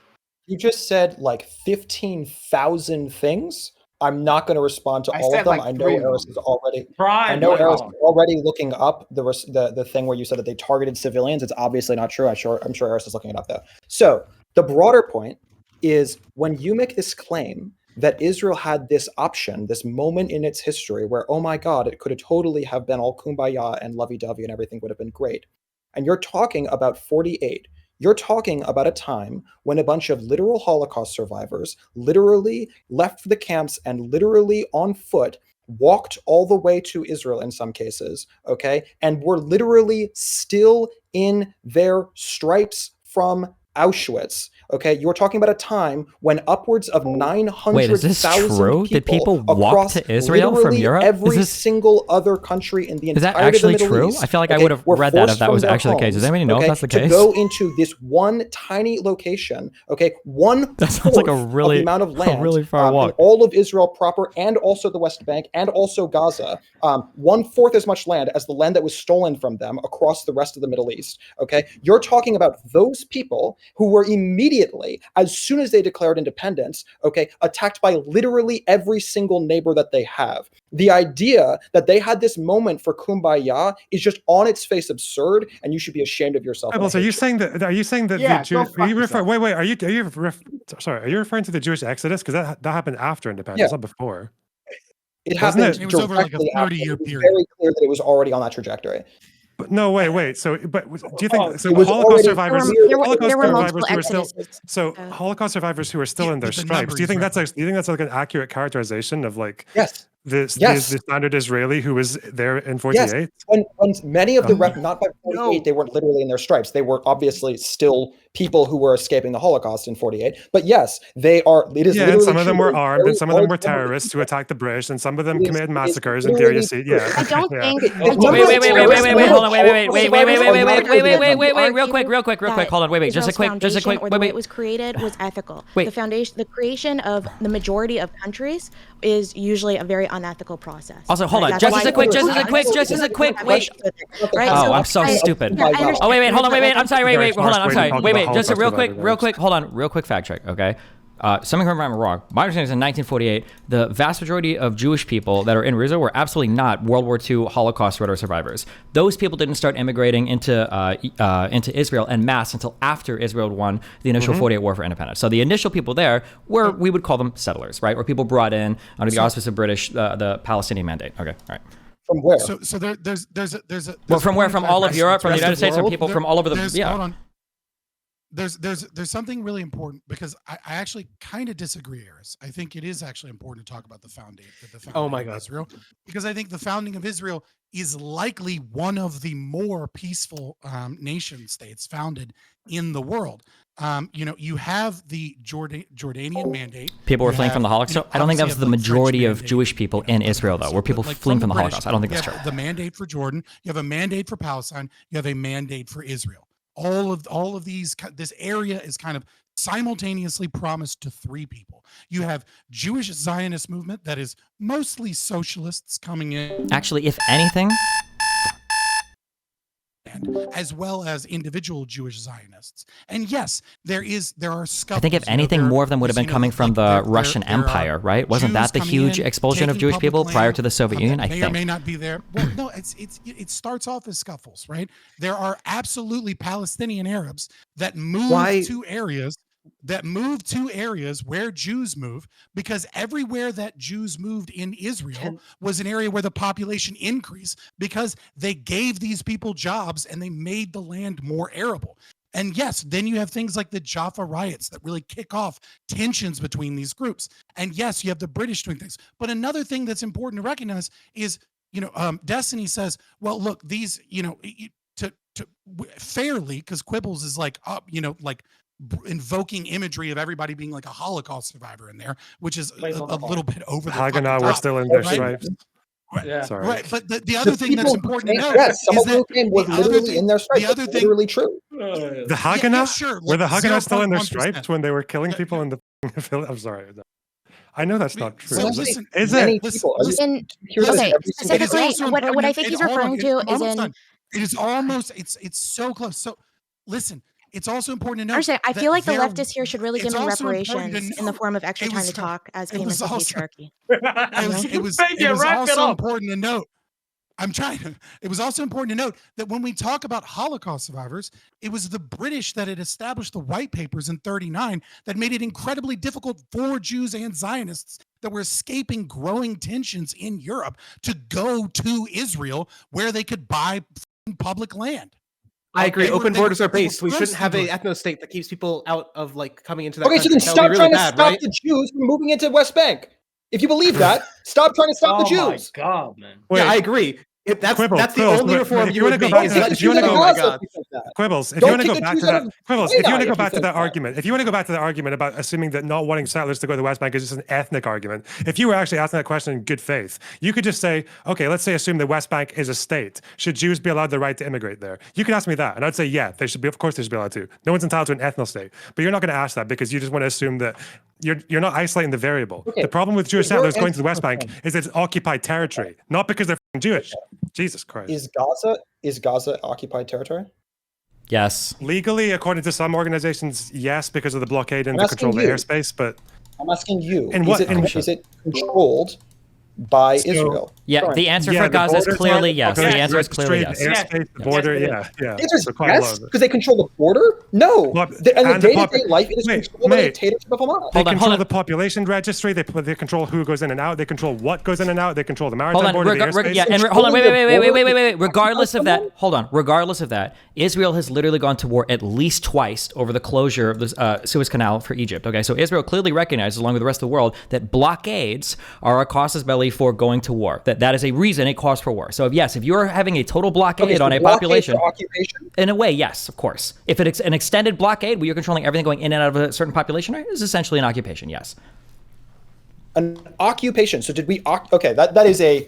You just said like 15,000 things. I'm not going to respond to all of them. Like I know Eris is already. Prime, I know Eris is already looking up the thing where you said that they targeted civilians. It's obviously not true. I'm sure Eris is looking it up though. So the broader point is when you make this claim that Israel had this option, this moment in its history where, oh my God, it could have totally have been all kumbaya and lovey-dovey and everything would have been great. And you're talking about 48. You're talking about a time when a bunch of literal Holocaust survivors literally left the camps and literally on foot walked all the way to Israel in some cases, okay? And were literally still in their stripes from Auschwitz, okay? You're talking about a time when upwards of 900,000 Wait, is this true? Did people walk to Israel from Europe? Every single other country in the Is that entirety of the actually Middle true? East, I feel like I okay, would have were read that if forced that from was their actually the case. Does anybody know if that's the to case? go into this one tiny location, okay, That sounds like a of really, the amount of land, really far in walk. all of Israel proper, and also the West Bank, and also Gaza, 1/4 as much land as the land that was stolen from them across the rest of the Middle East. Okay, you're talking about those people who were immediately, as soon as they declared independence, okay, attacked by literally every single neighbor that they have. The idea that they had this moment for kumbaya is just on its face absurd, and you should be ashamed of yourself. Are you saying that? Are you saying that Yeah, the Jew? go fuck yourself. Wait. Are you referring to the Jewish Exodus? Because that happened after independence, not before. It Wasn't happened it was over like a directly after. 30-year It was period. very clear that it was already on that trajectory. But no, wait. So, but do you think so? It was Holocaust already survivors, clear that Holocaust there were survivors multiple who are still exoduses. so Holocaust survivors who are still Yeah, in their but the stripes. number Do you is think that's relevant. like an accurate characterization of like Yes. the standard Israeli who was there in 48? Yes. When many of the not by 48, they weren't literally in their stripes. They were obviously still people who were escaping the Holocaust in 48. But yes, they are. It is Yeah, and literally some of them true. were There is armed, and very some of them were large number of terrorists who people. attacked the British, and some of them It is- committed it is massacres. In theory, you literally see, true. yeah. I don't yeah. think. It- I it's don't number think of Wait, terrorists hold on, wait, Holocaust survivors are not greater than them. real quick, hold on, wait, just a quick, or the way it was created was ethical. Wait. The creation of the majority of countries is usually a very unethical process. Also, hold on, That's just why as a quick, wait. Right, Oh, so I'm so I- stupid. yeah, I understand. Oh, wait, hold on, wait, I'm sorry, Very hold on, harsh I'm way to sorry, talk wait, about just a Holocaust real quick, hold on, real quick fact check, okay? Something from I'm wrong. My understanding is in 1948, the vast majority of Jewish people that are in Israel were absolutely not World War II Holocaust survivors. Those people didn't start immigrating into Israel en masse until after Israel won the initial 48 War for Independence. So the initial people there were, we would call them settlers, right? Or people brought in under the auspices of British, the Palestinian Mandate. Okay, all right. From where? So there's a Well, from where? From all of Europe, from the United States, from people from all over the Hold yeah. on. There's something really important because I actually kind of disagree, Eris. I think it is actually important to talk about the founding of Israel, because I think the founding of Israel is likely one of the more peaceful nation states founded in the world. You have the Jordanian Mandate. People were You fleeing from the have, Holocaust. I don't think that was the majority of Jewish people in Israel, though. Were people fleeing from the Holocaust? I don't think that's true. The mandate for Jordan. You have a mandate for Palestine. You have a mandate for Israel. All of these, this area is kind of simultaneously promised to three people. You have Jewish Zionist movement that is mostly socialists coming in. Actually, if anything, as well as individual Jewish Zionists. And yes, there are scuffles. I think if anything, more of them would have been coming from the Russian Empire, right? Wasn't that the huge expulsion of Jewish people prior to the Soviet Union? I think. May or may not be there. Well, no, it starts off as scuffles, right? There are absolutely Palestinian Arabs that move to areas where Jews move, because everywhere that Jews moved in Israel was an area where the population increased because they gave these people jobs and they made the land more arable. And yes, then you have things like the Jaffa riots that really kick off tensions between these groups. And yes, you have the British doing things. But another thing that's important to recognize is, Destiny says, well, look, these, fairly, because Quibbles is like, invoking imagery of everybody being like a Holocaust survivor in there, which is a little bit over the Haganah were still in their stripes. Right. Yeah. Sorry. Right, but the other thing that's important to note Yes, some is of who that came was the other literally thing- in their stripes. the other That's thing- literally true. The Haganah? yeah, sure. Were the like Haganah still in their 0.1%. stripes when they were killing people in the I'm sorry. I know that's not true. So Honestly, listen, Is many it? people. In, Hear this okay, every single It is specifically, also what important I to- think it- he's hold on, referring it- to I'm is almost in. done. It is almost, it's so close. So listen, it's also important to note. Actually, I that feel like the there- leftists here should really give it's me also important to reparations in the note form of extra it time was- to talk as it was famous of also- patriarchy. It was Thank you, wrap it also up. important to note. It was also important to note that when we talk about Holocaust survivors, it was the British that had established the white papers in 1939 that made it incredibly difficult for Jews and Zionists that were escaping growing tensions in Europe to go to Israel where they could buy public land. I agree. They were- Open they were- borders are they were based. We shouldn't forced have to a do it. ethno state that keeps people out of coming into that Okay, so country. then That would stop be really trying to bad, stop right? the Jews from moving into West Bank. If you believe that, stop trying to stop the Oh my Jews. god, man. Wait, Yeah, I agree. That's Quibble, the Quibbles, only but reform if you you would wanna go make. back Is to that- let if you Jews wanna go, go oh my Gaza god. if you think that. Quibbles, if Don't you want to kick go the back Jews to out that, of Quibbles, if you Palestine want to go if you back to think that that. argument, if you want to go back to that argument about assuming that not wanting settlers to go to the West Bank is just an ethnic argument, if you were actually asking that question in good faith, you could just say, okay, let's say assume the West Bank is a state. Should Jews be allowed the right to immigrate there? You could ask me that, and I'd say, yeah, they should be. Of course, they should be allowed to. No one's entitled to an ethno state, but you're not going to ask that because you just want to assume that you're not isolating the variable. Okay, The problem with Jewish but your settlers going to the West answer- Bank is it's occupied territory, not because they're f***ing Jewish. Jesus Christ. Is Gaza occupied territory? Yes. Legally, according to some organizations, yes, because of the blockade and I'm the control of the asking you. airspace, but I'm asking you. And what- Is it controlled by Israel? Yeah, Currently. the answer yeah, for the Gaza is border's clearly not- yes. okay, The answer is clearly registered yes. airspace, the border, Yes, yeah. The answer is So quite a lot yes, of it. because they control the border? No. Well, And the and the day-to-day pop- life, it is Mate, controlled by the mate. dictatorship of Hamas. They Hold on, control hold the on. population registry. They control who goes in and out. They control what goes in and out. They control the Hold maritime on, border, the airspace. yeah, and hold on, wait. Regardless of that, hold on. Regardless of that, Israel has literally gone to war at least twice over the closure of the Suez Canal for Egypt. Okay, so Israel clearly recognizes, along with the rest of the world, that blockades are a casus belli for going to war. That is a reason, a cause for war. So if you're having a total blockade Okay, so on a blockade population, for occupation? in a way, yes, of course. If it's an extended blockade where you're controlling everything going in and out of a certain population, right, is essentially an occupation. Yes. An occupation. So did we? Okay, that is a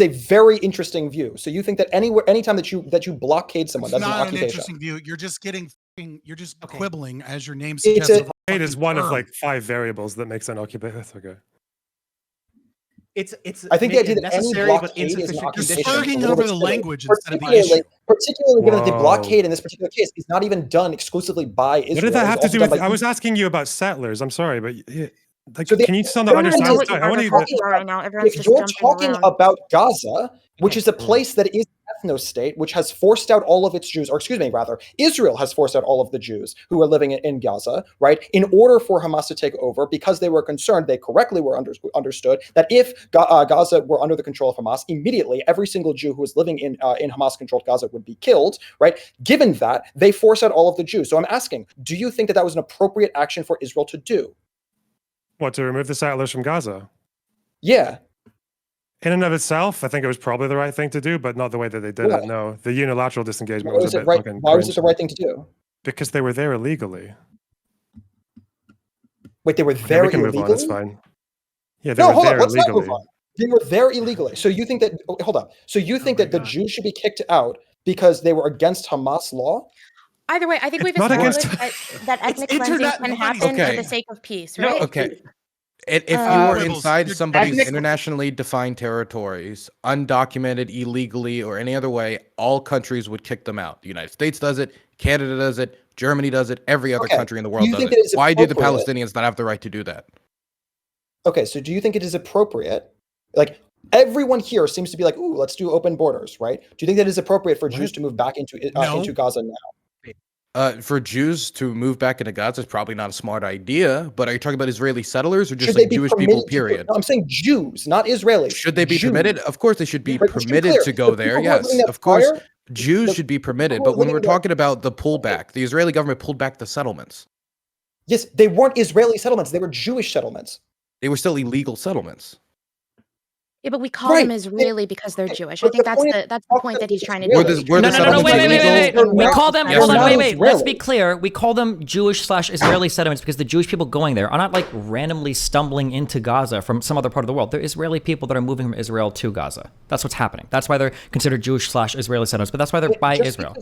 very interesting view. So you think that anytime that you blockade someone, It's that's an not an occupation? interesting view. You're just quibbling, as your name It's suggests. a- with a Blockade is fucking one of term. like 5 variables that makes an occupation. That's okay. It's I think the idea that any necessary but blockade is an insufficient You're occupation. condition. spurging is a little over bit the silly. language instead of the issue. Particularly given that the Whoa. blockade in this particular case is not even done exclusively by Israel. What did that It is have to also do done with? by I was Egypt. asking you about settlers. I'm sorry, but like, So the- can you still No, not no, no, understand? no, what Sorry, you I want guys to. are talking about right now. Everyone's If just you're jumping talking around. about Gaza, which is a place that is an ethno-state, which has forced out all of its Jews, or excuse me, rather, Israel has forced out all of the Jews who are living in Gaza, right? In order for Hamas to take over, because they were concerned, they correctly were understood that if Gaza were under the control of Hamas, immediately every single Jew who was living in Hamas-controlled Gaza would be killed, right? Given that, they forced out all of the Jews. So I'm asking, do you think that that was an appropriate action for Israel to do? What, to remove the settlers from Gaza? Yeah. In and of itself, I think it was probably the right thing to do, but not the way that they did Why? it. No, the unilateral disengagement Why was was a it bit right? fucking Why was it cringe. the right thing to do? Because they were there illegally. Wait, they were Okay, there we can move on. It's illegally? fine. Yeah, they No, were hold on. there Let's not illegally. move on. They were there illegally. So you think that? Hold on. So you think my that the God. Jews should be kicked out because they were against Hamas law? Either way, I think we've It's not established against- that ethnic cleansing internet- can happen for Okay. the sake of peace, No, right? Okay. If you Uh, were Quibbles, inside you're somebody's ethnic- internationally defined territories, undocumented, illegally, or any other way, all countries would kick them out. The United States does it, Canada does it, Germany does it, every other Okay. country in the Do world you does think it. that it's Why do the appropriate- Palestinians not have the right to do that? Okay, so do you think it is appropriate? Like everyone here seems to be like, "Ooh, let's do open borders," right? Do you think that it is appropriate for Jews to move back into No. Gaza now? For Jews to move back into Gaza is probably not a smart idea, but are you talking about Israeli settlers or just Should like they be Jewish permitted people, to- period? No, I'm saying Jews, not Israelis. Should they be Jews. permitted? Of course they should be Right, let's be permitted clear. to go The there. people who are living Yes, there of course. prior, Jews should be permitted, but when we're talking about the pullback, the Israeli government pulled back the settlements. Yes, they weren't Israeli settlements. They were Jewish settlements. They were still illegal settlements. Yeah, but we call them Israeli because they're Jewish. I think that's the point that he's trying to do. No, wait. We call them, hold on, wait. Let's be Israeli. clear. We call them Jewish/Israeli settlements because the Jewish people going there are not like randomly stumbling into Gaza from some other part of the world. They're Israeli people that are moving from Israel to Gaza. That's what's happening. That's why they're considered Jewish/Israeli settlements, but that's why they're by Israel.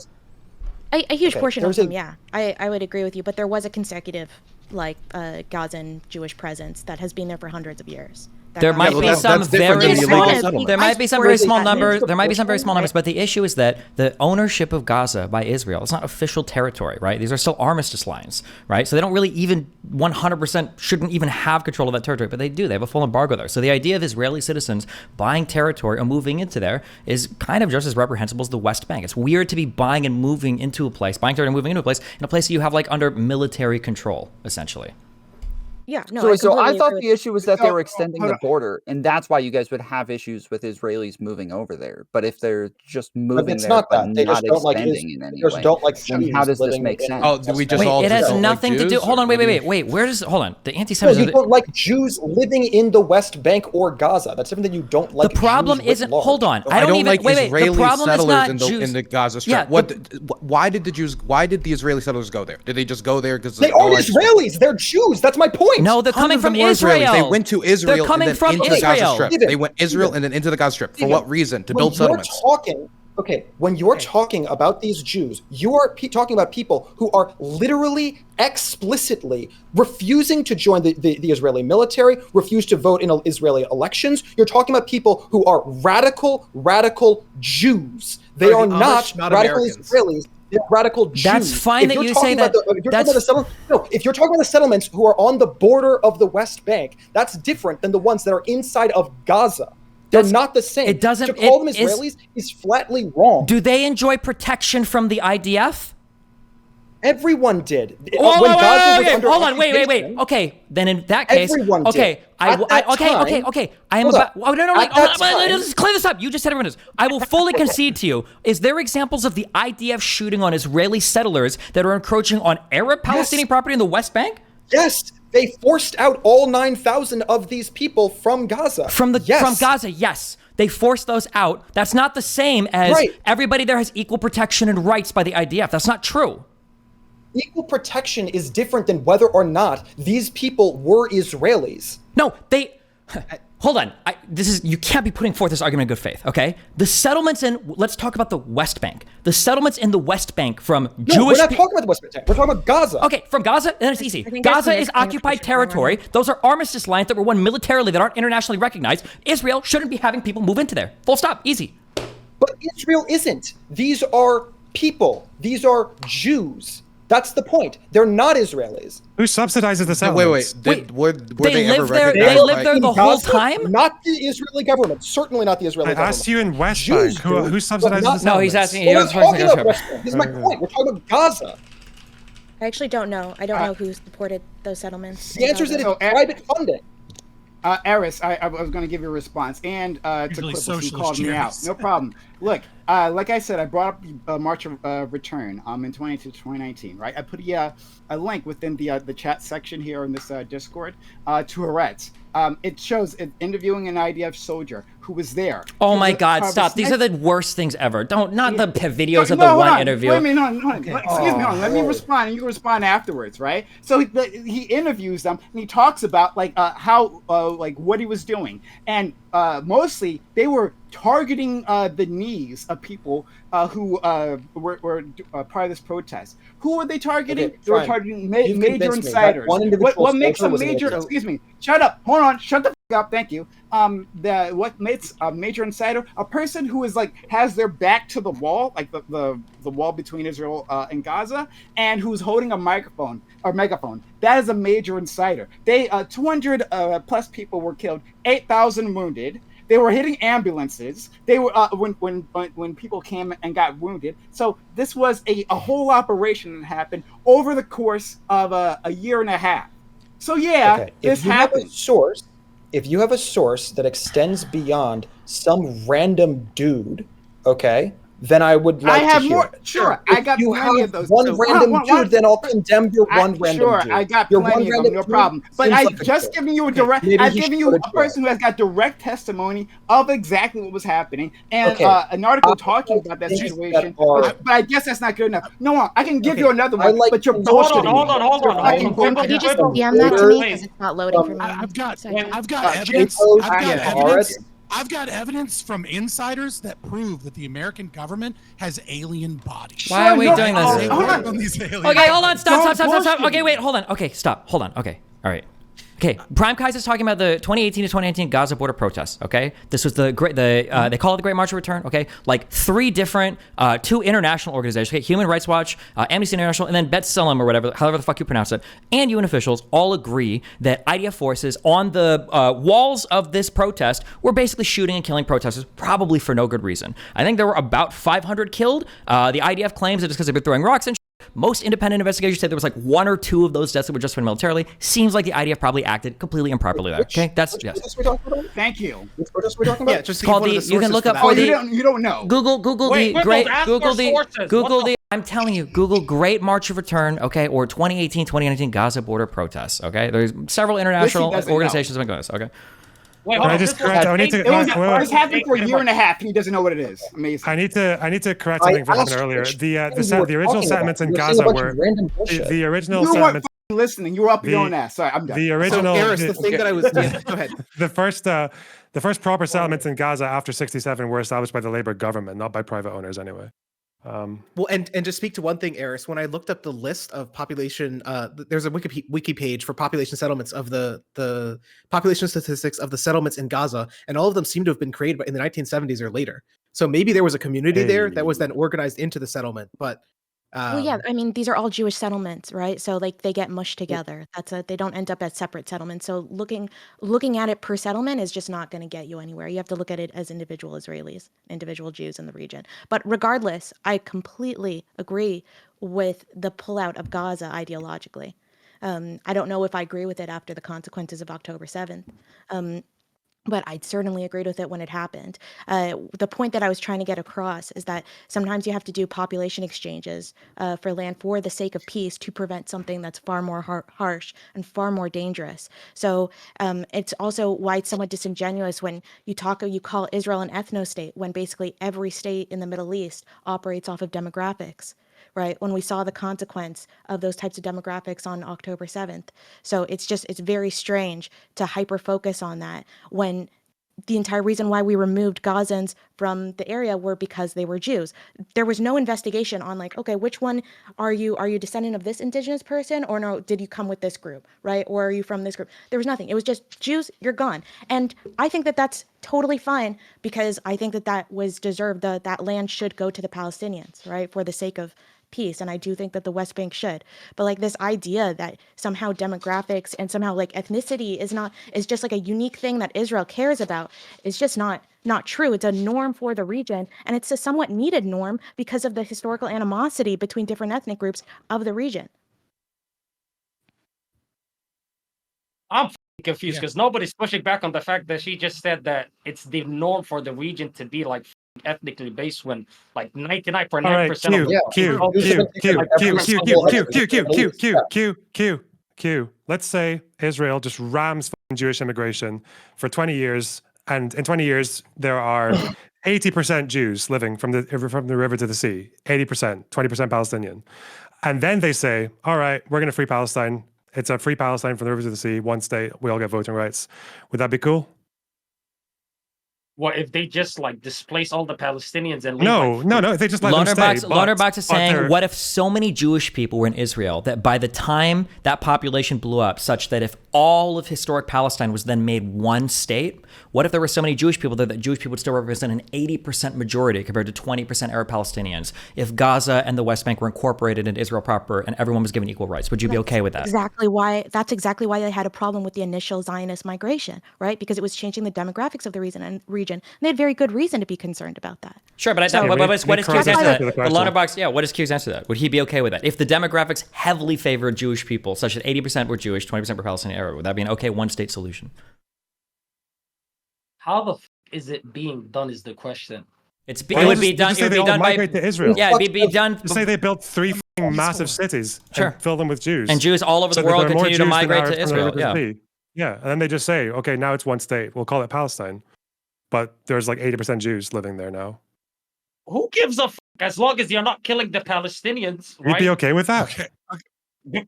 A huge portion of them, yeah. I would agree with you, but there was a consecutive, Gazan Jewish presence that has been there for hundreds of years. There might be some very small. There might be some very small numbers. There might be some very small numbers, but the issue is that the ownership of Gaza by Israel is not official territory, right? These are still armistice lines, right? So they don't really even 100% shouldn't even have control of that territory, but they do. They have a full embargo there. So the idea of Israeli citizens buying territory or moving into there is kind of just as reprehensible as the West Bank. It's weird to be buying and moving into a place, buying territory and moving into a place that you have under military control, essentially. Yeah, no. So I thought the issue was that they were extending the border, and that's why you guys would have issues with Israelis moving over there. But if they're just moving it's there not but that. They not just don't like expanding in any just way, don't like then how Jews does this living make in sense? Oh, we just Wait, all it has don't nothing like to do. Jews? Hold on, wait. Where does hold on? The No, anti-Semitism. you don't like Jews living in the West Bank or Gaza. That's different than you don't like. The problem Jews isn't. writ large. Hold on. I don't even like Israeli The problem is settlers not in Jews. the Gaza Strip. Yeah, Why did the Jews? Why did the Israeli settlers go there? Did they just go there because They aren't Israelis. They're Jews. That's my point. No, they're coming from Israel. They went to Israel. They're coming and then from into the Gaza Israel. Strip. They went Israel and then into the Gaza Strip. For what reason? To build settlements. When you're talking about these Jews, you are talking about people who are literally, explicitly refusing to join the Israeli military, refuse to vote in Israeli elections. You're talking about people who are radical Jews. They are not radical Israelis. They're radical Jews. That's fine that you say that. If you're talking about the settlements who are on the border of the West Bank, that's different than the ones that are inside of Gaza. They're not the same. It doesn't. To call them Israelis is flatly wrong. Do they enjoy protection from the IDF? Everyone did. Hold on, wait. Okay, then in that case, everyone did. Okay, I am about. Oh, no, let's clear this up. You just said everyone is. I will fully concede to you. Is there examples of the IDF shooting on Israeli settlers that are encroaching on Arab Palestinian property in the West Bank? Yes, they forced out all 9,000 of these people from Gaza. From Gaza, yes. They forced those out. That's not the same as everybody there has equal protection and rights by the IDF. That's not true. Equal protection is different than whether or not these people were Israelis. No, hold on. You can't be putting forth this argument in good faith, okay? The settlements let's talk about the West Bank. The settlements in the West Bank from Jewish. We're not talking about the West Bank. We're talking about Gaza. Okay, from Gaza, then it's easy. Gaza is occupied territory. Those are armistice lines that were won militarily that aren't internationally recognized. Israel shouldn't be having people move into there. Full stop. Easy. But Israel isn't. These are people. These are Jews. That's the point. They're not Israelis. Who subsidizes the settlements? Were they they ever live there? recognized? They lived there the whole time? Not the Israeli government. Certainly not the Israeli government. I asked you in West Bank. Who subsidizes the settlements? No, he's asking. We're talking about West Bank. This is my point. We're talking about Gaza. I actually don't know. I don't know who supported those settlements. The answer is that it's private funding. Eris, I was going to give you a response, and to Clippers, who called me out. No problem. Look, like I said, I brought up the March of Return in 2019, right? I put a link within the chat section here in this Discord to Haaretz. It shows it interviewing an IDF soldier who was there. Oh my God! Stop! These are the worst things ever. Not the videos of the one interview. Wait a minute, excuse me. Let me respond, and you can respond afterwards, right? So he interviews them, and he talks about how what he was doing, and mostly they were targeting the knees of people who were part of this protest. Who were they targeting? Okay, they were targeting major insiders. What makes a major? Excuse me. Shut up. Hold on. Shut the f- up. Thank you. What makes a major insider? A person who is has their back to the wall, like the wall between Israel and Gaza, and who's holding a microphone or megaphone. That is a major insider. 200 plus people were killed, 8,000 wounded. They were hitting ambulances. They were when people came and got wounded. So this was a whole operation that happened over the course of a year and a half. So this happened. If you have a source that extends beyond some random dude, okay, then I would like I have to hear more. it. Sure, If I got you plenty have of those. one too. random Jew, then I'll condemn your one random Sure, Jew. I got Your plenty one of them, random no Jew problem. But seems I've like a just jerk. given you a Okay, direct. maybe I've he given should you go to a person who has got direct testimony of exactly what was happening, and Okay. an article talking about that things that situation. are- But I guess that's not good enough. No, I can give Okay. you another I one, like but you're things Hold that on, bullshitting hold me. on, hold You're on, hold fucking on. Can bullshitting. you just some DM that to me voters, because it's not loading for me? I've got Sorry. evidence. Chapos I've got and evidence. Haaretz. I've got evidence from insiders that prove that the American government has alien bodies. Why are we no, doing oh, this? They hold work on. on these alien Okay, hold on. bodies. Stop. Don't Okay, wait, hold on. Okay, stop. Hold on. Okay, all right. Okay, Prime Kaiser's talking about the 2018 to 2019 Gaza border protests. Okay, this was they call it the Great March of Return. Okay, like 3 different, 2 international organizations. Okay, Human Rights Watch, Amnesty International, and then B'Tselem or whatever, however the fuck you pronounce it, and UN officials all agree that IDF forces on the walls of this protest were basically shooting and killing protesters, probably for no good reason. I think there were about 500 killed. The IDF claims that it's because they've been throwing rocks and. Most independent investigators said there was like 1 or 2 of those deaths that were just from militarily. Seems like the IDF probably acted completely improperly there. Okay, that's Which yes. protest are we talking about? Thank you. Which protest are we talking about? Yeah, just to Called give one of the- you can sources look for up that. for Oh, the- you don't know. Google Wait, the great ask Google for the sources. Google What the I'm telling you, Google Great March of Return, okay, or 2018, 2019 Gaza border protests, okay? There's several international doesn't organizations that have been doing this, okay? Wait, Can hold I on. just This was correct- I need to- It was, wait, wait. this happened for a year and a half, and he doesn't know what it is. Amazing. I need to correct I something that happened asked earlier. which The things you were original talking settlements about. in You were saying a Gaza bunch of were random bullshit. the original You weren't settlements. f***ing listening. You were up your The- own ass. Sorry, I'm done. The So, original. Eris, the thing that I was. Yeah, go ahead. The first proper settlements in Gaza after 67 were established by the Labour government, not by private owners anyway. Well, and to speak to one thing, Eris, when I looked up the list of population, there's a wiki page for population settlements of the population statistics of the settlements in Gaza, and all of them seem to have been created in the 1970s or later. So maybe there was a community there that was then organized into the settlement. But Well, yeah, I mean, these are all Jewish settlements, right? So like they get mushed together. They don't end up as separate settlements. So looking at it per settlement is just not going to get you anywhere. You have to look at it as individual Israelis, individual Jews in the region. But regardless, I completely agree with the pullout of Gaza ideologically. I don't know if I agree with it after the consequences of October 7th. But I certainly agreed with it when it happened. The point that I was trying to get across is that sometimes you have to do population exchanges for land for the sake of peace to prevent something that's far more harsh and far more dangerous. So it's also why it's somewhat disingenuous when you call Israel an ethno-state when basically every state in the Middle East operates off of demographics. Right, when we saw the consequence of those types of demographics on October 7th. So it's very strange to hyper focus on that when the entire reason why we removed Gazans from the area were because they were Jews. There was no investigation on like, okay, which one are you a descendant of this indigenous person, or no, did you come with this group, right? Or are you from this group? There was nothing. It was just Jews, you're gone. And I think that that's totally fine because I think that was deserved. That land should go to the Palestinians, right? For the sake of peace, and I do think that the West Bank should. But like this idea that somehow demographics and somehow like ethnicity is just like a unique thing that Israel cares about is just not true. It's a norm for the region, and it's a somewhat needed norm because of the historical animosity between different ethnic groups of the region. I'm confused because nobody's pushing back on the fact that she just said that it's the norm for the region to be like ethnically based when like 99.9% All right, of the Q. Let's say Israel just rams Jewish immigration for 20 years, and in 20 years there are 80% Jews living from the river to the sea, 80%, 20% Palestinian, and then they say, all right, we're going to free Palestine. It's a free Palestine from the river to the sea, one state. We all get voting rights. Would that be cool? What if they just like displace all the Palestinians and leave, No. They just let them stay. Lonerbox is saying, what if so many Jewish people were in Israel that by the time that population blew up, such that if all of historic Palestine was then made one state, what if there were so many Jewish people there that Jewish people would still represent an 80% majority compared to 20% Arab Palestinians? If Gaza and the West Bank were incorporated into Israel proper and everyone was given equal rights, would you be okay with that? That's exactly why they had a problem with the initial Zionist migration, right? Because it was changing the demographics of the region. And they had very good reason to be concerned about that. Sure, but what is Q's answer to that? The Lonerbox, what is Q's answer to that? Would he be okay with that? If the demographics heavily favored Jewish people, such that 80% were Jewish, 20% were Palestinian Arab, would that be an okay one-state solution? How the is it being done is the question. It would be done. It would be done by migrate to Israel. Yeah, it'd be done. Just say they built 3 massive cities Sure. and fill them with Jews. And Jews all over the world continue to migrate to Israel. Yeah. Yeah, and then they just say, okay, now it's one state. We'll call it Palestine. But there's like 80% Jews living there now. Who gives a fuck as long as you're not killing the Palestinians? You'd right? be okay with that? Okay.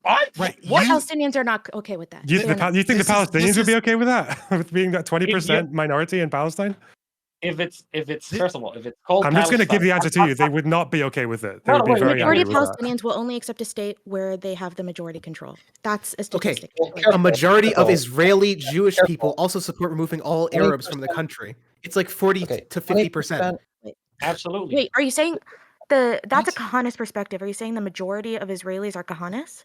What? Right. What? Palestinians are not okay with that. You think the Palestinians would be okay with that? With being that 20% minority in Palestine? If it's first of all, if it's called I'm just going to give the answer to you. They I'm- would not be okay with it. They No, would be wait, very Majority angry of with that. Palestinians will only accept a state where they have the majority control. That's a Okay, statistic. a majority of Israeli Jewish people also support removing all Arabs from the country. It's like 40 to 50%. Absolutely. Wait, are you saying that's a Kahanist perspective? Are you saying the majority of Israelis are Kahanists?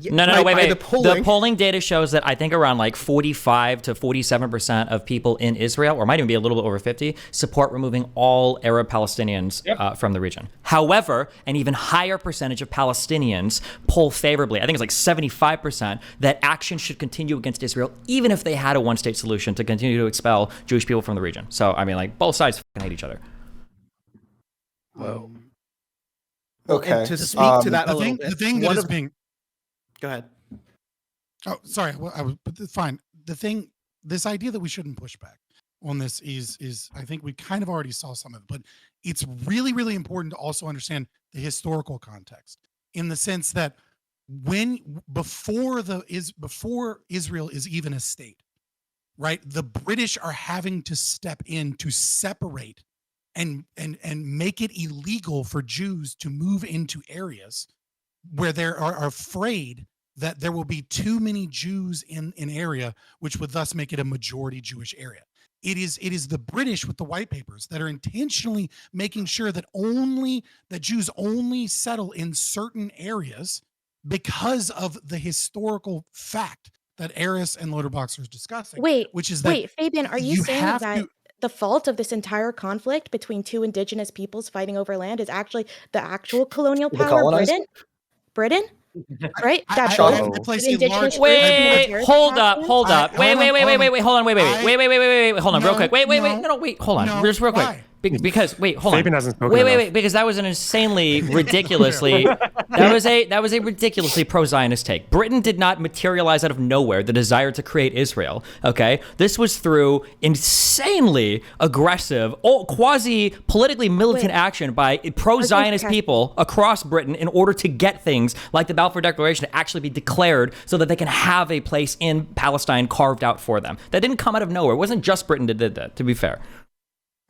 No, wait. The polling data shows that I think around like 45 to 47% of people in Israel, or might even be a little bit over 50, support removing all Arab Palestinians from the region. However, an even higher percentage of Palestinians poll favorably. I think it's like 75% that action should continue against Israel, even if they had a one-state solution to continue to expel Jewish people from the region. So, I mean, like both sides fucking hate each other. Whoa. Okay. And to speak to that The a little thing, bit, the thing that is being. Go ahead. Oh, sorry. But fine. This idea that we shouldn't push back on this is I think we kind of already saw some of it, but it's really, really important to also understand the historical context in the sense that before Israel is even a state, right? The British are having to step in to separate and make it illegal for Jews to move into areas where they are afraid that there will be too many Jews in an area, which would thus make it a majority Jewish area. It is the British with the white papers that are intentionally making sure that Jews only settle in certain areas because of the historical fact that Eris and Loderboxer is discussing. Which is that Fabian, are you saying have that to- the fault of this entire conflict between two indigenous peoples fighting over land is actually the actual colonial The power, colonizer? Britain? Right? That I both place the a indigenous large- groups Wait, and the hold up. Americans- Hold up. Wait, hold on, real No, quick. Wait, hold on, no, just real quick. why? Because hold Fabian on. hasn't spoken enough. Wait, because that was an insanely ridiculously that was a ridiculously pro-Zionist take. Britain did not materialize out of nowhere the desire to create Israel. Okay, this was through insanely aggressive, quasi politically militant action by pro-Zionist people across Britain in order to get things like the Balfour Declaration to actually be declared so that they can have a place in Palestine carved out for them. That didn't come out of nowhere. It wasn't just Britain that did that, to be fair.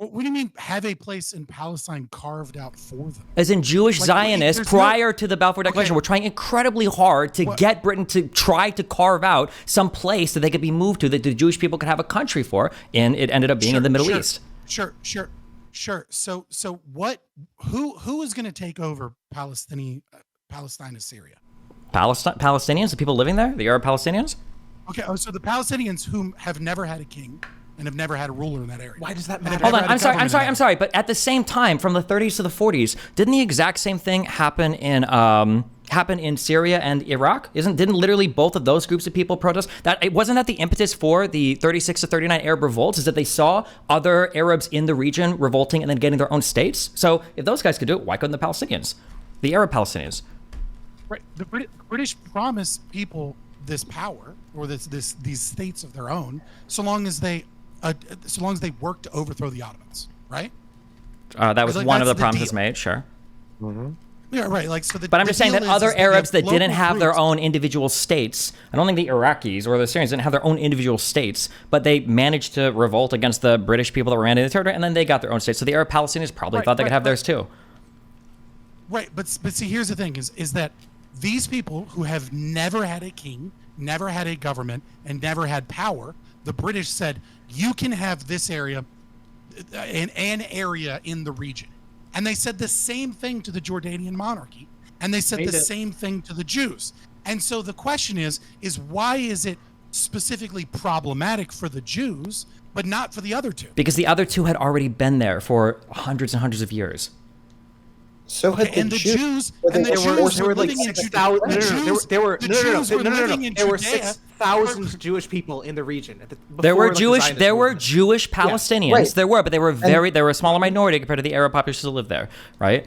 What do you mean have a place in Palestine carved out for them? As in Jewish Zionists, prior to the Balfour Declaration, were trying incredibly hard to get Britain to try to carve out some place that they could be moved to, that the Jewish people could have a country for, and it ended up being in the Middle East. Sure. So what? Who is going to take over Palestine and Syria? Palestinians, the people living there, the Arab Palestinians. Okay. Oh, so the Palestinians who have never had a king and have never had a ruler in that area. Why does that matter? Hold on, I'm sorry. But at the same time, from the 30s to the 40s, didn't the exact same thing happen in Syria and Iraq? Didn't literally both of those groups of people protest? Wasn't that the impetus for the 36 to 39 Arab revolts? Is that they saw other Arabs in the region revolting and then getting their own states? So if those guys could do it, why couldn't the Palestinians, the Arab Palestinians? Right. The British promised people this power or these states of their own, so long as they worked to overthrow the Ottomans, right? That was one of the promises made, sure. Mm-hmm. Yeah, right. But I'm just saying that other Arabs that didn't have their own individual states, I don't think the Iraqis or the Syrians didn't have their own individual states, but they managed to revolt against the British people that were in the territory, and then they got their own states. So the Arab Palestinians probably thought they could have theirs too. Right, but see, here's the thing: is that these people who have never had a king, never had a government, and never had power, the British said, you can have this area, an area in the region. And they said the same thing to the Jordanian monarchy. And they said the same thing to the Jews. And so the question is why is it specifically problematic for the Jews, but not for the other two? Because the other two had already been there for hundreds and hundreds of years. So had the and the Jews. Jews, were and they the were Jews There were were like living in 6,000. Judea. There were The Jews were living in There were Judea. 6,000 Jewish people in the region. There were before, like, the Jewish. Zionist There were movement. Jewish Palestinians. right. There were, but they were they were a smaller minority compared to the Arab population that lived there, right?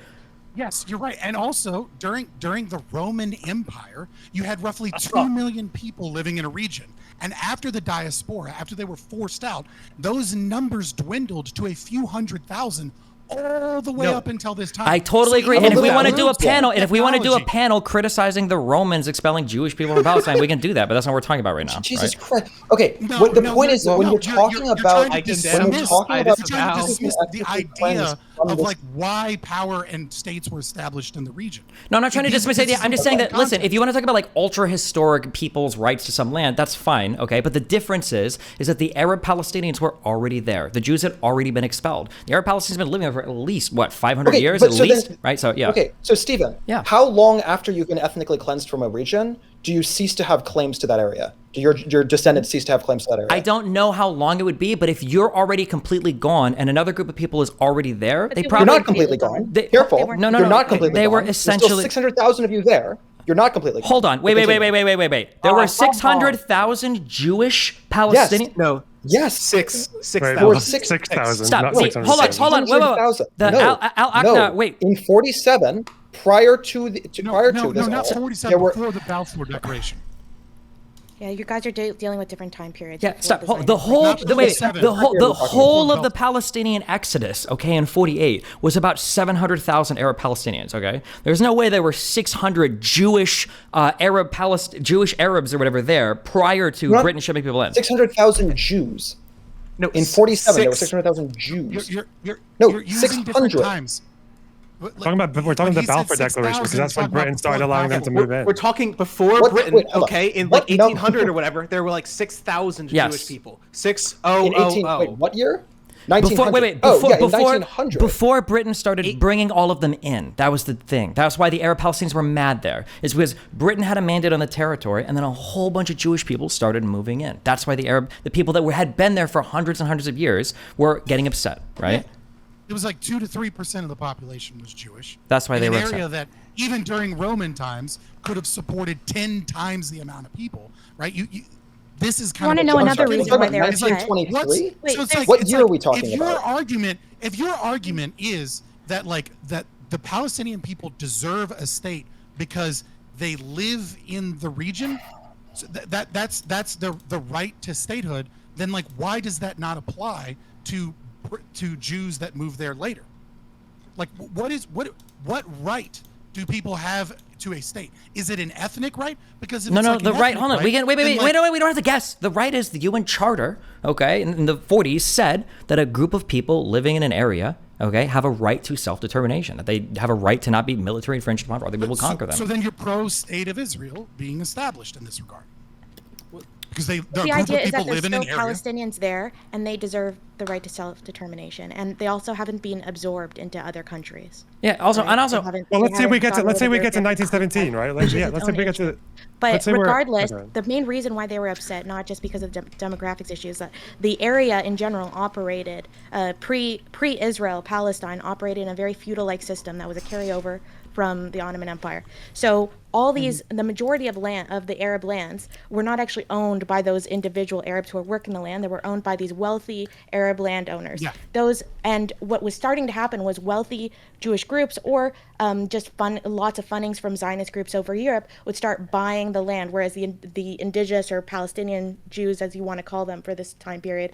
Yes, you're right. And also during the Roman Empire, you had roughly 2 million people living in a region. And after the diaspora, after they were forced out, those numbers dwindled to a few 100,000 all the way up until this time. I totally agree. even And if we though want to do a Jews had panel, and if we want to do a technology- panel criticizing the Romans expelling Jewish people from Palestine, we can do that. But that's not what we're talking about right now. Jesus right? Christ. Okay, No, the no, point no, is that no, when no, you're talking about trying to when you're dismiss- talking you're about trying to dismiss the ethnically idea cleansed from of this- like why power and states were established in the region. No, I'm not trying to dismiss the idea. I'm just saying that, listen, context. if you want to talk about like ultra historic people's rights to some land, that's fine, okay? But the difference is that the Arab Palestinians were already there. The Jews had already been expelled. The Arab Palestinians have been living there for at least, 500 years but at so least? then- Right? So, yeah. Okay, so Stephen, Yeah. how long after you've been ethnically cleansed from a region do you cease to have claims to that area? Do your descendants cease to have claims to that area? I don't know how long it would be, but if you're already completely gone and another group of people is already there, they they probably... You're not completely gone. They- Careful. they weren't- No, no, You're no. not completely They gone. were There's essentially... still 600,000 of you there. You're not completely gone. Hold on. Wait. Continue. There were 600,000 Jewish Palestinians... No. Yes. 6,000. There were 6,000. Stop. not Wait, 600,000. hold on. Wait. 600,000. The No, Al-Aqsa, wait. In 47, prior to this No, not all, 47 there were before the Balfour Declaration. Yeah, you guys are dealing with different time periods. Yeah, before stop. the The Zionist whole, movement. the, wait, Seven. the whole, We're the talking whole about of the Palestinian exodus, okay, in 48 was about 700,000 Arab Palestinians, okay? There's no way there were 600 Jewish Jewish Arabs or whatever there prior to Not- Britain shipping people in. 600,000 Jews. No, In 47, there were six. 600,000 Jews. You're No, using different 600. times. We're talking about the Balfour Declaration because that's when Britain started allowing them to move in. We're talking before What- Britain, wait, hold on. okay? In What? like No. 1800 or whatever, there were like 6,000 Yes. Jewish people. In 6,000. wait, what year? Before, 1900. wait, oh, yeah, in before, 1900. before Britain started bringing all of them in, that was the thing. That's why the Arab Palestinians were mad there. Is because Britain had a mandate on the territory, and then a whole bunch of Jewish people started moving in. That's why the people that had been there for hundreds and hundreds of years were getting upset, right? It was like 2 to 3% of the population was Jewish. That's why in they an were area upset. that even during Roman times could have supported 10 times the amount of people, right? This is kind wanna of know I'm another sorry, reason you're why talking they're about upset. 1923? Wait, so it's there's- like, What it's year like, are we talking if your about? argument is that that the Palestinian people deserve a state because they live in the region, so that's the right to statehood, then like why does that not apply to Jews that move there later? Like what right do people have to a state? Is it an ethnic right? Because if No, it's no, like the an right. ethnic Hold on. right, We can wait. then, like, We don't have to guess. The right is the UN Charter. Okay, in the 40s said that a group of people living in an area, okay, have a right to self-determination. That they have a right to not be military infringed upon, or other people conquer them. So then you're pro state of Israel being established in this regard. Because the The group idea of is that people there's live in still an area. Palestinians there, and they deserve the right to self-determination, and they also haven't been absorbed into other countries. Yeah. Also, right? and They also, haven't- Well, they let's say we haven't get to gone let's say we over get to their 1917, right? Like, which is yeah, its let's say own we get to. issue. But let's say we're- regardless, okay. the main reason why they were upset, not just because of demographics issues, that the area in general operated pre-Israel, Palestine operated in a very feudal-like system that was a carryover from the Ottoman Empire. So all these, the majority of the Arab lands were not actually owned by those individual Arabs who were working the land. They were owned by these wealthy Arab landowners. Yeah. And what was starting to happen was wealthy Jewish groups or just lots of fundings from Zionist groups over Europe would start buying the land, whereas the indigenous or Palestinian Jews, as you want to call them for this time period,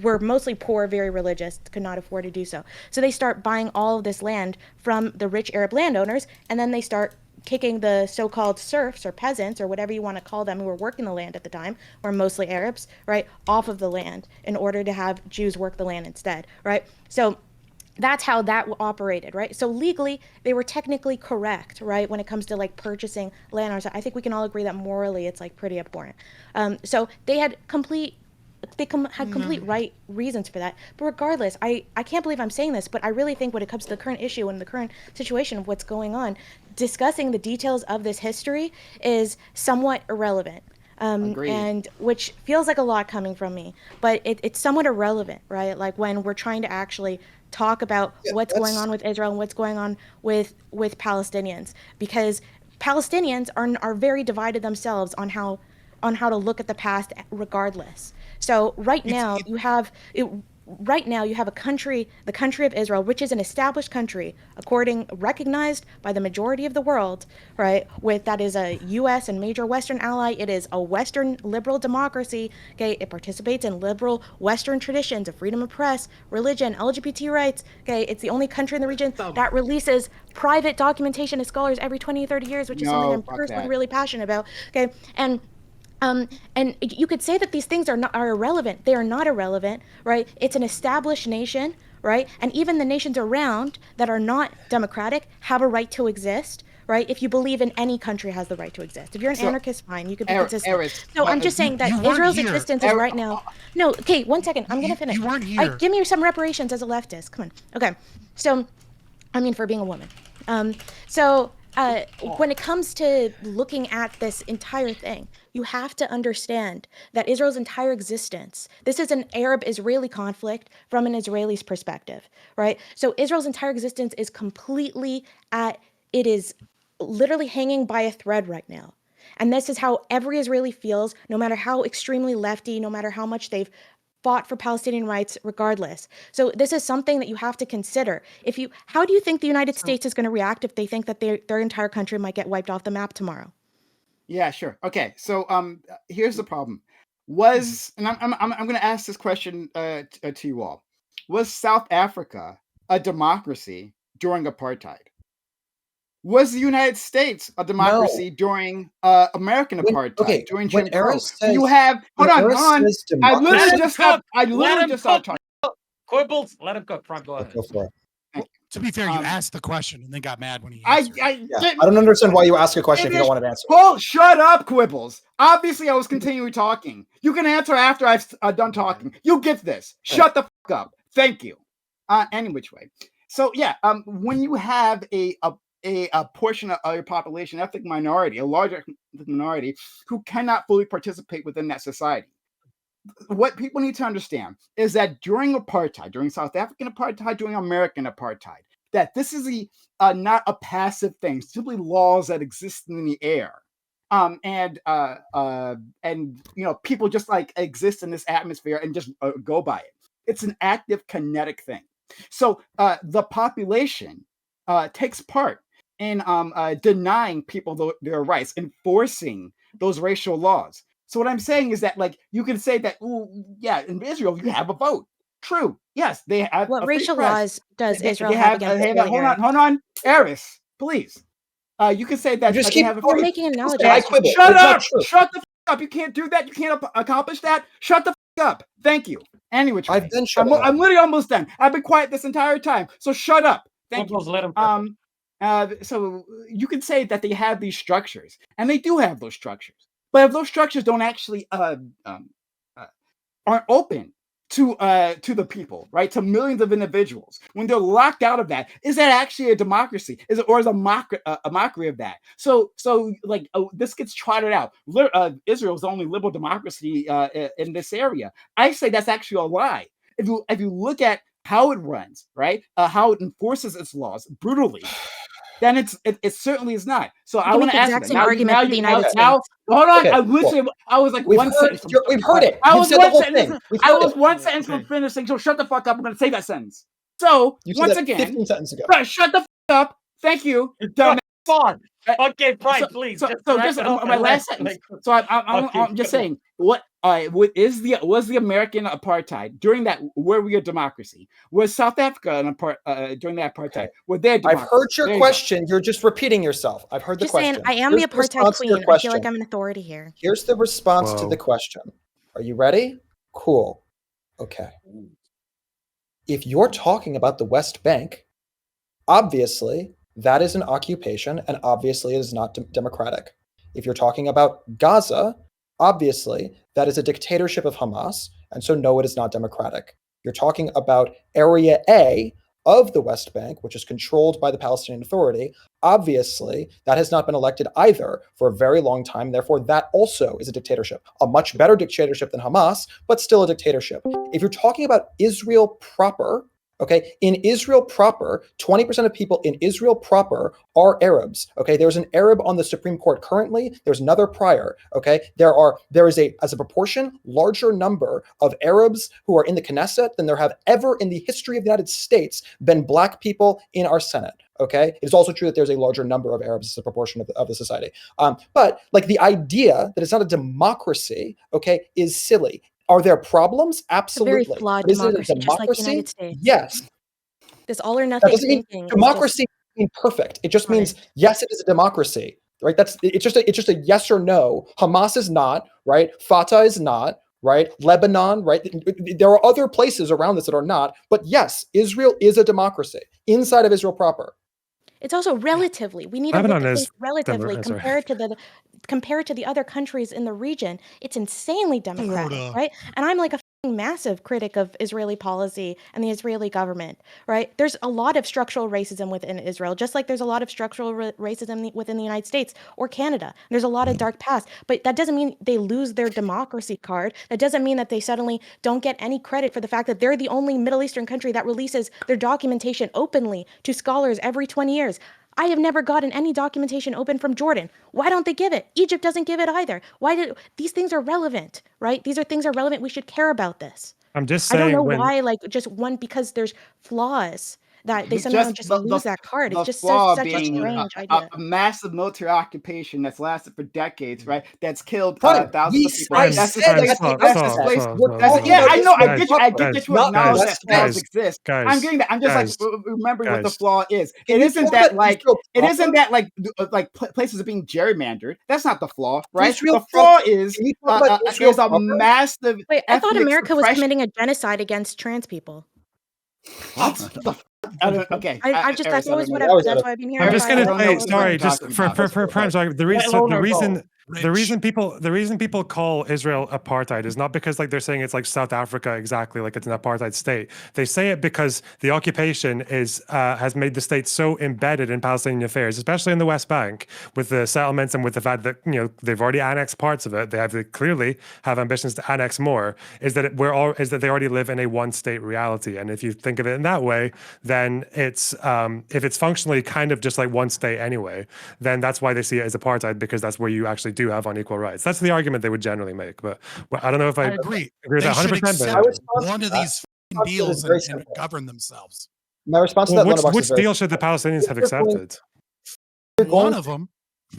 were mostly poor, very religious, could not afford to do so. So they start buying all of this land from the rich Arab landowners, and then they start kicking the so-called serfs or peasants or whatever you want to call them who were working the land at the time, or mostly Arabs, right, off of the land in order to have Jews work the land instead, right? So that's how that operated, right? So legally, they were technically correct, right, when it comes to like purchasing land. I think we can all agree that morally it's like pretty abhorrent. So they had complete right reasons for that. But regardless, I can't believe I'm saying this, but I really think when it comes to the current issue and the current situation of what's going on, discussing the details of this history is somewhat irrelevant. And which feels like a lot coming from me, but it's somewhat irrelevant, right? Like when we're trying to actually talk about what's going on with Israel and what's going on with Palestinians, because Palestinians are very divided themselves on how to look at the past regardless. So right now you have a country, the country of Israel, which is an established country, recognized by the majority of the world, right? That is a U.S. and major Western ally. It is a Western liberal democracy. Okay, it participates in liberal Western traditions of freedom of press, religion, LGBT rights. Okay, it's the only country in the region that releases private documentation to scholars every 20, 30 years, which is something I'm personally really passionate about. Okay, and you could say that these things are irrelevant. They are not irrelevant, right? It's an established nation, right? And even the nations around that are not democratic have a right to exist, right? If you believe in any country has the right to exist. If you're an anarchist, fine, you could be consistent. So I'm just saying that Israel's existence is right now. No, okay, 1 second. I'm gonna finish. You weren't here. Give me some reparations as a leftist. Come on. Okay. So, I mean, for being a woman. When it comes to looking at this entire thing, you have to understand that Israel's entire existence, this is an Arab-Israeli conflict from an Israeli's perspective, right? So Israel's entire existence is it is literally hanging by a thread right now. And this is how every Israeli feels, no matter how extremely lefty, no matter how much they've fought for Palestinian rights regardless. So this is something that you have to consider. How do you think the United States is going to react if they think that their entire country might get wiped off the map tomorrow? Yeah, sure. Okay, so here's the problem. And I'm going to ask this question to you all. Was South Africa a democracy during apartheid? Was the United States a democracy during American apartheid? During Jim Crow? You have hold on. I literally just stopped talking. Quibbles, let him cook. Frank, go ahead. Go for it. To be fair, you asked the question and then got mad when he I answered. don't understand why you ask a question if you don't want an answer. Oh, shut up, Quibbles. Obviously, I was continuing talking. You can answer after I've done talking. You get this. Shut the fuck up. Thank you. Any which way. So yeah, when you have a portion of your population, ethnic minority, a large ethnic minority, who cannot fully participate within that society, what people need to understand is that during apartheid, during South African apartheid, during American apartheid, that this is not a passive thing, simply laws that exist in the air. And people just like exist in this atmosphere and just go by it. It's an active kinetic thing. So the population takes part in denying people their rights, enforcing those racial laws. So what I'm saying is that, like, you can say that, in Israel you have a vote. True. Yes, they have. What racial laws does Israel have against hold on, Eris, please. You can say that. You're making an analogy. Shut up! Shut the up! You can't do that. You can't accomplish that. Shut the up! Thank you. Anyway, I'm literally almost done. I've been quiet this entire time, so shut up. Thank you. Let him so you can say that they have these structures, and they do have those structures. But if those structures don't actually aren't open to the people, right, to millions of individuals, when they're locked out of that, is that actually a democracy? Is a mockery of that? So this gets trotted out. Israel is the only liberal democracy in this area. I say that's actually a lie. If you look at how it runs, right, how it enforces its laws brutally, then it certainly is not. So I want to ask you now. Hold on. Okay, I was like one sentence. We've heard it. I was one sentence from finishing. So shut the fuck up. I'm going to say that sentence. So once again, 15 sentences ago. Right, shut the fuck up. Thank you. Fine. Okay, Brian, please. So just my last sentence. So I'm just saying, was the American apartheid during that? Were we a democracy? Was South Africa during that apartheid? Were they a democracy? I've heard your question. You're just repeating yourself. I've heard the question. Saying, I am the apartheid queen. I feel like I'm an authority here. Here's the response to the question. Are you ready? Cool. Okay. If you're talking about the West Bank, obviously that is an occupation, and obviously it is not democratic. If you're talking about Gaza, obviously that is a dictatorship of Hamas, and so no, it is not democratic. You're talking about Area A of the West Bank, which is controlled by the Palestinian Authority. Obviously, that has not been elected either for a very long time. Therefore, that also is a dictatorship, a much better dictatorship than Hamas, but still a dictatorship. If you're talking about Israel proper, Okay, in Israel proper, 20% of people in Israel proper are Arabs. Okay, there's an Arab on the Supreme Court currently. There's another prior. Okay, there is as a proportion, larger number of Arabs who are in the Knesset than there have ever in the history of the United States been Black people in our Senate. Okay, it is also true that there's a larger number of Arabs as a proportion of the society. But like the idea that it's not a democracy, okay, is silly. Are there problems? Absolutely. It's a very flawed But is it a democracy, just like the United States. Yes. This all or That nothing doesn't mean thinking. democracy doesn't mean perfect. It just means yes, it is a democracy, right? It's just a yes or no. Hamas is not, right? Fatah is not, right? Lebanon, right? There are other places around this that are not, but yes, Israel is a democracy inside of Israel proper. It's also relatively. We need to look Lebanon at is things relatively sorry. compared to the other countries in the region. It's insanely democratic, Florida. right? And I'm like a massive critic of Israeli policy and the Israeli government, right? There's a lot of structural racism within Israel, just like there's a lot of structural racism within the United States or Canada. There's a lot of dark past, but that doesn't mean they lose their democracy card. That doesn't mean that they suddenly don't get any credit for the fact that they're the only Middle Eastern country that releases their documentation openly to scholars every 20 years. I have never gotten any documentation open from Jordan. Why don't they give it? Egypt doesn't give it either. These things are relevant, right? These things are relevant. We should care about this. I'm just I don't saying know when why, like, just one, because there's flaws that they somehow just lose that card. It's The just flaw such a being strange a idea. massive military occupation that's lasted for decades, right? That's killed But thousands we of people. I That's said Time, that stop, that's stop, displaced. stop, we're stop, That's talking yeah, about I know. I Israel get you. I get proper, that you not acknowledge the that West flaws Bank. exist. I'm guys, getting that. I'm just guys, like remembering what the guys. flaw is. Can It you isn't talk that about like Israel it proper? isn't that like places are being gerrymandered. That's not the flaw, right? Israel The flaw proper. is Can you talk about Israel is a proper? massive Wait, I thought ethnic America was suppression. committing a genocide against trans people. Okay, that's always what That was that's why I've been hearing. I'm just I gonna don't know say what sorry, you're just talking for about. Prime. Sorry, the Let Loner go. reason people call Israel apartheid is not because like they're saying it's like South Africa exactly, like it's an apartheid state. They say it because the occupation has made the state so embedded in Palestinian affairs, especially in the West Bank, with the settlements and with the fact that they've already annexed parts of it. They clearly have ambitions to annex more. Is that they already live in a one-state reality, and if you think of it in that way, then it's if it's functionally kind of just like one state anyway, then that's why they see it as apartheid, because that's where you actually do have unequal rights. That's the argument they would generally make. But I don't know if I agree. with They that should 100%. accept But one of these response to that deals is very and simple. govern themselves. My response to that which Lunderbox is very deal should the Palestinians have accepted? One of them.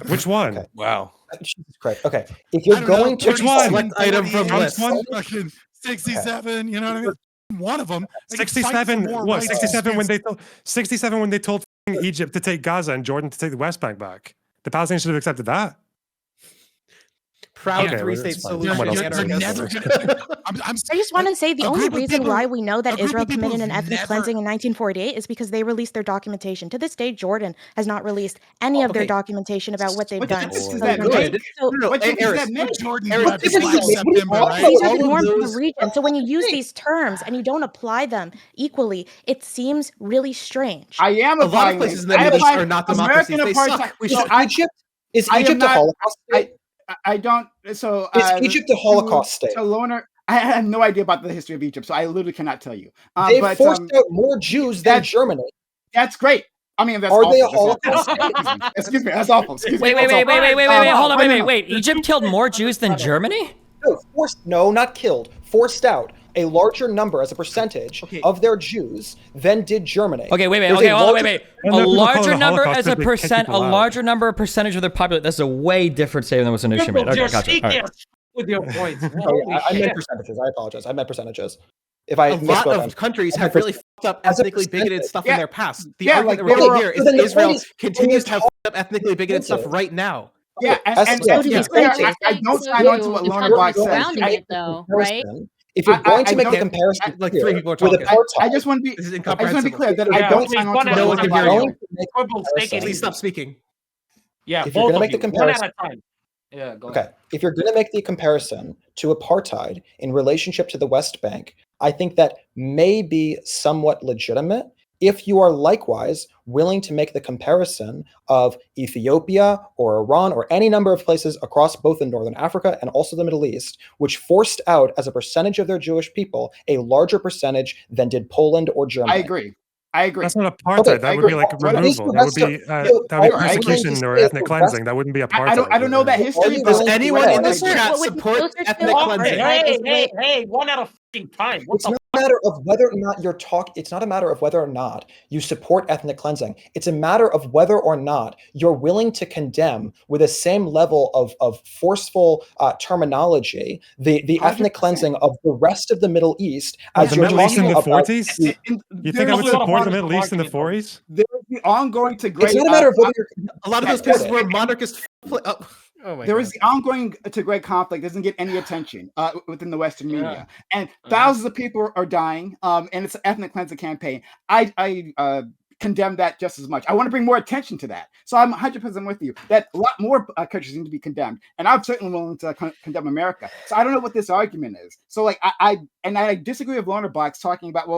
Which one? Okay. Wow. Jesus Christ. Okay. If you're going to Which one? Select item from list. Fucking 67, you know what I mean? One of them. 67. What? 67 when they told 67 when they told Egypt to take Gaza and Jordan to take the West Bank back. The Palestinians should have accepted that. Proud Okay, three-state it's fine. solution. Someone else They're can do never it. gonna. I just want to say the a only group of reason people- why we know a that group Israel of people committed an who've ethnic never- cleansing in 1948 is because they released their documentation. To this day, Jordan has not released any of their Okay. documentation about what they've What done. difference does So, that right? make? So, What difference does that make? Jordan Eric, got difference Black does it make? September, What right? do you these are the all of norms of those- the region. So when you use these terms and you don't apply them equally, it seems really strange. I am A lot of applying places in it. the I Middle East apply are not American democracies. They apartheid. suck. We So should. Is I am Egypt a not- Holocaust state? I don't. So Is Egypt a Holocaust state? To Loner, I have no idea about the history of Egypt, so I literally cannot tell you. They But forced out more Jews than that's- Germany. that's great. I mean, that's Are they a awful. That's awful. Holocaust? Excuse me. That's awful. Excuse me. Wait, That's awful. hold on, no. wait. Egypt killed more Jews than Germany? No, not killed. Forced out a larger number as a percentage Okay. of their Jews than did Germany. Okay, There's hold a on, larger- wait. I A know people call it larger a number Holocaust as a because they kick percent, a people out. larger number of percentage of their population. That's a way different statement than what's initially made. Okay, You're gotcha. sneaky All right. as with your points. Oh, Holy yeah, I meant shit. percentages. I apologize. I meant percentages. If I A lot misspoke, I'm of countries sorry. have really fucked up As a ethnically bigoted percentage. stuff Yeah. in their past. The Yeah, argument like, that we're they making were- here is so then that the Israel point is, continues to have when fucked up ethnically bigoted stuff percentage. right now. Yeah, Okay, and as- and, yeah. and to be Yeah. clear, Percentage. I don't So sign on to what you Loner have Box to says. surrounding I, it though, right? If you're going I to make the don't- comparison like here three people are with talking. apartheid, I just want to be. This is I just want to be incomprehensible. clear that Yeah, I don't please, sign on one to at what a Loner time. Box going says. to make Quibbles comparison- taking Please it. stop speaking. Yeah, If you're both gonna of make the you. One comparison- at a time. Yeah, go Okay, ahead. if you're going to make the comparison to apartheid in relationship to the West Bank, I think that may be somewhat legitimate if you are likewise willing to make the comparison of Ethiopia or Iran or any number of places across both in Northern Africa and also the Middle East, which forced out as a percentage of their Jewish people a larger percentage than did Poland or Germany. I agree. That's not apartheid. Okay, that would be like removal. That would be persecution or ethnic cleansing. That wouldn't be apartheid. I don't know that history. Does anyone in this What chat would be support closer to ethnic cleansing? Hey, one at a fucking time. What It's the not a matter of whether or not it's not a matter of whether or not you support ethnic cleansing. It's a matter of whether or not you're willing to condemn with the same level of forceful terminology the ethnic cleansing of the rest of the Middle East as the you're Middle East in the talking about 40s? You think I would support the Middle East in the 40s? There is the ongoing to great. It's not a matter of whether A lot of those places were monarchist. Oh my there God. is the ongoing to great conflict doesn't get any attention within the Western media, and thousands of people are dying. And it's an ethnic cleansing campaign. I condemn that just as much. I want to bring more attention to that. So I'm 100% with you that a lot more countries need to be condemned, and I'm certainly willing to condemn America. So I don't know what this argument is. So like I disagree with Lonerbox talking about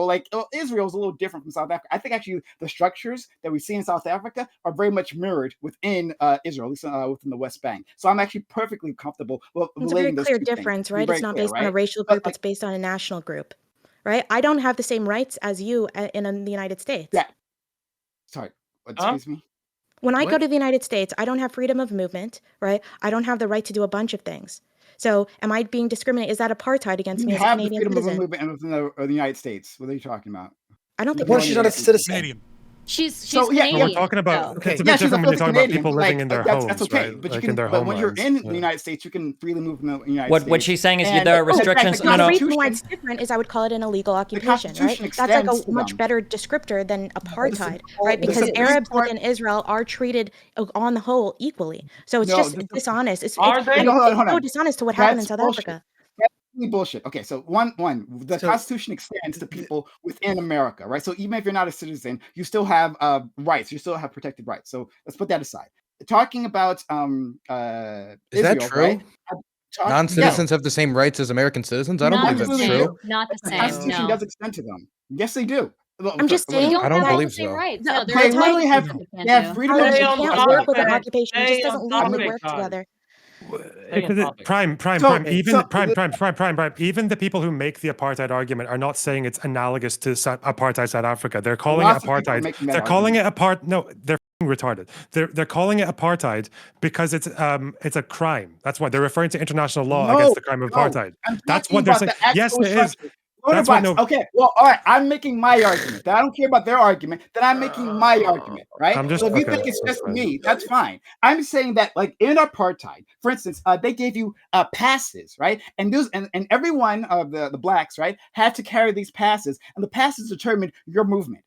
Israel's a little different from South Africa. I think actually the structures that we see in South Africa are very much mirrored within Israel, at least within the West Bank. So I'm actually perfectly comfortable with It's a very relating those clear two things. difference, Be right? very It's not clear, based on a right? racial But, group, it's based on a national group, right? I don't have the same rights as you in the United States. Yeah. Sorry, excuse me. When I go to the United States, I don't have freedom of movement, right? I don't have the right to do a bunch of things. So am I being discriminated? Is that apartheid against You me as a have the Canadian freedom of citizen? movement within the United States. What are you talking about? I don't think Well, she's not a citizen. Canadian. She's So, yeah, Canadian. We're talking about though. it's a Yeah, bit she's different when you're talking about Canadian, people but, living in their that's homes, okay. right? But you Like can, in their but when you're homelands. in the United States, you can freely move in the United States. What she's saying is And there are in fact, restrictions. the No, no. The reason why it's Constitution- different is I would call it an illegal occupation, right? Constitution That's like extends a to much them. better descriptor than apartheid, right? the Because Supreme Arabs Court- within Israel are treated on the whole equally. So it's No, just the- dishonest. Are they? And No, hold on, it's hold so on. dishonest to what happened in That's South bullshit. Africa. That's bullshit. Okay, so the Constitution extends to people within America, right? So even if you're not a citizen, you still have rights. You still have protected rights. So let's put that aside. Talking about Is that Israel, true? right? Non-citizens have the same rights as American citizens? I don't Not believe the that's same. true. Not the The same. Constitution No. does extend to them. Yes, they do. I'm just They saying don't I don't have all believe the same so. rights. No, No, there but are They literally have things you they have can't do. freedom How of is it Stay on can't work with an topic. occupation? It Stay just doesn't on legally topic, work guys. together. Stay on topic. Prime. Even the people who make the apartheid argument are not saying it's analogous to apartheid South Africa. They're calling it Lots of people are apartheid. making that They're calling it argument. No, they're retarded. They're calling it apartheid because it's a crime. That's why they're referring to international law against the crime of apartheid. I'm That's talking what they're about saying. the actual Yes, it is. structure. That's what Box. Okay, well, all right. I'm making my argument. That I don't care about their argument. Then I'm making my argument, right? I'm just- So if you okay, think it's that's just fine. me, that's fine. I'm saying that, like in apartheid, for instance, they gave you passes, right? And those and every one of the blacks, right, had to carry these passes, and the passes determined your movement.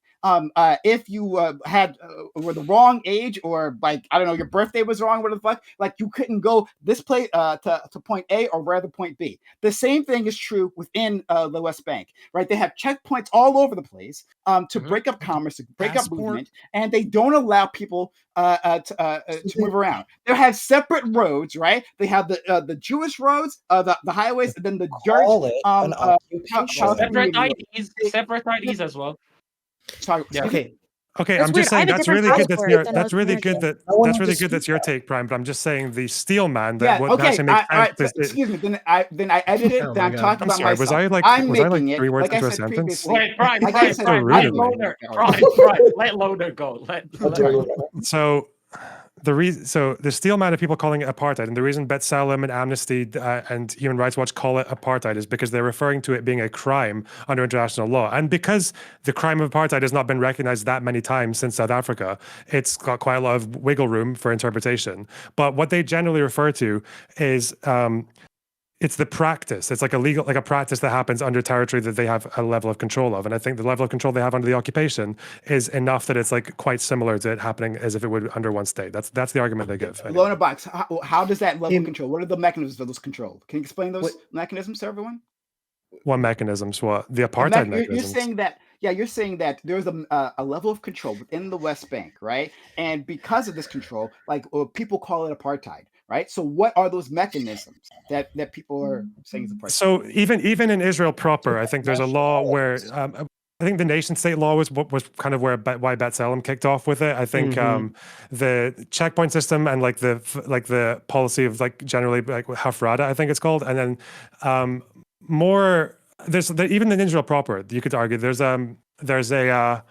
If you were the wrong age, or like I don't know, your birthday was wrong, whatever the fuck, like you couldn't go this place to point A or rather point B. The same thing is true within the West Bank, right? They have checkpoints all over the place to break up commerce, to break up movement, and they don't allow people to move around. They have separate roads, right? They have the Jewish roads, the highways, and then the dirt. Call it an occupation. Separate IDs as well. Sorry, Yeah. Okay. Okay, That's I'm just weird. I saying have a that's different really good. passport than That's most really good. Americans. That's really good. That's your take, Prime. But I'm just saying the steel man. That what okay. actually makes All right. sense is- Excuse me. Then I edited. Oh then my I'm God. talking I'm about sorry. myself. Was I like I'm was I making like it. 3 words Like I into a said sentence? previously. Wait, Prime, Like I Prime, said, Prime, so let rude. Loner, let Loner go. So the steel man of people calling it apartheid, and the reason B'Tselem and Amnesty and Human Rights Watch call it apartheid is because they're referring to it being a crime under international law, and because the crime of apartheid has not been recognized that many times since South Africa, it's got quite a lot of wiggle room for interpretation. But what they generally refer to is it's the practice. It's like a practice that happens under territory that they have a level of control of. And I think the level of control they have under the occupation is enough that it's like quite similar to it happening as if it would under one state. That's the argument they give. Anyway. Loner Box. How does that level of control? What are the mechanisms for those control? Can you explain those mechanisms to everyone? What mechanisms? What the apartheid mechanisms? You're saying that. Yeah, you're saying that there's a level of control within the West Bank, right? And because of this control, like people call it apartheid, right? So what are those mechanisms that people are saying is apartheid? So even in Israel proper, I think there's a law where I think the nation state law was what was kind of why B'Tselem kicked off with it. I think the checkpoint system and like the policy of like generally like Hafrada, I think it's called, and then even in Israel proper, you could argue there's a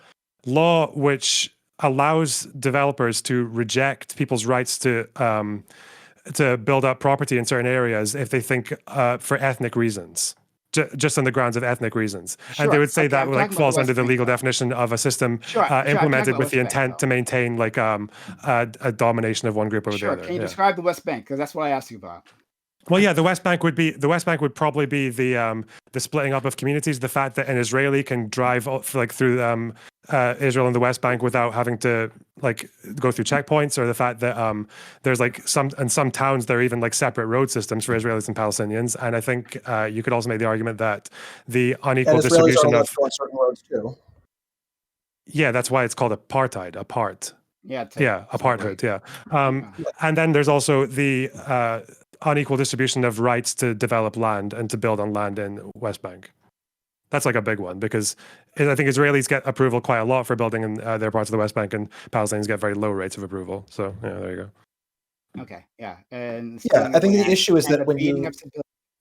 law which allows developers to reject people's rights to build up property in certain areas if they think for ethnic reasons. Just on the grounds of ethnic reasons. Sure. And they would say Okay, that I'm like talking about falls the under West the Bank, legal though. definition of a system Sure, I'm talking implemented about with the West Bank, intent to maintain like a domination of one group over Sure. the other. Can you Yeah. describe the West Bank? Because that's what I asked you about. Well, yeah, the West Bank would probably be the splitting up of communities. The fact that an Israeli can drive like through Israel and the West Bank without having to like go through checkpoints, or the fact that there's like some towns there are even like separate road systems for Israelis and Palestinians. And I think you could also make the argument that the unequal And Israelis distribution are allowed of to go on certain roads too. yeah, that's why it's called apartheid. Apart. Yeah. Apartheid. Yeah. And then there's also the unequal distribution of rights to develop land and to build on land in West Bank. That's like a big one because I think Israelis get approval quite a lot for building in their parts of the West Bank, and Palestinians get very low rates of approval. So yeah, there you go. Okay. Yeah. And Yeah, I think the issue is that when beating you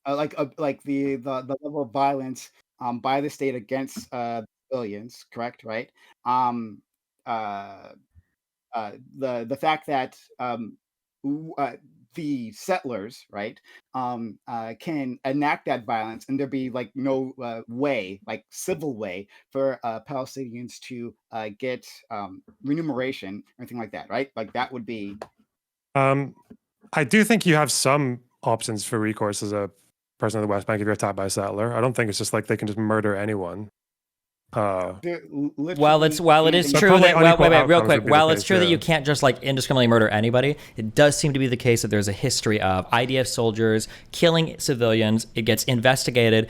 of like the level of violence by the state against civilians, correct? Right. The fact that the settlers, right, can enact that violence, and there be like no way, like civil way, for Palestinians to get remuneration or anything like that, right? Like that would be. I do think you have some options for recourse as a person of the West Bank if you're attacked by a settler. I don't think it's just like they can just murder anyone. While it is true that real quick, while it's true that you can't just like indiscriminately murder anybody, it does seem to be the case that there's a history of IDF soldiers killing civilians. It gets investigated,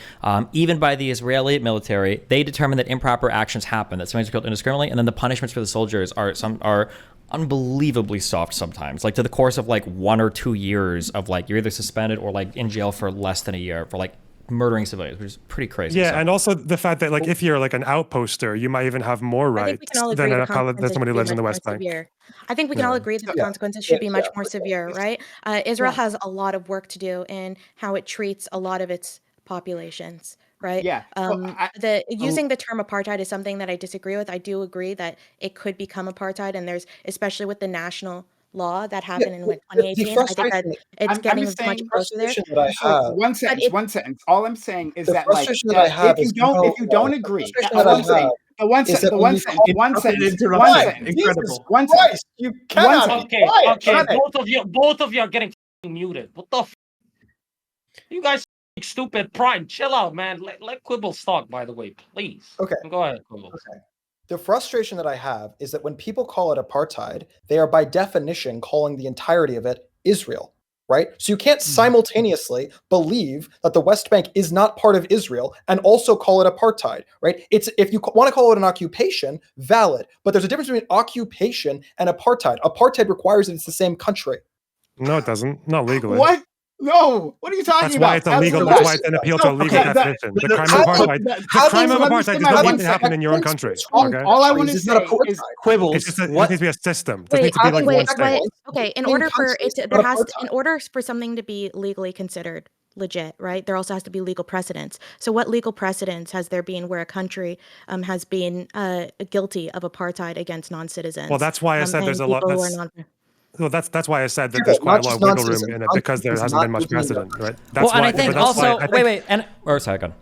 even by the Israeli military. They determine that improper actions happen, that somebody's killed indiscriminately, and then the punishments for the soldiers are unbelievably soft sometimes, like to the course of like 1 or 2 years of like you're either suspended or like in jail for less than a year for like murdering civilians, which is pretty crazy. Yeah, and also the fact that like if you're like an outposter, you might even have more rights than somebody who lives in the West Bank. I think we can all agree that the consequences should be much more severe, right? Israel has a lot of work to do in how it treats a lot of its populations, right? Yeah. Using the term apartheid is something that I disagree with. I do agree that it could become apartheid, and there's, especially with the national law that happened in 2018, I think that it's getting much closer there. One sentence. All I'm saying is that like if you don't agree, one sentence. You cannot. Okay. Both of you are getting muted. What the? You guys stupid. Prime, chill out, man. Let Quibbles talk. By the way, please. Okay. Go ahead, Quibbles. Okay. The frustration that I have is that when people call it apartheid, they are by definition calling the entirety of it Israel, right? So you can't simultaneously believe that the West Bank is not part of Israel and also call it apartheid, right? It's, if you want to call it an occupation, valid, but there's a difference between occupation and apartheid. Apartheid requires that it's the same country. No, it doesn't. Not legally. What? No, what are you talking about? That's why it's illegal. That's why it's an appeal to a legal definition. The crime of apartheid doesn't need to happen in your own country. Okay? All I want to say is Quibbles. It needs to be a system. It needs to be like one state. Okay, in order for something to be legally considered legit, right, there also has to be legal precedents. So what legal precedents has there been where a country has been guilty of apartheid against non-citizens? Well, that's why I said there's a lot. Well, that's why I said that there's quite a lot of wiggle room in it, because there hasn't been much precedent, right? That's and I think also second.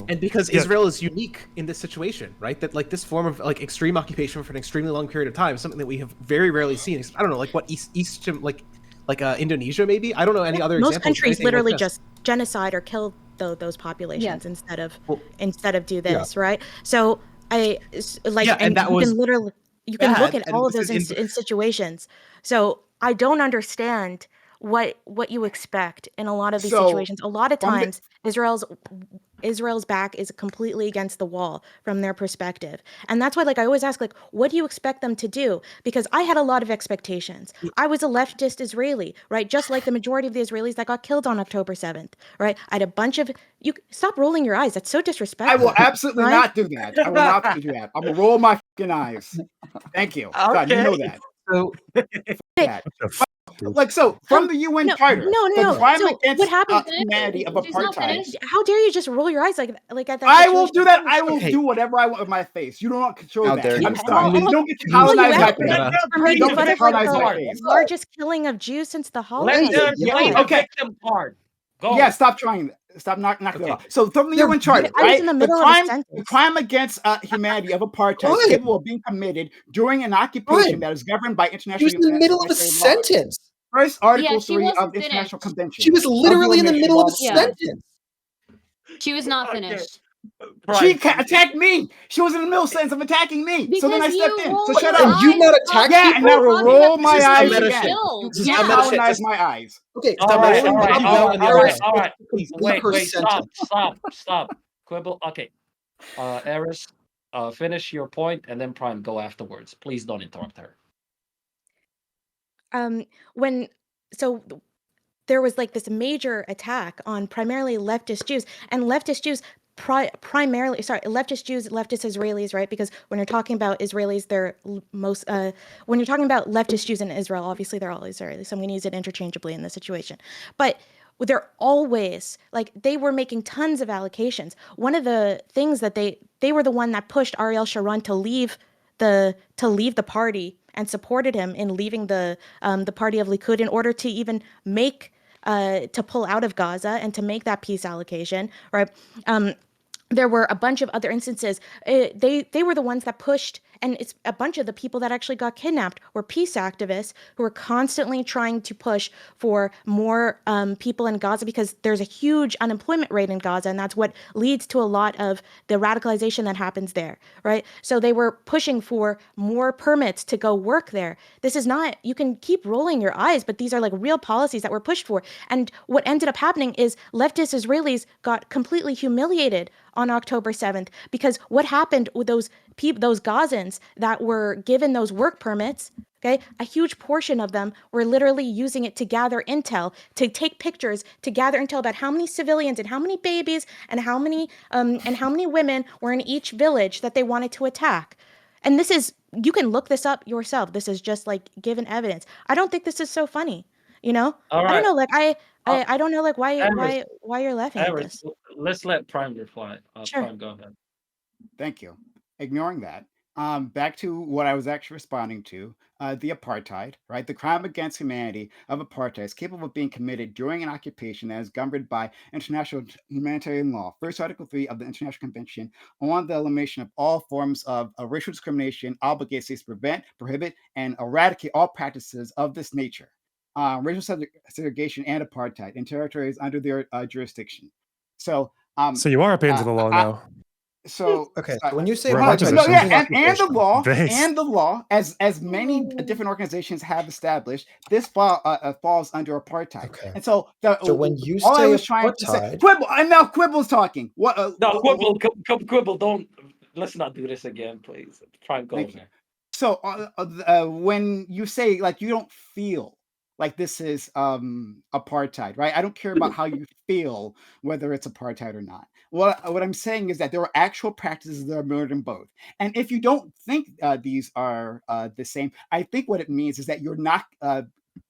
And because Israel is unique in this situation, right? That like this form of like extreme occupation for an extremely long period of time is something that we have very rarely seen. I don't know, like what East like Indonesia maybe. I don't know any other. Most countries literally just genocide or kill those populations instead of do this, right? So and that was you can look at all of those in situations. So I don't understand what you expect in a lot of these So, situations. A lot of from the- times, Israel's back is completely against the wall from their perspective. And that's why, like, I always ask, like, what do you expect them to do? Because I had a lot of expectations. I was a leftist Israeli, right? Just like the majority of the Israelis that got killed on October 7th, right? I had a bunch of, you stop rolling your eyes. That's so I disrespectful. will absolutely right? not do that. I will not do that. I'm gonna roll my fucking eyes. Thank you. God, you know that. So that. Like, so from the UN Charter, the crime So against what happened? humanity of She's not apartheid. finished. How dare you just roll your eyes like at that? I will situation? do that. I will do whatever I want with my face. You don't control How that. dare I'm you. sorry. You don't get to Call you colonize my out face. for making Don't fun get of to like colonize my the face. largest killing of Jews since the Let Holocaust. them play the Okay. victim card. Go. Yeah, stop trying. Stop knocking it Okay. off. So from the UN Charter, I was right? in the The middle of a crime, sentence. the crime against humanity of apartheid is capable of being committed during an occupation that is governed by She international. was in the middle of a humanitarian law. sentence. First Article she 3 wasn't of the International finished. Convention. She was literally in the middle of a Yeah. sentence. She was not finished. She attacked me. She was in the middle sentence of attacking me. So then I Because stepped you in. So rolled shut your up. And you not eyes attack Yeah, people? and I will talking roll about my this eyes being again. killed. You Yeah. can't colonize my eyes. Okay, All stop right, rolling all your right, eyes. all right, all right, all right. Complete her Wait, stop, sentence. stop. Quibble. Okay. Eris, finish your point and then Prime go afterwards. Please don't interrupt her. When so there was like this major attack on primarily leftist Jews and leftist Jews primarily leftist Jews, leftist Israelis, right? Because when you're talking about Israelis, they're most when you're talking about leftist Jews in Israel, obviously they're all Israelis. So I'm going to use it interchangeably in this situation. But they're always like they were making tons of allocations. One of the things that they were the one that pushed Ariel Sharon to leave the party and supported him in leaving the party of Likud in order to even make to pull out of Gaza and to make that peace allocation, right? There were a bunch of other instances. They were the ones that pushed, and it's a bunch of the people that actually got kidnapped were peace activists who were constantly trying to push for more people in Gaza because there's a huge unemployment rate in Gaza, and that's what leads to a lot of the radicalization that happens there, right? So they were pushing for more permits to go work there. This is not, you can keep rolling your eyes, but these are like real policies that were pushed for. And what ended up happening is leftist Israelis got completely humiliated on October 7th, because what happened with those Gazans that were given those work permits, okay, a huge portion of them were literally using it to gather intel, to take pictures, to gather intel about how many civilians and how many babies and how many women were in each village that they wanted to attack. And this is, you can look this up yourself. This is just like given evidence. I don't think this is so funny, you know? All right. I don't know, like I don't know, like why you're laughing at Eris, this. let's let Prime reply. Sure. Prime, go ahead. Thank you. Ignoring that, back to what I was actually responding to, the apartheid, right? The crime against humanity of apartheid is capable of being committed during an occupation that is governed by international humanitarian law. First Article 3 of the International Convention on the Elimination of All Forms of Racial Discrimination obligates states to prevent, prohibit, and eradicate all practices of this nature. Racial segregation and apartheid in territories under their jurisdiction. So you are paying to the law now. So okay, so when you say apartheid, no, yeah, and Based. the law, as many different organizations have established, this falls under apartheid. Okay. And so, when you all say I was trying to say, apartheid, Quibble, and now Quibble's talking. What? No, Quibble, don't. Let's not do this again, please. Try and go there. So when you say like you don't feel like this is apartheid, right? I don't care about how you feel, whether it's apartheid or not. What I'm saying is that there are actual practices that are mirrored in both. And if you don't think these are the same, I think what it means is that you're not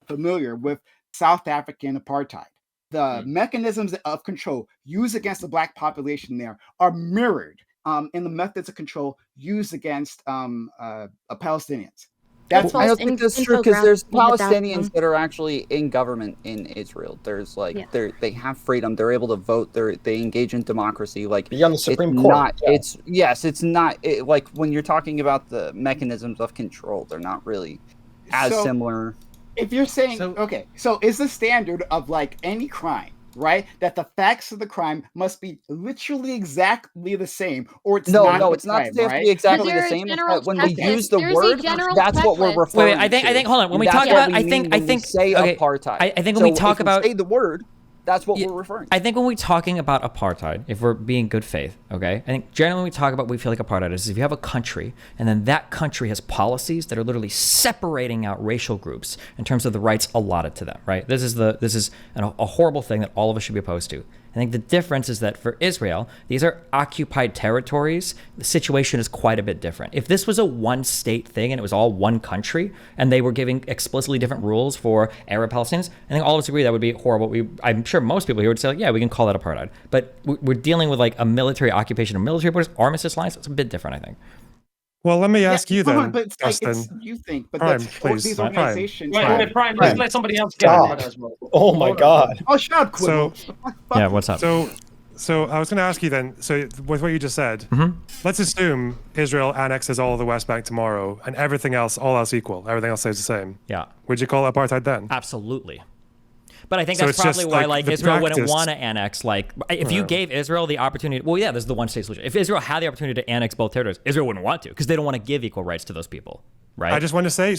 familiar with South African apartheid. The mechanisms of control used against the Black population there are mirrored in the methods of control used against Palestinians. I don't think that's true because there's Palestinians that are actually in government in Israel. There's like they have freedom. They're able to vote. They engage in democracy. Like beyond the Supreme Court. It's not like when you're talking about the mechanisms of control. They're not really as similar. If you're saying okay, so is the standard of like any crime, right? That the facts of the crime must be literally exactly the same, or it's No, not. no, a it's not crime, that they have to right? be exactly No, the There are same. It's general that when we checklists. use the There's a word, general that's what we're checklist. referring Wait, I think hold on. When we That's talk what about, we I mean think when we say okay, apartheid. I think So when we talk if about say the word, that's what we're referring to. I think when we're talking about apartheid, if we're being good faith, okay, I think generally when we talk about we feel like apartheid is if you have a country and then that country has policies that are literally separating out racial groups in terms of the rights allotted to them, right? This is a horrible thing that all of us should be opposed to. I think the difference is that for Israel, these are occupied territories. The situation is quite a bit different. If this was a one-state thing and it was all one country and they were giving explicitly different rules for Arab Palestinians, I think all of us agree that would be horrible. I'm sure most people here would say, like, yeah, we can call that apartheid. But we're dealing with like a military occupation of military borders, armistice lines. It's a bit different, I think. Well, let me ask you then, but it's Justin. like you think, but Prime, that's please. these Prime. organizations. Wait, Prime, let's let somebody else get Stop. it as well. Oh my God. Oh, shut up, Quibble. Yeah, what's up? So I was going to ask you then. So with what you just said, let's assume Israel annexes all of the West Bank tomorrow, and everything else, all else equal, everything else stays the same. Yeah. Would you call it apartheid then? Absolutely. But I think So that's it's just probably why, like, like, the Israel wouldn't practice- want to annex. Like, if you gave Israel the opportunity, well, yeah, this is the one-state solution. If Israel had the opportunity to annex both territories, Israel wouldn't want to because they don't want to give equal rights to those people, right? I just want to say,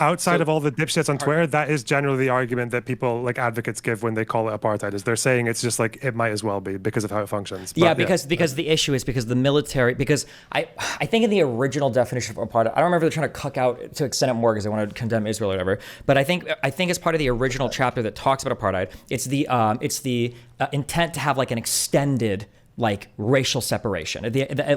outside of all the dipshits on Twitter, that is generally the argument that people, like advocates, give when they call it apartheid. Is they're saying it's just like it might as well be because of how it functions. But, yeah, because the issue is because the military. Because I think in the original definition of apartheid, I don't remember they're trying to cuck out to extend it more because they want to condemn Israel or whatever. But I think as part of the original chapter that talks about apartheid, it's the intent to have like an extended like racial separation.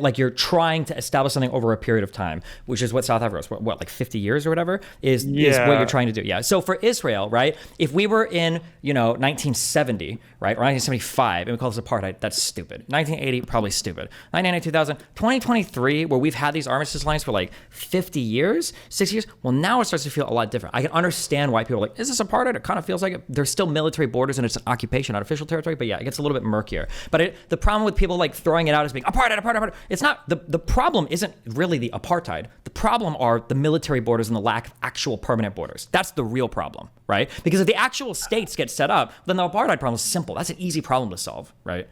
Like you're trying to establish something over a period of time, which is what South Africa was, what like 50 years or whatever is what you're trying to do. Yeah. So for Israel, right, if we were in, 1970, right, or 1975, and we call this apartheid, that's stupid. 1980, probably stupid. 1990, 2000, 2023, where we've had these armistice lines for like 50 years, 60 years, well, now it starts to feel a lot different. I can understand why people are like, is this apartheid? It kind of feels like it. There's still military borders and it's an occupation, not official territory, but yeah, it gets a little bit murkier. But the problem with people like throwing it out as being apartheid, it's not, the problem isn't really the apartheid. The problem are the military borders and the lack of actual permanent borders. That's the real problem, right? Because if the actual states get set up, then the apartheid problem is simple. That's an easy problem to solve, right?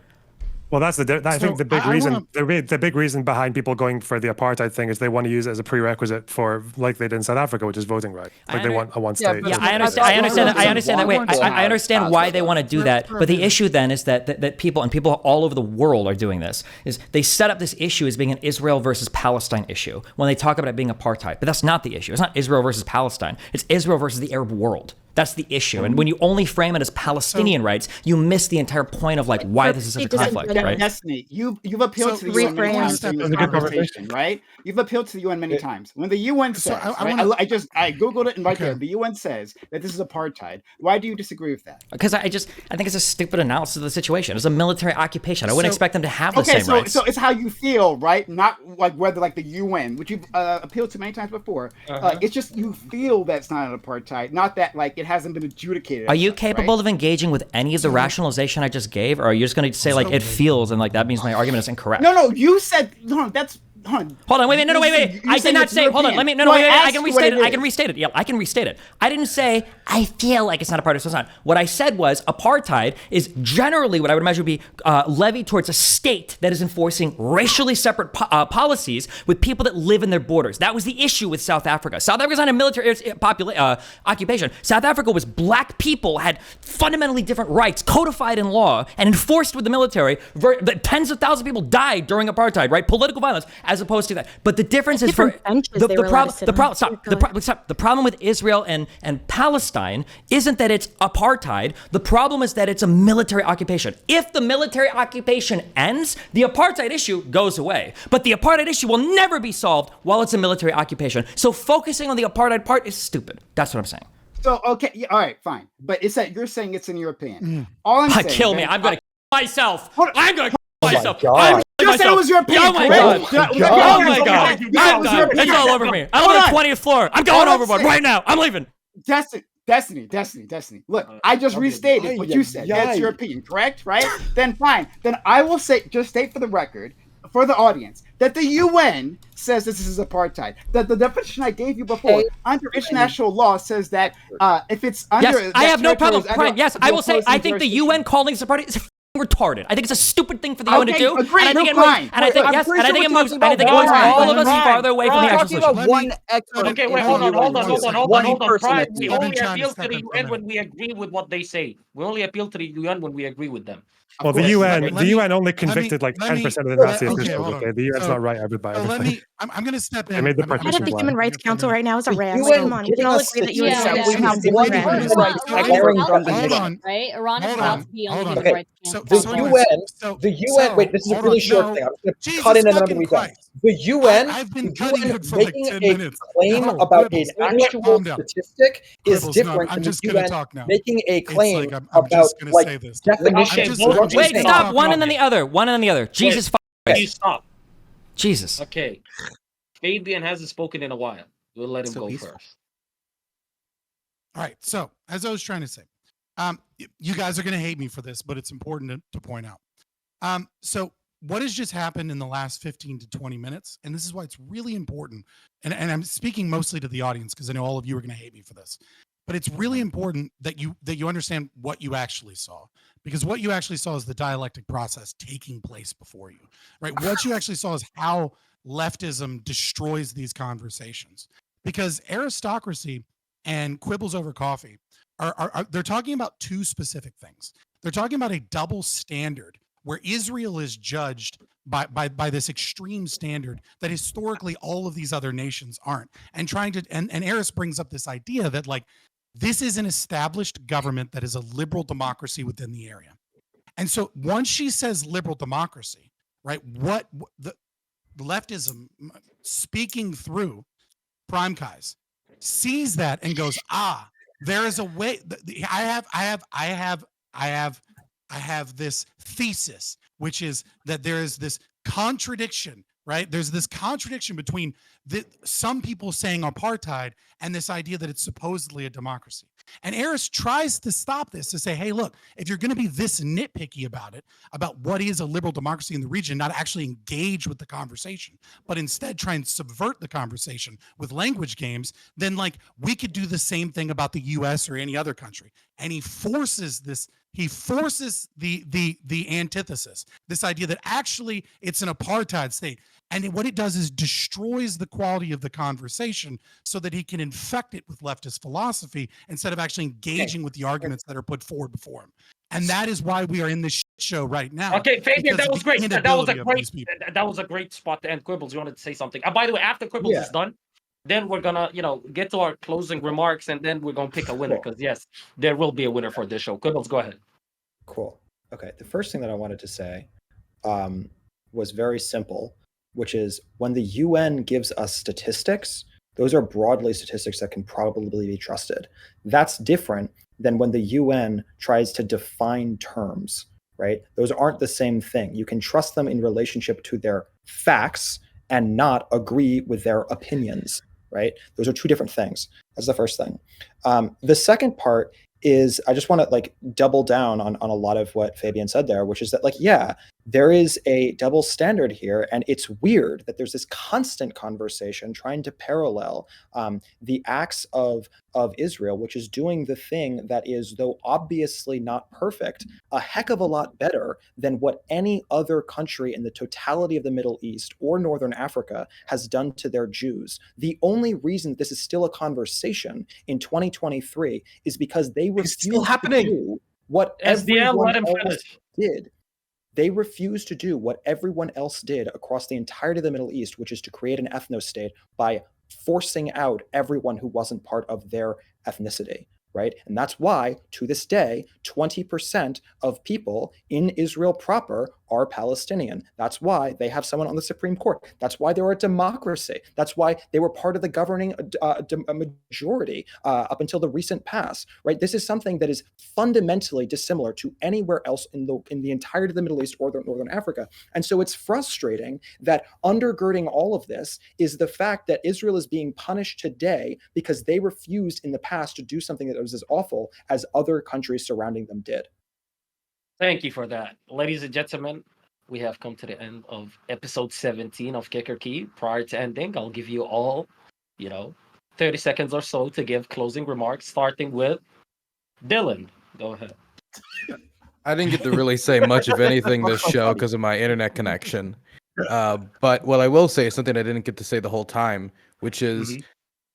Well, that's I think the big reason the big reason behind people going for the apartheid thing is they want to use it as a prerequisite for, like they did in South Africa, which is voting right. Like they want a one state. Yeah, I understand that. I understand that. Wait, I understand why they want to do that. But the issue then is that people all over the world are doing this. Is they set up this issue as being an Israel versus Palestine issue when they talk about it being apartheid. But that's not the issue. It's not Israel versus Palestine. It's Israel versus the Arab world. That's the issue. And when you only frame it as Palestinian rights, you miss the entire point of like why this is such a conflict, right? Destiny, you've appealed to the UN many times in this conversation, right? You've appealed to the UN many times. When the UN says, I googled it and right there, the UN says that this is apartheid. Why do you disagree with that? Because I think it's a stupid analysis of the situation. It's a military occupation. I wouldn't expect them to have the same rights. So it's how you feel, right? Not like whether like the UN, which you've appealed to many times before. It's just you feel that's not an apartheid, not that like it hasn't been adjudicated. Are you capable of engaging with any of the rationalization I just gave, or are you just going to say like it feels and like that means my argument is incorrect? No, you said that's. Hold on, wait. I did not say. Hold on, let me. No, wait. I can restate it. I can restate it. Yeah, I can restate it. I didn't say I feel like it's not apartheid. So it's not. What I said was apartheid is generally what I would imagine would be levied towards a state that is enforcing racially separate policies with people that live in their borders. That was the issue with South Africa. South Africa's not a military occupation. South Africa was black people had fundamentally different rights codified in law and enforced with the military. Tens of thousands of people died during apartheid, right? Political violence. As opposed to that, but the difference is for the problem with Israel and Palestine isn't that it's apartheid. The problem is that it's a military occupation. If the military occupation ends, the apartheid issue goes away. But the apartheid issue will never be solved while it's a military occupation. So focusing on the apartheid part is stupid. That's what I'm saying. So okay, yeah, all right, fine. But it's that you're saying it's in your opinion. All I'm saying. Kill me. I'm gonna kill myself. I'm gonna kill myself. You said it was your opinion. Oh my god! Oh my god! I'm done. It's all over me. I'm on the 20th floor. I'm going overboard right now. I'm leaving. Destiny. Look, I just restated what you said. That's your opinion, correct? Right? Then fine. Then I will say, just state for the record, for the audience, that the UN says this is apartheid. That the definition I gave you before, under international law, says that if it's under... Yes, I have no problem. Brian, yes, I will say, I think the UN calling this apartheid is retarded. I think it's a stupid thing for the UN to do. Agreed, and I think no, it moves, fine. and I think I'm pretty and I think sure it we're moves, talking and I think it about moves one all of us man. farther away from the We're actual talking about solution. one expert. Okay, wait, hold on. One person. We I've been only trying to appeal step to the in for a UN minute. when we agree with what they say. We only appeal to the UN when we agree with them. Well, the course. UN, Let the me- UN only let me- convicted like let me- 10% of the let- Nazi okay, officials. hold on. Okay, the UN's So- not right by So everything. I'm going to step in. They made the I'm- I'm Head of partition the plan. Human Rights Council right now is a rag. UN Like, come on, we can giving all us agree that you would Yeah, establish yeah. how statistics big is the human rag is. rights Iran is declaring about from to the be hold mission. on. right? Iran is Hold about on. to be on Hold the on. Human Okay, Rights So, Council. the so UN, so- the UN. so- Wait, this is a hold really on. short No. thing. I'm just going to Jesus cut in and then I'm fucking going to be done. Christ. The UN, I've been the cutting UN it for like making 10 a minutes. claim No, about Quibbles. an Okay, actual calm down. statistic is Quibbles, no, different I'm than the just gonna UN talk now. making a It's claim like I'm about just gonna like say this. definitions. Okay, You know what I'm Wait, Wait, saying? stop. One and then the other. One and then the other. Jesus fucking Can Christ. you stop? Jesus. Okay. Fabian hasn't spoken in a while. We'll let him So go peaceful. first. All right. So, as I was trying to say, you guys are going to hate me for this, but it's important to point out. So, what has just happened in the last 15 to 20 minutes, and this is why it's really important, and I'm speaking mostly to the audience because I know all of you are going to hate me for this, but it's really important that you understand what you actually saw, because what you actually saw is the dialectic process taking place before you, right? What you actually saw is how leftism destroys these conversations, because aristocracy and quibbles over coffee are they're talking about two specific things. They're talking about a double standard where Israel is judged by this extreme standard that historically all of these other nations aren't, and trying to and Eris brings up this idea that like this is an established government that is a liberal democracy within the area. And so once she says liberal democracy, right, what the leftism speaking through Prime Kais sees that and goes, there is a way. I have this thesis, which is that there is this contradiction, right? There's this contradiction between some people saying apartheid and this idea that it's supposedly a democracy. And Eris tries to stop this, to say, hey, look, if you're going to be this nitpicky about it, about what is a liberal democracy in the region, not actually engage with the conversation, but instead try and subvert the conversation with language games, then like we could do the same thing about the US or any other country. And he forces the antithesis, this idea that actually it's an apartheid state. And what it does is destroys the quality of the conversation so that he can infect it with leftist philosophy instead of actually engaging with the arguments that are put forward before him. And that is why we are in this show right now. Okay, Fabian, that was great. That was a great spot to end. Quibbles, you wanted to say something. By the way, after Quibbles is done, then we're gonna, get to our closing remarks, and then we're gonna pick a winner. Because yes, there will be a winner for this show. Quibbles, go ahead. Cool. Okay. The first thing that I wanted to say was very simple, which is when the UN gives us statistics, those are broadly statistics that can probably be trusted. That's different than when the UN tries to define terms, right? Those aren't the same thing. You can trust them in relationship to their facts and not agree with their opinions, right? Those are two different things. That's the first thing. The second part is I just want to like double down on a lot of what Fabian said there, which is that like, yeah, there is a double standard here. And it's weird that there's this constant conversation trying to parallel the acts of Israel, which is doing the thing that is, though obviously not perfect, a heck of a lot better than what any other country in the totality of the Middle East or Northern Africa has done to their Jews. The only reason this is still a conversation in 2023 is because they refuse to do what everyone else did. They refuse to do what everyone else did across the entirety of the Middle East, which is to create an ethno-state by forcing out everyone who wasn't part of their ethnicity, right? And that's why, to this day, 20% of people in Israel proper are Palestinian. That's why they have someone on the Supreme Court. That's why they're a democracy. That's why they were part of the governing majority up until the recent past, right? This is something that is fundamentally dissimilar to anywhere else in the entirety of the Middle East or Northern Africa. And so it's frustrating that undergirding all of this is the fact that Israel is being punished today because they refused in the past to do something that was as awful as other countries surrounding them did. Thank you for that. Ladies and gentlemen, we have come to the end of episode 17 of Kick or Keep. Prior to ending, I'll give you all, 30 seconds or so to give closing remarks, starting with Dylan. Go ahead. I didn't get to really say much of anything this show because of my internet connection. But what I will say is something I didn't get to say the whole time, which is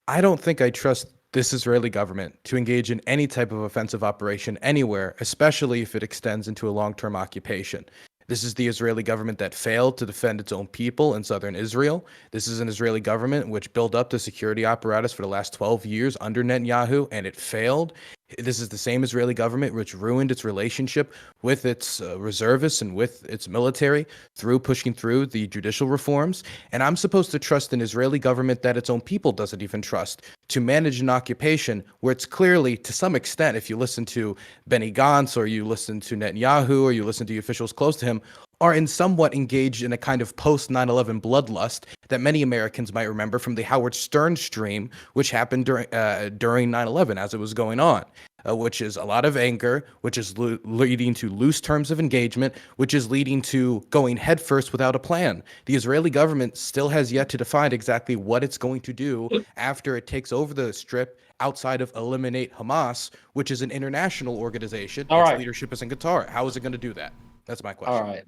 I don't think I trust this Israeli government to engage in any type of offensive operation anywhere, especially if it extends into a long-term occupation. This is the Israeli government that failed to defend its own people in southern Israel. This is an Israeli government which built up the security apparatus for the last 12 years under Netanyahu, and it failed. This is the same Israeli government which ruined its relationship with its reservists and with its military through pushing through the judicial reforms. And I'm supposed to trust an Israeli government that its own people doesn't even trust to manage an occupation where it's clearly, to some extent, if you listen to Benny Gantz or you listen to Netanyahu or you listen to the officials close to him, are in somewhat engaged in a kind of post 9/11 bloodlust that many Americans might remember from the Howard Stern stream, which happened during 9/11 as it was going on, which is a lot of anger, which is leading to loose terms of engagement, which is leading to going headfirst without a plan. The Israeli government still has yet to define exactly what it's going to do after it takes over the Strip outside of eliminate Hamas, which is an international organization. All its right. leadership is in Qatar. How is it going to do that? That's my question. All right.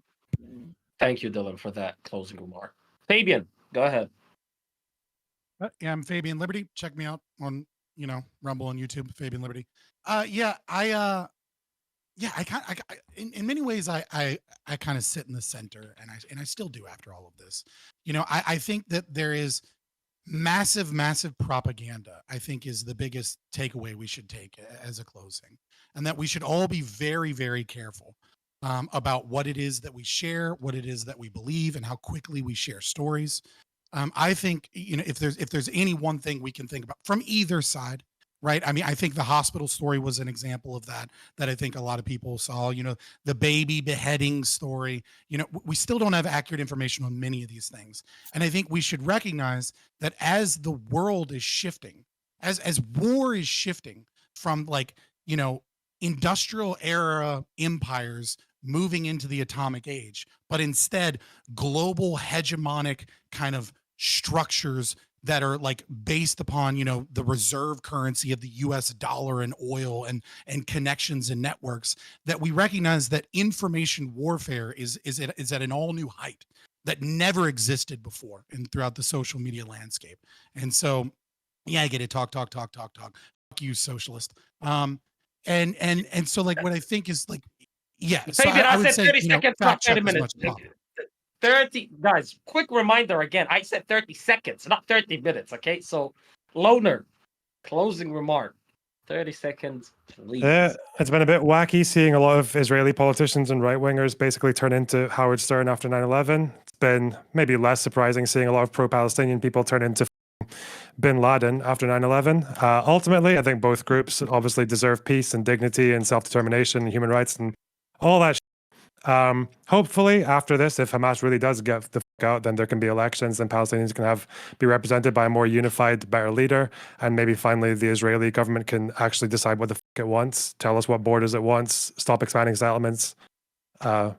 Thank you, Dylan, for that closing remark. Fabian, go ahead. Yeah, I'm Fabian Liberty. Check me out on, Rumble and YouTube, Fabian Liberty. In many ways, I kind of sit in the center, and I still do after all of this. I think that there is massive propaganda, I think, is the biggest takeaway we should take as a closing, and that we should all be very, very careful about what it is that we share, what it is that we believe, and how quickly we share stories. I think, if there's any one thing we can think about from either side, right? I mean, I think the hospital story was an example of that I think a lot of people saw. The baby beheading story. We still don't have accurate information on many of these things, and I think we should recognize that as the world is shifting, as war is shifting from industrial era empires moving into the atomic age, but instead global hegemonic kind of structures that are based upon the reserve currency of the US dollar and oil and connections and networks, that we recognize that information warfare is at an all new height that never existed before and throughout the social media landscape. And so, yeah, I get it. Talk. Fuck you, socialist. And so what I think is yeah. So Fabian, I would said say, 30 seconds, not fact check 30 as minutes. much as possible. 30, guys, quick reminder again. I said 30 seconds, not 30 minutes, okay? So, Loner, closing remark. 30 seconds, please. It's been a bit wacky seeing a lot of Israeli politicians and right-wingers basically turn into Howard Stern after 9/11. It's been maybe less surprising seeing a lot of pro-Palestinian people turn into bin Laden after 9/11. Ultimately, I think both groups obviously deserve peace and dignity and self-determination and human rights and all that. Hopefully, after this, if Hamas really does get the fuck out, then there can be elections and Palestinians can be represented by a more unified, better leader. And maybe finally the Israeli government can actually decide what the fuck it wants, tell us what borders it wants, stop expanding settlements. Who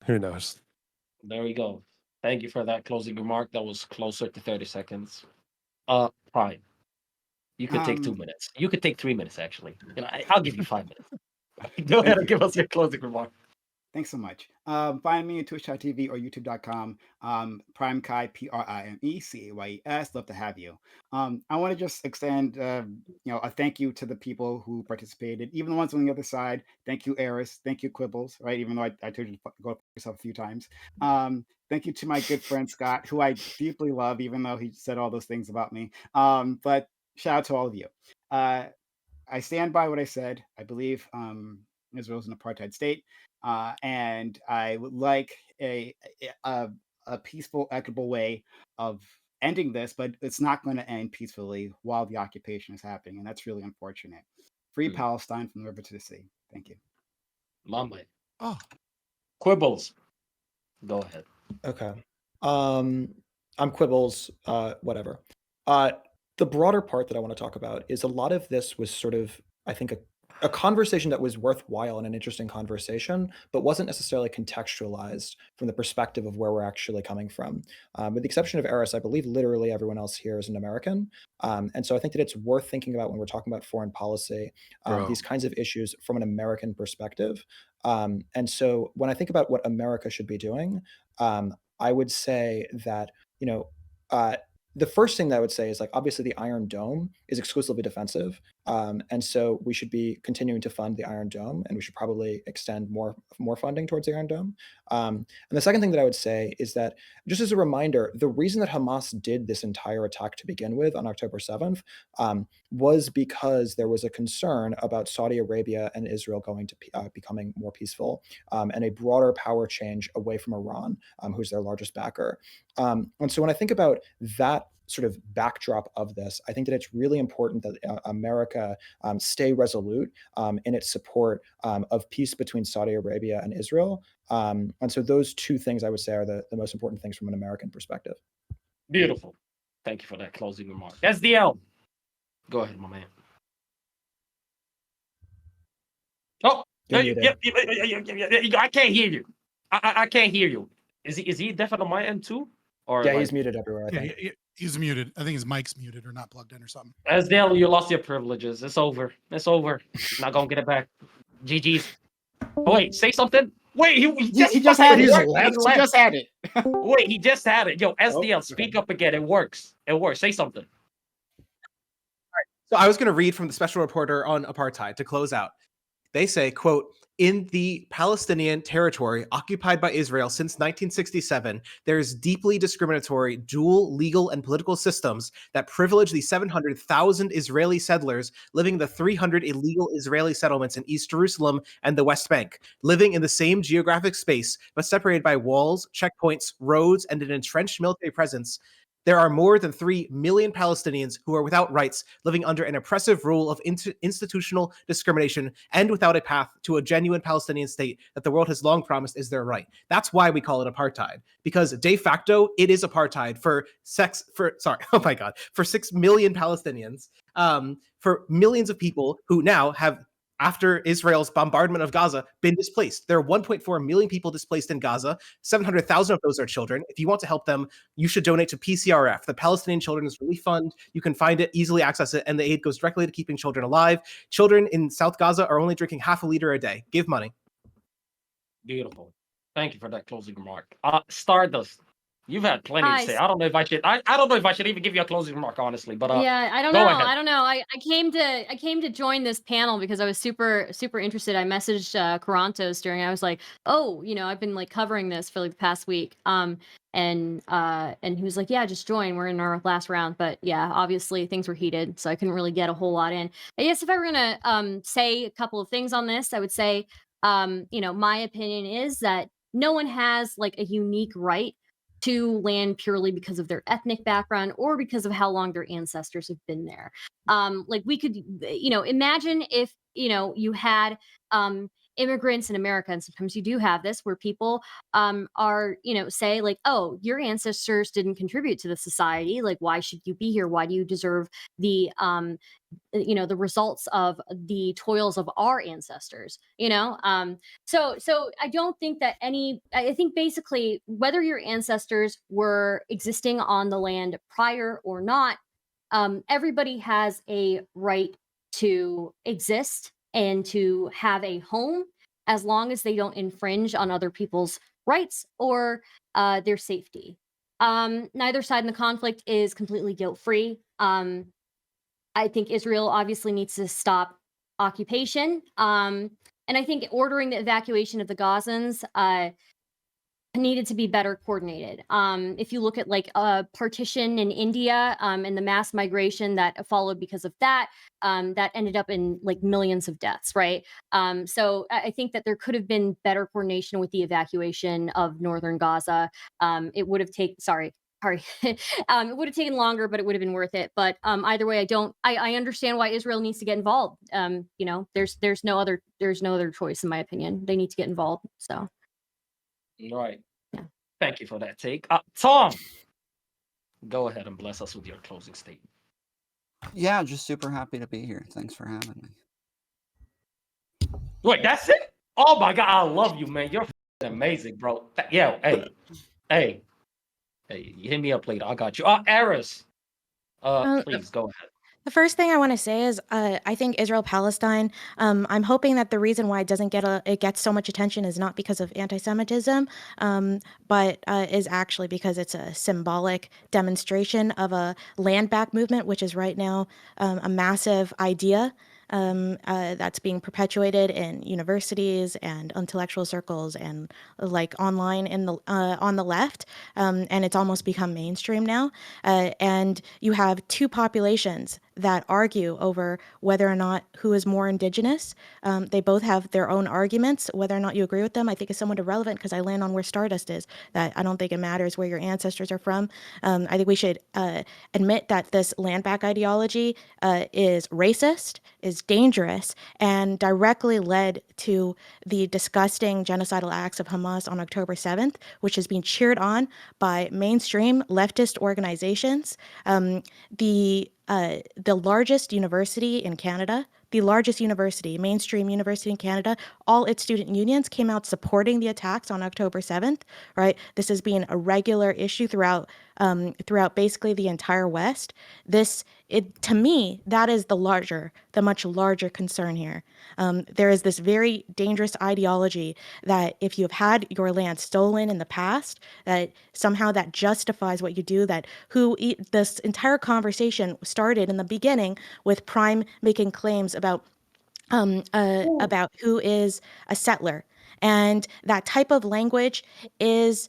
knows? There we go. Thank you for that closing remark. That was closer to 30 seconds. Fine. You could take 2 minutes. You could take 3 minutes, actually. I'll give you 5 minutes. Go ahead and give us your closing remark. Thanks so much. Find me at twitch.tv or youtube.com. PrimeKai, PrimeCayes. Love to have you. I want to just extend, a thank you to the people who participated, even the ones on the other side. Thank you, Eris. Thank you, Quibbles. Right, even though I told you to go yourself a few times. Thank you to my good friend Scott, who I deeply love, even though he said all those things about me. But shout out to all of you. I stand by what I said. I believe Israel's an apartheid state. And I would like a peaceful, equitable way of ending this, but it's not going to end peacefully while the occupation is happening, and that's really unfortunate. Free Palestine from the river to the sea. Thank you. Mambe. Oh, Quibbles. Go ahead. Okay. I'm Quibbles. Whatever. The broader part that I want to talk about is a lot of this was sort of, I think, a conversation that was worthwhile and an interesting conversation, but wasn't necessarily contextualized from the perspective of where we're actually coming from. With the exception of Eris, I believe literally everyone else here is an American. And so I think that it's worth thinking about when we're talking about foreign policy, Bro. these kinds of issues from an American perspective. And so when I think about what America should be doing, I would say that, you know, the first thing that I would say is like obviously the Iron Dome is exclusively defensive, and so we should be continuing to fund the Iron Dome, and we should probably extend more funding towards the Iron Dome. And the second thing that I would say is that just as a reminder, the reason that Hamas did this entire attack to begin with on October 7th was because there was a concern about Saudi Arabia and Israel going to becoming more peaceful and a broader power change away from Iran, who's their largest backer. And so when I think about that sort of backdrop of this, I think that it's really important that America stay resolute in its support of peace between Saudi Arabia and Israel. And so those two things I would say are the most important things from an American perspective. Beautiful. Thank you for that closing remark. SDL. Go ahead, my man. Oh, I can't hear you. I can't hear you. Is he deaf on my end too? Or yeah, he's muted everywhere. I think. Yeah, he's muted. I think his mic's muted or not plugged in or something. SDL, you lost your privileges. It's over. It's over. Not gonna get it back. GG's. Oh, wait, say something. Wait, he just had it. He just had it. Wait, he just had it. Yo, SDL, speak up again. It works. It works. Say something. So I was going to read from the special reporter on apartheid to close out. They say, quote, in the Palestinian territory occupied by Israel since 1967, there is deeply discriminatory dual legal and political systems that privilege the 700,000 Israeli settlers living in the 300 illegal Israeli settlements in East Jerusalem and the West Bank, living in the same geographic space, but separated by walls, checkpoints, roads, and an entrenched military presence. There are more than 3 million Palestinians who are without rights, living under an oppressive rule of institutional discrimination and without a path to a genuine Palestinian state that the world has long promised is their right. That's why we call it apartheid, because de facto it is apartheid for 6 million Palestinians, for millions of people who now have, after Israel's bombardment of Gaza, been displaced. There are 1.4 million people displaced in Gaza. 700,000 of those are children. If you want to help them, you should donate to PCRF, the Palestinian Children's Relief Fund. You can find it, easily access it, and the aid goes directly to keeping children alive. Children in South Gaza are only drinking half a liter a day. Give money. Beautiful. Thank you for that closing remark. Stardust, you've had plenty to say. I don't know if I should. I don't know if I should even give you a closing remark, honestly. But yeah, I don't go know. ahead. I don't know. I came to join this panel because I was super interested. I messaged Karantos during. I was like, oh, I've been like covering this for like the past week. And he was like, yeah, just join. We're in our last round. But yeah, obviously things were heated, so I couldn't really get a whole lot in. I guess if I were gonna say a couple of things on this, I would say, my opinion is that no one has like a unique right to land purely because of their ethnic background or because of how long their ancestors have been there. Like we could, imagine if, you had immigrants in America, and sometimes you do have this, where people are, say like, oh, your ancestors didn't contribute to the society. Like, why should you be here? Why do you deserve the the results of the toils of our ancestors, so I don't think that I think basically whether your ancestors were existing on the land prior or not, everybody has a right to exist and to have a home, as long as they don't infringe on other people's rights or their safety. Neither side in the conflict is completely guilt-free. I think Israel obviously needs to stop occupation. And I think ordering the evacuation of the Gazans needed to be better coordinated. If you look at like a partition in India and the mass migration that followed because of that, that ended up in like millions of deaths, right? So I think that there could have been better coordination with the evacuation of northern Gaza. It would have taken, it would have taken longer, but it would have been worth it. But either way, I understand why Israel needs to get involved. There's no other choice, in my opinion. They need to get involved. So. Right. Yeah. Thank you for that take. Tom, go ahead and bless us with your closing statement. Yeah, just super happy to be here. Thanks for having me. Wait, that's it? Oh my god, I love you, man. You're amazing, bro. Yeah, hey, you hit me up later. I got you. Eris, please go ahead. The first thing I want to say is I think Israel-Palestine, I'm hoping that the reason why it gets so much attention is not because of anti-Semitism, but is actually because it's a symbolic demonstration of a land back movement, which is right now a massive idea that's being perpetuated in universities and intellectual circles and like online on the left, and it's almost become mainstream now. And you have two populations that argue over whether or not who is more indigenous. They both have their own arguments. Whether or not you agree with them, I think is somewhat irrelevant because I land on where Stardust is. That I don't think it matters where your ancestors are from. I think we should admit that this land back ideology is racist, is dangerous, and directly led to the disgusting genocidal acts of Hamas on October 7th, which is being cheered on by mainstream leftist organizations. The largest university in Canada, the largest university, mainstream university in Canada, all its student unions came out supporting the attacks on October 7th, right? This has been a regular issue throughout basically the entire West. To me, that is the much larger concern here. There is this very dangerous ideology that if you've had your land stolen in the past, that somehow that justifies what you do, this entire conversation started in the beginning with Prime making claims about who is a settler. And that type of language is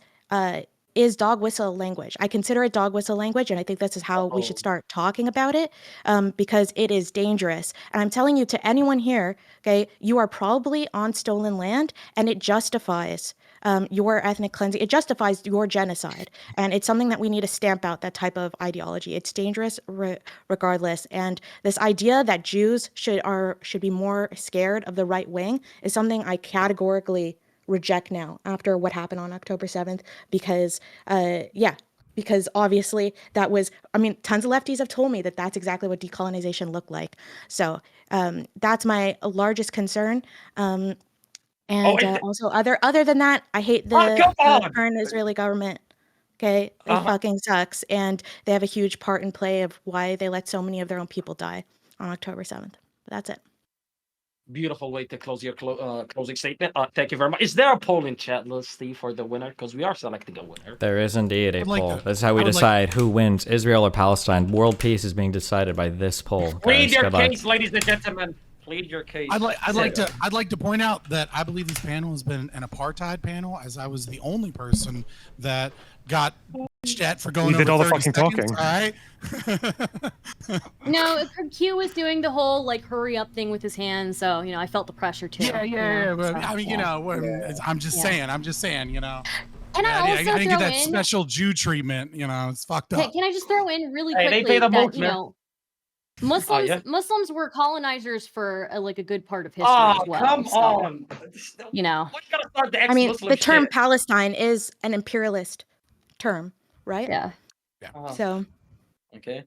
dog whistle language. I consider it dog whistle language, and I think this is how we should start talking about it, because it is dangerous. And I'm telling you, to anyone here, okay, you are probably on stolen land, and it justifies your ethnic cleansing. It justifies your genocide, and it's something that we need to stamp out, that type of ideology. It's dangerous regardless. And this idea that Jews should be more scared of the right wing is something I categorically reject now after what happened on October 7th, because obviously that was, tons of lefties have told me that that's exactly what decolonization looked like. So that's my largest concern. Also other than that, I hate the current Israeli government. Okay, it fucking sucks, and they have a huge part in play of why they let so many of their own people die on October 7th. But that's it. Beautiful way to close your closing statement. Thank you very much. Is there a poll in chat, Steve, for the winner? Because we are selecting a winner. There is indeed a poll. That's how we decide who wins, Israel or Palestine. World peace is being decided by this poll. Plead your case, ladies and gentlemen. Plead your case. I'd like to point out that I believe this panel has been an apartheid panel, as I was the only person that got bitched at for going. You did all the 30 fucking seconds, talking. All right. No, Q was doing the whole like hurry up thing with his hands, so I felt the pressure too. But, I'm just saying, Can I also I didn't get that throw in? special Jew treatment. It's fucked up. Can I just throw in really Hey, quickly they pay the that most, man. Muslims were colonizers for a good part of history as well. Come on. The term Palestine is an imperialist term, right? Yeah. So. Okay.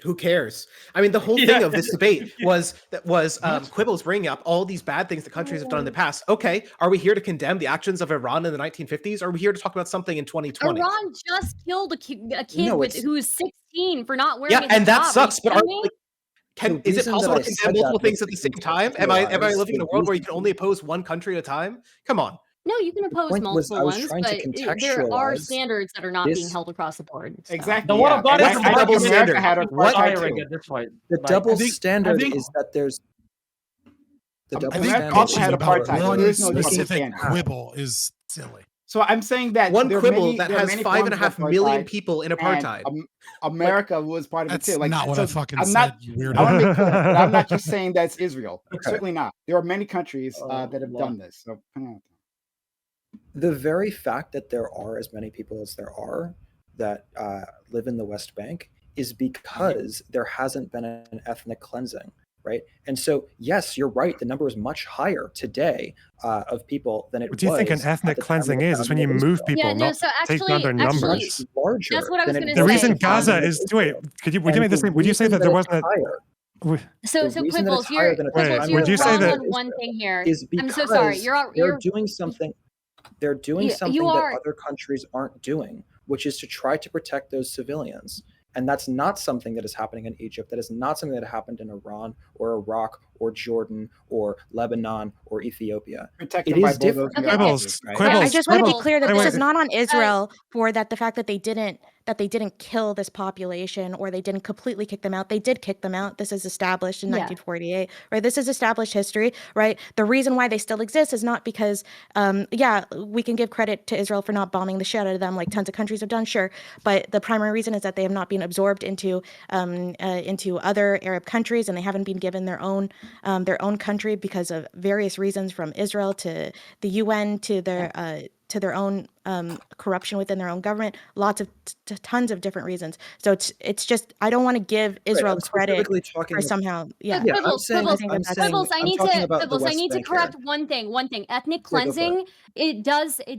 Who cares? The whole thing of this debate was Quibbles bringing up all these bad things that countries have done in the past. Okay, are we here to condemn the actions of Iran in the 1950s? Or are we here to talk about something in 2020? Iran just killed a kid who was 16 for not wearing. Yeah, and that sucks. But is it possible to I condemn multiple things at the is same time? Am I living in a world where you can only oppose one country at a time? Come on. No, you can oppose multiple ones, but there are standards that are not being held across the board. So. Exactly. What about this double standard? The double standard is that there's the double standard. Also had apartheid. One There is no double specific standard. quibble is silly. So I'm saying that One there are quibble many- that there are has many 5.5 forms of million apartheid, people in and, apartheid. America was part of it That's too. not what I fucking I'm said, not, you weirdo. I want to make clear that I'm not just saying that's Israel. Okay. Certainly not. There are many countries that have done this. So The very fact that there are as many people as there are that live in the West Bank is because there hasn't been an ethnic cleansing, right? And so, yes, you're right. The number is much higher today of people than it was. What do you think an ethnic cleansing is? It's when you move people, not take down their numbers. Larger that's what I was than going it to The say. reason Gaza is wait, would you make this? Would you say that there wasn't? So the reason that it's Quibbles, higher you're than a Wait, Quibbles, time you're would you say wrong that- on one thing here. is I'm because so sorry. they're You're doing something. They're doing you something that are other countries aren't doing, which is to try to protect those civilians. And that's not something that is happening in Egypt. That is not something that happened in Iran or Iraq or Jordan or Lebanon or Ethiopia. Protected It by is both different. those Okay. countries, right? Yeah, I Quibbles, just want to be Quibbles. clear that Wait, this wait. is not on Israel for that the fact that they didn't kill this population or they didn't completely kick them out. They did kick them out. This is established in Yeah. 1948, right? This is established history, right? The reason why they still exist is not because, we can give credit to Israel for not bombing the shit out of them like tons of countries have done, sure. But the primary reason is that they have not been absorbed into other Arab countries, and they haven't been given their own country because of various reasons, from Israel to the UN to their own corruption within their own government, lots of tons of different reasons. So it's just, I don't want to give Israel I'm credit specifically talking for somehow, yeah. Yeah, I'm Quibbles, saying, Quibbles, I'm saying, Quibbles, I I'm need talking to about the Quibbles, I West need to Bank here. correct one thing. Ethnic Yeah, go for it. cleansing, it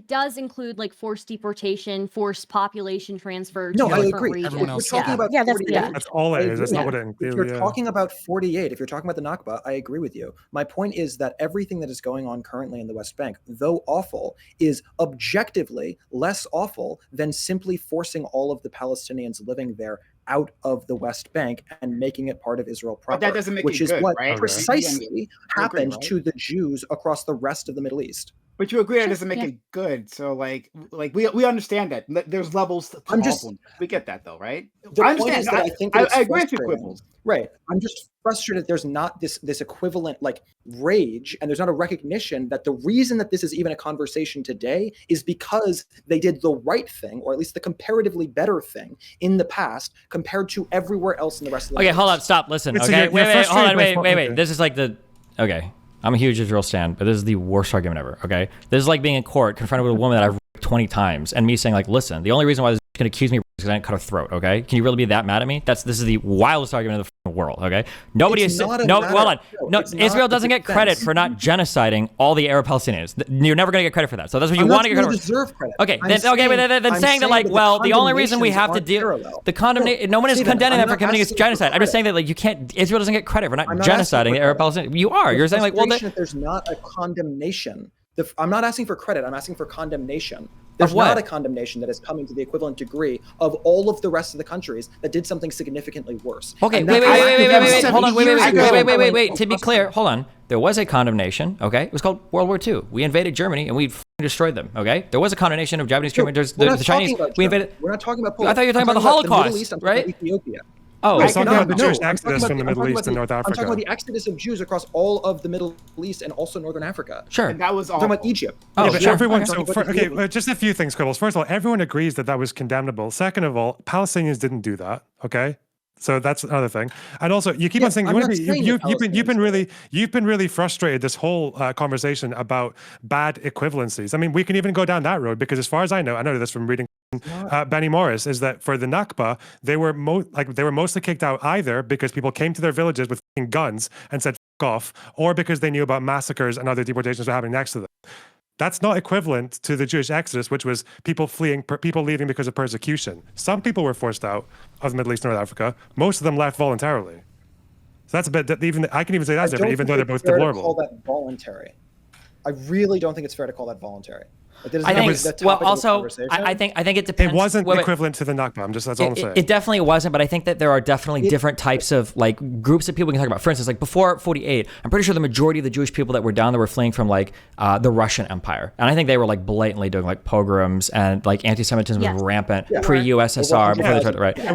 does include like forced deportation, forced population transfer to No, I different agree. regions. Everyone If else we're talking about Yeah, that's 48, yeah. That's all I it is. That's agree. not what it If includes. you're Yeah. talking about 48, if you're talking about the Nakba, I agree with you. My point is that everything that is going on currently in the West Bank, though awful, is objectively less awful than simply forcing all of the Palestinians living there out of the West Bank and making it part of Israel proper. But that doesn't make which it is good, what right? precisely You agree, happened right? to the Jews across the rest of the Middle East. But you agree that Sure, doesn't make yeah. it good. So like we understand that. There's levels to I'm just- awfulness. We get that though, right? The I point understand. is that I think that it's I agree with you, frustrating. Quibbles. Right. I'm just frustrated there's not this equivalent like rage, and there's not a recognition that the reason that this is even a conversation today is because they did the right thing, or at least the comparatively better thing in the past compared to everywhere else in the rest of the Okay, Middle hold East. up, stop, listen. Wait, so Okay, you're wait, hold frustrated on, by wait. okay. This is like okay. I'm a huge Israel stan, but this is the worst argument ever. Okay, this is like being in court confronted with a woman that I've raped 20 times, and me saying like, listen, the only reason why this is gonna accuse me is because I didn't cut her throat. Okay, can you really be that mad at me? This is the wildest argument in the fucking world. Okay, nobody It's is not a no. matter- Hold on, no. it's not Israel a doesn't get defense. credit for not genociding all the Arab Palestinians. You're never gonna get credit for that. So that's what you I'm want not to get saying credit they for. deserve credit. Okay, I'm then saying- saying that like, the well, the only reason we condemnations have to aren't deal parallel. the condemnation, no one is Stephen, condemning I'm them for not committing against asking for genocide. I'm just credit. saying that like you can't. Israel doesn't get credit for not I'm not asking genociding for the Arab credit. Palestinians. You are. You're saying like, well, Frustration that there's not a condemnation. I'm not asking for credit. I'm asking for condemnation. There's what? not a condemnation that is coming to the equivalent degree of all of the rest of the countries that did something significantly worse. Okay, And wait, that's- wait. I- Hold on, 70 years ago- wait. To be clear, hold on. There was a condemnation. Okay, it was called World War II. We invaded Germany and we destroyed them. Okay, there was a condemnation of Japanese treatment. There's We're the not Chinese. talking about We Germany. invaded. We're not talking about I Poland. thought you were talking I'm about the the Middle Holocaust, East. I'm talking right? about Ethiopia. Oh, He's talking about the Jewish I'm talking exodus about from the I'm Middle talking East about and North I'm talking Africa. about the exodus of Jews across all of the Middle East and also Northern Africa. sure. And that was I'm talking about awful. Egypt. Oh, Yeah, but sure. everyone. I'm So, talking about Ethiopia. just a few things, Quibbles. First of all, everyone agrees that that was condemnable. Second of all, Palestinians didn't do that. Okay, so that's another thing. And also, you keep Yeah, on saying you I'm want to not be. saying You've that been really frustrated this whole conversation about bad equivalencies. I mean, we can even go down that road because, as far as I know this from reading Benny Morris, is that for the Nakba, they were mostly kicked out either because people came to their villages with f***ing guns and said "f*** off," or because they knew about massacres and other deportations were happening next to them. That's not equivalent to the Jewish exodus, which was people leaving because of persecution. Some people were forced out of the Middle East and North Africa. Most of them left voluntarily. So that's a bit, I can even say that's different, even though they're both fair to deplorable. call that voluntary. I really don't think it's fair to call that voluntary. Like, that is I not think. the topic Well, of the also, conversation. I think it depends. It wasn't wait. equivalent to the Nakba. That's all I'm saying. It definitely wasn't, but I think that there are definitely different types of like groups of people we can talk about. For instance, like before 48, I'm pretty sure the majority of the Jewish people that were down there were fleeing from like the Russian Empire, and I think they were like blatantly doing like pogroms and like anti-Semitism was rampant pre-USSR before they tried to right. I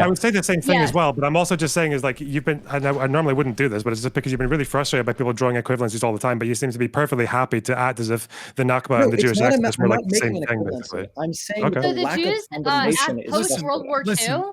would say the same thing Yeah. as well, but I'm also just saying is like you've been. I normally wouldn't do this, but it's just because you've been really frustrated by people drawing equivalencies all the time. But you seem to be perfectly happy to act as if the Nakba and the it's Jewish not a exodus ma- were I'm like not the same making an thing, equivalency. basically. I'm saying Okay. that So the the lack Jews, of condemnation is post World War Listen. II,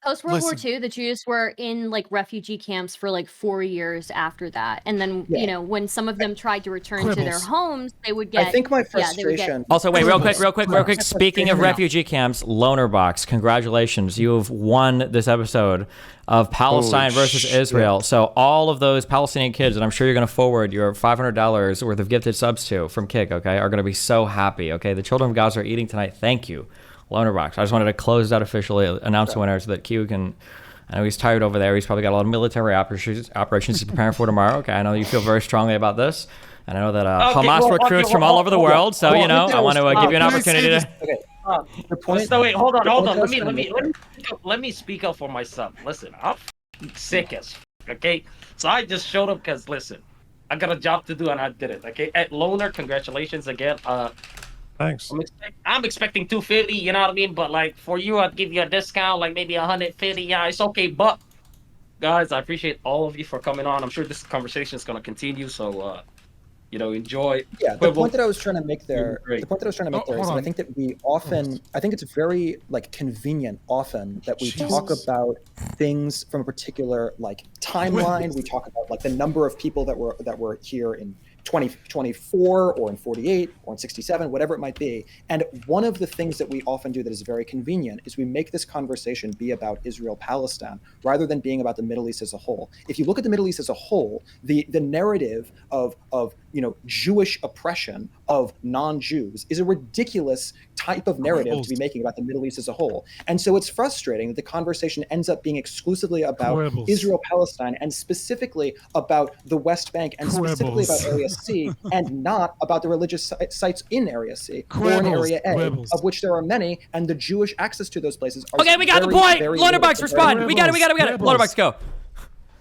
post World War Listen. II, the Jews were in like refugee camps for like 4 years after that, and then Yeah. you know when some of them tried to return to their Quibbles. homes, they would get. I think my yeah, they would get- frustration. Also, wait, real quick. Quibbles. Speaking of refugee camps, Loner Box, congratulations. You have won this episode of Palestine Holy versus shit. Israel. So all of those Palestinian kids, and I'm sure you're going to forward your $500 worth of gifted subs to from Kick, okay, are going to be so happy, okay? The children of Gaza are eating tonight. Thank you, Loner Box. I just wanted to close out officially, announce the winner so that Q can I know he's tired over there. He's probably got a lot of military operations he's preparing for tomorrow. Okay, I know you feel very strongly about this. And I know that Hamas recruits from all over the world. So, you know, I want to give you an opportunity to... Okay. So wait, hold on. Let me speak up for myself. Listen, I'm sick as okay? So I just showed up because, listen, I got a job to do and I did it, okay? At Loner, congratulations again. Thanks. I'm expecting 250, you know what I mean? But like for you, I'd give you a discount, like maybe 150. Yeah, it's okay. But guys, I appreciate all of you for coming on. I'm sure this conversation is gonna continue. So you know, enjoy. Yeah, the point that I was trying to make there, Great. the point that I was trying to make there is that I think that we often, I think it's very like convenient often that we talk about things from a particular like timeline. We talk about like the number of people that were here in 2024 or in 48 or in 67, whatever it might be. And one of the things that we often do that is very convenient is we make this conversation be about Israel-Palestine rather than being about the Middle East as a whole. If you look at the Middle East as a whole, the narrative of you know, Jewish oppression of non-Jews is a ridiculous type of narrative to be making about the Middle East as a whole. And so it's frustrating that the conversation ends up being exclusively about Israel-Palestine and specifically about the West Bank and specifically about Area C and not about the religious sites in Area C or in Area A, of which there are many, and the Jewish access to those places are Okay, we got the point. Loaderbox, respond. We got it. Loaderbox, go.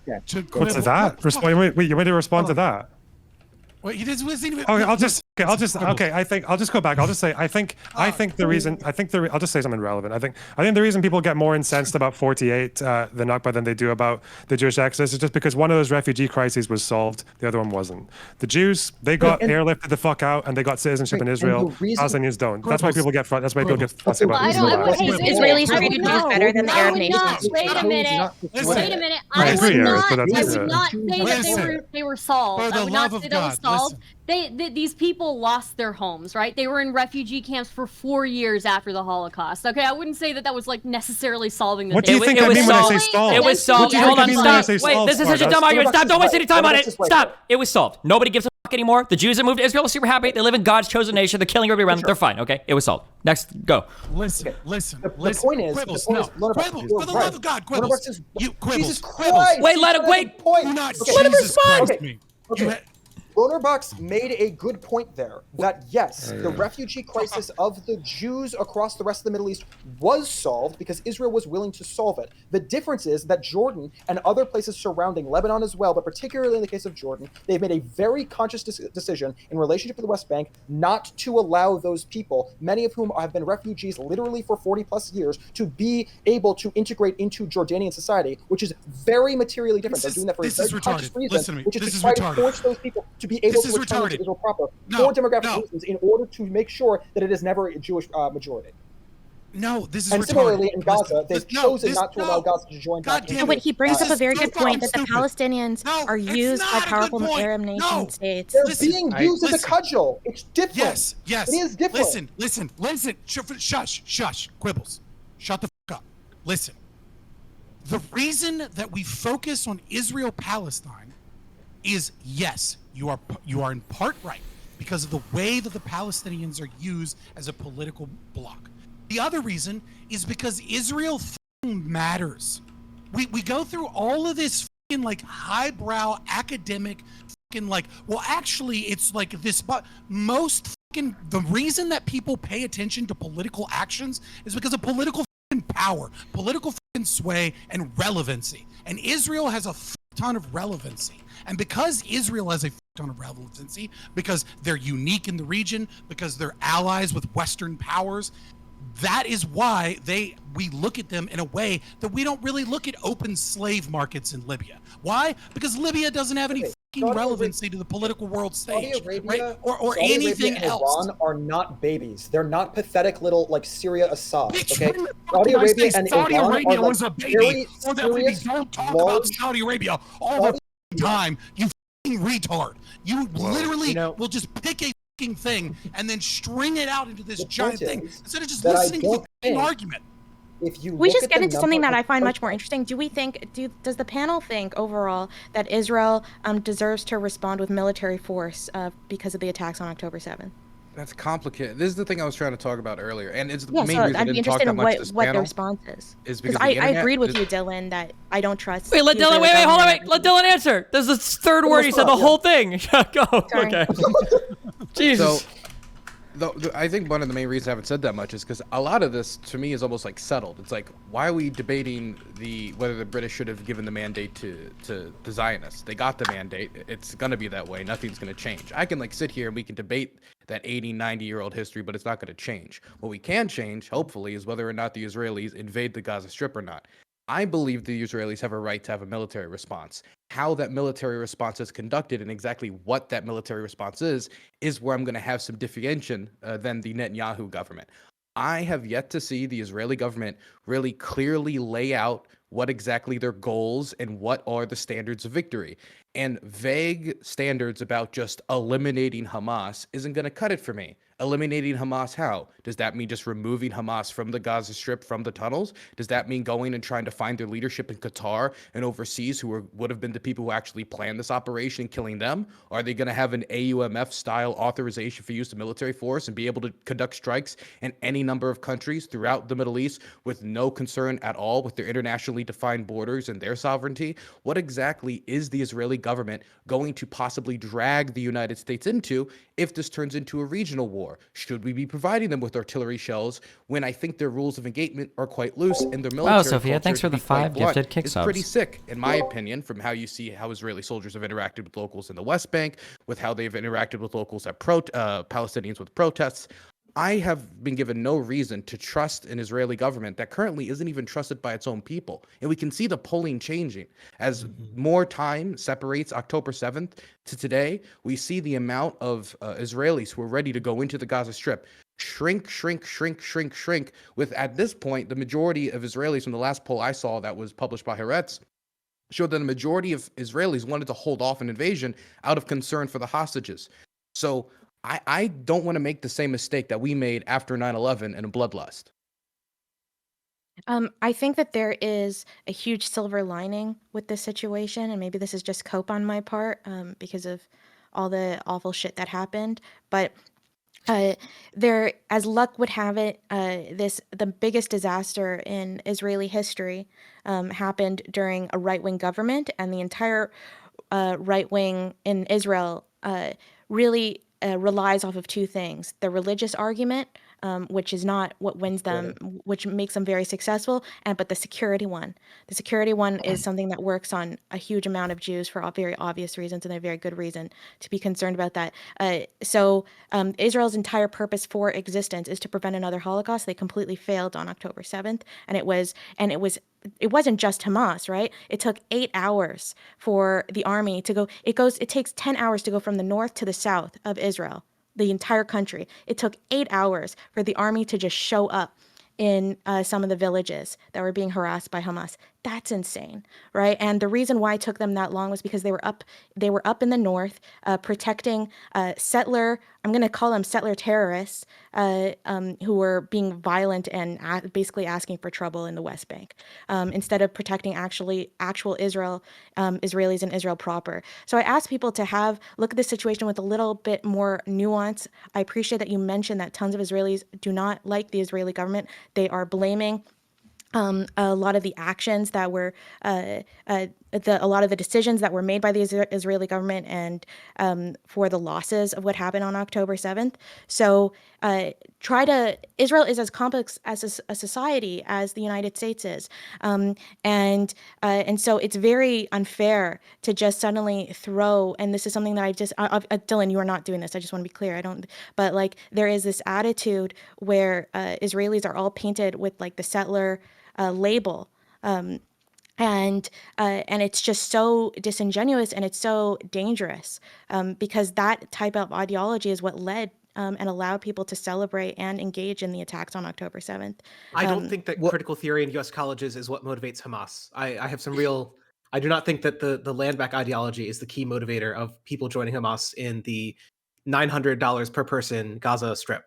Yeah. What's to that? Wait, you want to respond to that? Wait, he doesn't even. Okay, I'll just go back. I'll just say, I think the reason, I'll just say something relevant. I think the reason people get more incensed about 48, the Nakba, than they do about the Jewish exodus is just because one of those refugee crises was solved, the other one wasn't. The Jews, they got airlifted the fuck out and they got citizenship in Israel. Palestinians don't. That's why people get fussy about Is Israelis treated Jews better than the Arab nations? Wait a minute. I would not say that they were solved. I would not say that was solved. These people lost their homes, right? They were in refugee camps for 4 years after the Holocaust. Okay, I wouldn't say that was like necessarily solving the. What do you think I mean when I say solved? It was solved. Hold on, stop. Wait, this is such a dumb argument. Stop! Don't waste any time on it. Stop. It was solved. Nobody gives a fuck anymore. The Jews that moved to Israel are super happy. They live in God's chosen nation. They're killing everybody around them. They're fine. Okay, it was solved. Next, go. Listen. The point is, Quibbles, for the love of God, Quibbles. Jesus Christ. Wait, let him wait. Do not Let him respond. Okay. Loaderbox made a good point there that yes, the refugee crisis of the Jews across the rest of the Middle East was solved because Israel was willing to solve it. The difference is that Jordan and other places surrounding Lebanon as well, but particularly in the case of Jordan, they've made a very conscious decision in relationship to the West Bank not to allow those people, many of whom have been refugees literally for 40 plus years, to be able to integrate into Jordanian society, which is very materially different. They're doing that for a very conscious reason, which is to try to force those people to be able to return to Israel proper for demographic reasons in order to make sure that it is never a Jewish majority. No, this is and retarded. Similarly, in Gaza, they've chosen not to allow Gaza to join back in. But he brings up a very good point that the Palestinians are used by powerful Arab nation states. They're being used as a cudgel. It's different. Yes. It is different. Listen. Shush. Quibbles. Shut the fuck up. Listen. The reason that we focus on Israel-Palestine is, yes, you are in part right because of the way that the Palestinians are used as a political bloc. The other reason is because Israel matters. We go through all of this like highbrow academic like, well, actually it's like this, but the reason that people pay attention to political actions is because of political power, political sway, and relevancy. And Israel has a ton of relevancy. And because Israel has a ton of relevancy, because they're unique in the region, because they're allies with Western powers, that is why we look at them in a way that we don't really look at open slave markets in Libya. Why? Because Libya doesn't have any relevancy to the political world stage, right? Or anything else. Iran are not babies. They're not pathetic little like Syria Assad. Okay, Saudi Arabia and Saudi Iran Arabia are was a baby. Or that we don't talk about Saudi Arabia all the time. You retard. You literally will just pick a thing and then string it out into this giant thing instead of just listening to an argument. We just get into something that I find much more interesting. Does the panel think overall that Israel deserves to respond with military force because of the attacks on October 7th? That's complicated. This is the thing I was trying to talk about earlier, and it's the Yeah, main so reason I I'd be didn't talk interested that in much this what the panel response is. is Because because I the internet agreed with is- you, Dylan, that I don't trust. Wait, let the Dylan. Israeli Wait, hold on, government wait. Let Dylan answer. There's the third word. He said the whole thing. Go. Sorry. Okay. Jesus. So, I think one of the main reasons I haven't said that much is because a lot of this, to me, is almost like settled. It's like, why are we debating whether the British should have given the mandate to the Zionists? They got the mandate. It's going to be that way. Nothing's going to change. I can sit here and we can debate that 80, 90-year-old history, but it's not going to change. What we can change, hopefully, is whether or not the Israelis invade the Gaza Strip or not. I believe the Israelis have a right to have a military response. How that military response is conducted and exactly what that military response is where I'm going to have some differentiation than the Netanyahu government. I have yet to see the Israeli government really clearly lay out what exactly their goals and what are the standards of victory. And vague standards about just eliminating Hamas isn't going to cut it for me. Eliminating Hamas how? Does that mean just removing Hamas from the Gaza Strip, from the tunnels? Does that mean going and trying to find their leadership in Qatar and overseas who would have been the people who actually planned this operation and killing them? Are they going to have an AUMF-style authorization for use of military force and be able to conduct strikes in any number of countries throughout the Middle East with no concern at all with their internationally defined borders and their sovereignty? What exactly is the Israeli government going to possibly drag the United States into if this turns into a regional war? Should we be providing them with artillery shells when I think their rules of engagement are quite loose and their military Sophia, culture, thanks for to the be quite 5 blunt, gifted kick is pretty subs. sick, in my opinion, from how you see how Israeli soldiers have interacted with locals in the West Bank, with how they've interacted with locals at Palestinians with protests. I have been given no reason to trust an Israeli government that currently isn't even trusted by its own people. And we can see the polling changing. As more time separates October 7th to today, we see the amount of Israelis who are ready to go into the Gaza Strip shrink, with, at this point, the majority of Israelis from the last poll I saw that was published by Haaretz showed that a majority of Israelis wanted to hold off an invasion out of concern for the hostages. So I don't want to make the same mistake that we made after 9/11 and a bloodlust. I think that there is a huge silver lining with this situation, and maybe this is just cope on my part because of all the awful shit that happened. But there, as luck would have it, the biggest disaster in Israeli history happened during a right-wing government, and the entire right wing in Israel really relies off of two things: the religious argument, which is not what wins them, which makes them very successful, but the security one. The security one is something that works on a huge amount of Jews for very obvious reasons, and a very good reason to be concerned about that. So Israel's entire purpose for existence is to prevent another Holocaust. They completely failed on October 7th, and it wasn't just Hamas, right? It took 8 hours for the army to go. It takes 10 hours to go from the north to the south of Israel, the entire country. It took 8 hours for the army to just show up in some of the villages that were being harassed by Hamas. That's insane, right? And the reason why it took them that long was because they were up in the north, protecting settler. I'm going to call them settler terrorists who were being violent and basically asking for trouble in the West Bank, instead of protecting actual Israelis and Israel proper. So I asked people to look at this situation with a little bit more nuance. I appreciate that you mentioned that tons of Israelis do not like the Israeli government. They are blaming a lot of the actions that were, a lot of the decisions that were made by the Israeli government and for the losses of what happened on October 7th. So Israel is as complex as a society as the United States is. And so it's very unfair to just suddenly throw, and this is something that Dylan, you are not doing this. I just want to be clear. But there is this attitude where Israelis are all painted with the settler label. And it's just so disingenuous and it's so dangerous because that type of ideology is what led and allowed people to celebrate and engage in the attacks on October 7th. I don't think that critical theory in U.S. colleges is what motivates Hamas. I have some real. I do not think that the land back ideology is the key motivator of people joining Hamas in the $900 per person Gaza Strip.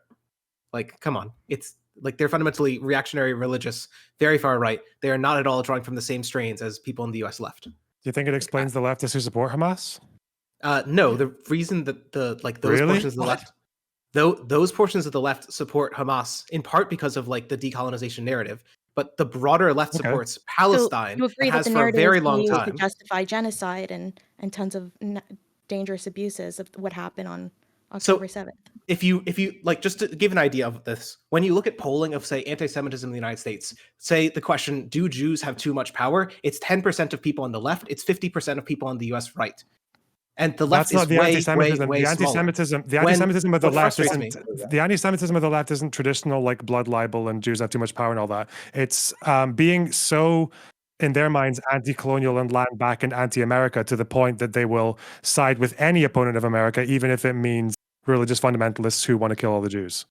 Come on, it's they're fundamentally reactionary, religious, very far right. They are not at all drawing from the same strains as people in the U.S. left. Do you think it explains the leftists who support Hamas? No, the reason that those really? portions of the left. Though those portions of the left support Hamas in part because of like the decolonization narrative, but the broader left Okay. supports So Palestine you and agree that has the for a narrative very is long being used to time. justify genocide and tons of dangerous abuses of what happened on So October 7th. if you like, just to give an idea of this, when you look at polling of say anti-Semitism in the United States, say the question, do Jews have too much power? It's 10% of people on the left, it's 50% of people on the US right. And the left That's not is the way, anti-Semitism. way The smaller. anti-Semitism. The When- anti-Semitism of the what left frustrates isn't. me- The anti-Semitism of the left isn't traditional like blood libel and Jews have too much power and all that. It's being so, in their minds, anti-colonial and land back and anti-America to the point that they will side with any opponent of America, even if it means religious fundamentalists who want to kill all the Jews.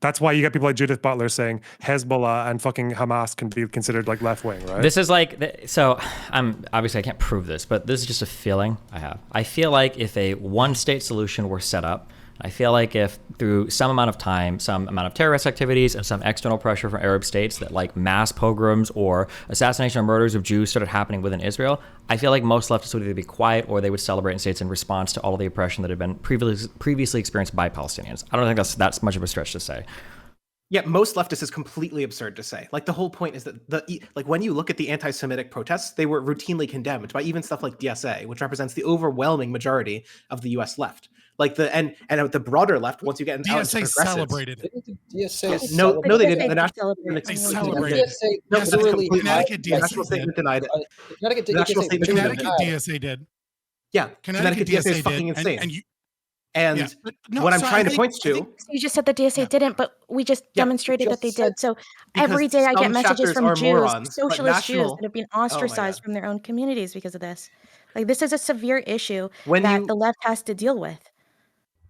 That's why you get people like Judith Butler saying Hezbollah and fucking Hamas can be considered like left wing, right? This is like, so I'm obviously I can't prove this, but this is just a feeling I have. I feel like if a one-state solution were set up, I feel like if through some amount of time, some amount of terrorist activities and some external pressure from Arab states that like mass pogroms or assassination or murders of Jews started happening within Israel, I feel like most leftists would either be quiet or they would celebrate in states in response to all of the oppression that had been previously experienced by Palestinians. I don't think that's much of a stretch to say. Yeah, most leftists is completely absurd to say. Like the whole point is that like when you look at the anti-Semitic protests, they were routinely condemned by even stuff like DSA, which represents the overwhelming majority of the U.S. left. Like and the broader left, once you get into DSA celebrated it. DSA no, they didn't. The National They celebrated it. DSA No, that's literally completely- Connecticut the national DSA statement did. denied it. Connecticut The national statement denied it. Connecticut DSA did. Yeah, Connecticut DSA is DSA fucking did. insane. And you, And yeah, but no, what I'm so I trying to think- point I to, think- So you just said that DSA didn't, but we just Yeah, demonstrated just that they said- did. So because every day I get some messages chapters from are Jews, morons, but socialist Jews national- that have been Oh my ostracized God. from their own communities because of this. Like this is a severe issue When that you- the left has to deal with.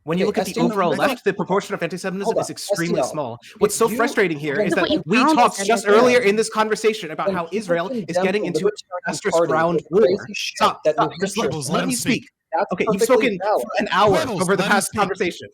when you Okay, look at the STL overall hold on. left, the proportion of anti-Semitism Hold on, is extremely STL. small. What's If so you- frustrating here then is that what you we found talked is just that- earlier in this conversation about When how people Israel is condemn getting the into Libertarian disastrous Party ground with war. crazy shit Stop, that stop. New Just Hampshire let me says, speak. That's Okay, you've perfectly spoken valid. for an hour Quibbles, over the let him past speak. conversation.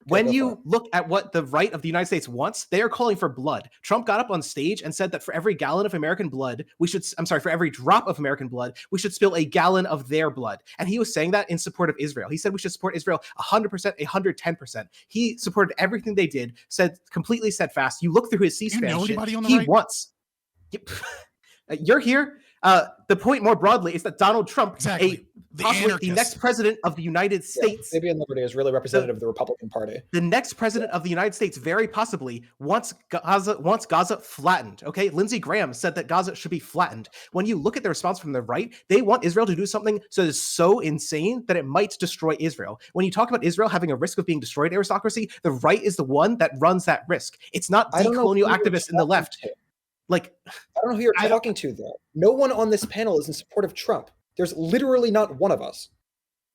When go for you it. look at what the right of the United States wants, they are calling for blood. Trump got up on stage and said that for every gallon of American blood, for every drop of American blood, we should spill a gallon of their blood. And he was saying that in support of Israel. He said we should support Israel 100%, 110%. He supported everything they did, said completely steadfast. You look through his C-SPAN know shit, anybody on the he right? wants. You're here. The point more broadly is that Donald Trump, Exactly. The possibly the anarchists. next president of the United States, Fabian Liberty is really representative of the Republican Party. the next president of the United States very possibly wants Gaza flattened. Okay, Lindsey Graham said that Gaza should be flattened. When you look at the response from the right, they want Israel to do something so that is so insane that it might destroy Israel. When you talk about Israel having a risk of being destroyed, aristocracy, the right is the one that runs that risk. It's not I don't know decolonial who you're activists in the talking left. to. Like, I don't know who you're talking to, though. No one on this panel is in support of Trump. There's literally not one of us.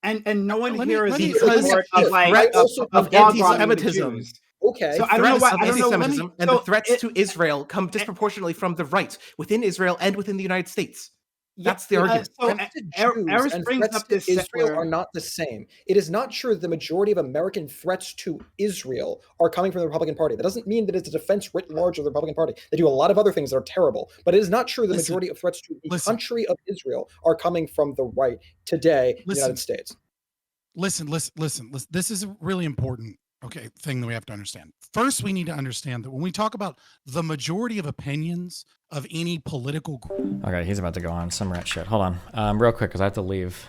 And no one Let me- here is let in me- support let me- of like threats of of dog bombing the anti-Semitism. Jews. Okay. So I don't know why. Threats of I don't know. anti-Semitism and the threats to Israel come disproportionately from the right within Israel and within the United States. That's the argument. So Threats to Eris Jews and brings threats up to this Israel are not the same. It is not true that the majority of American threats to Israel are coming from the Republican Party. That doesn't mean that it's a defense writ large of the Republican Party. They do a lot of other things that are terrible, but it is not true the Listen, majority of threats to the listen. country of Israel are coming from the right today in the Listen. United States. Listen. This is a really important thing that we have to understand. First, we need to understand that when we talk about the majority of opinions of any political group, Okay, he's about to go on some rat shit. Hold on, real quick, because I have to leave.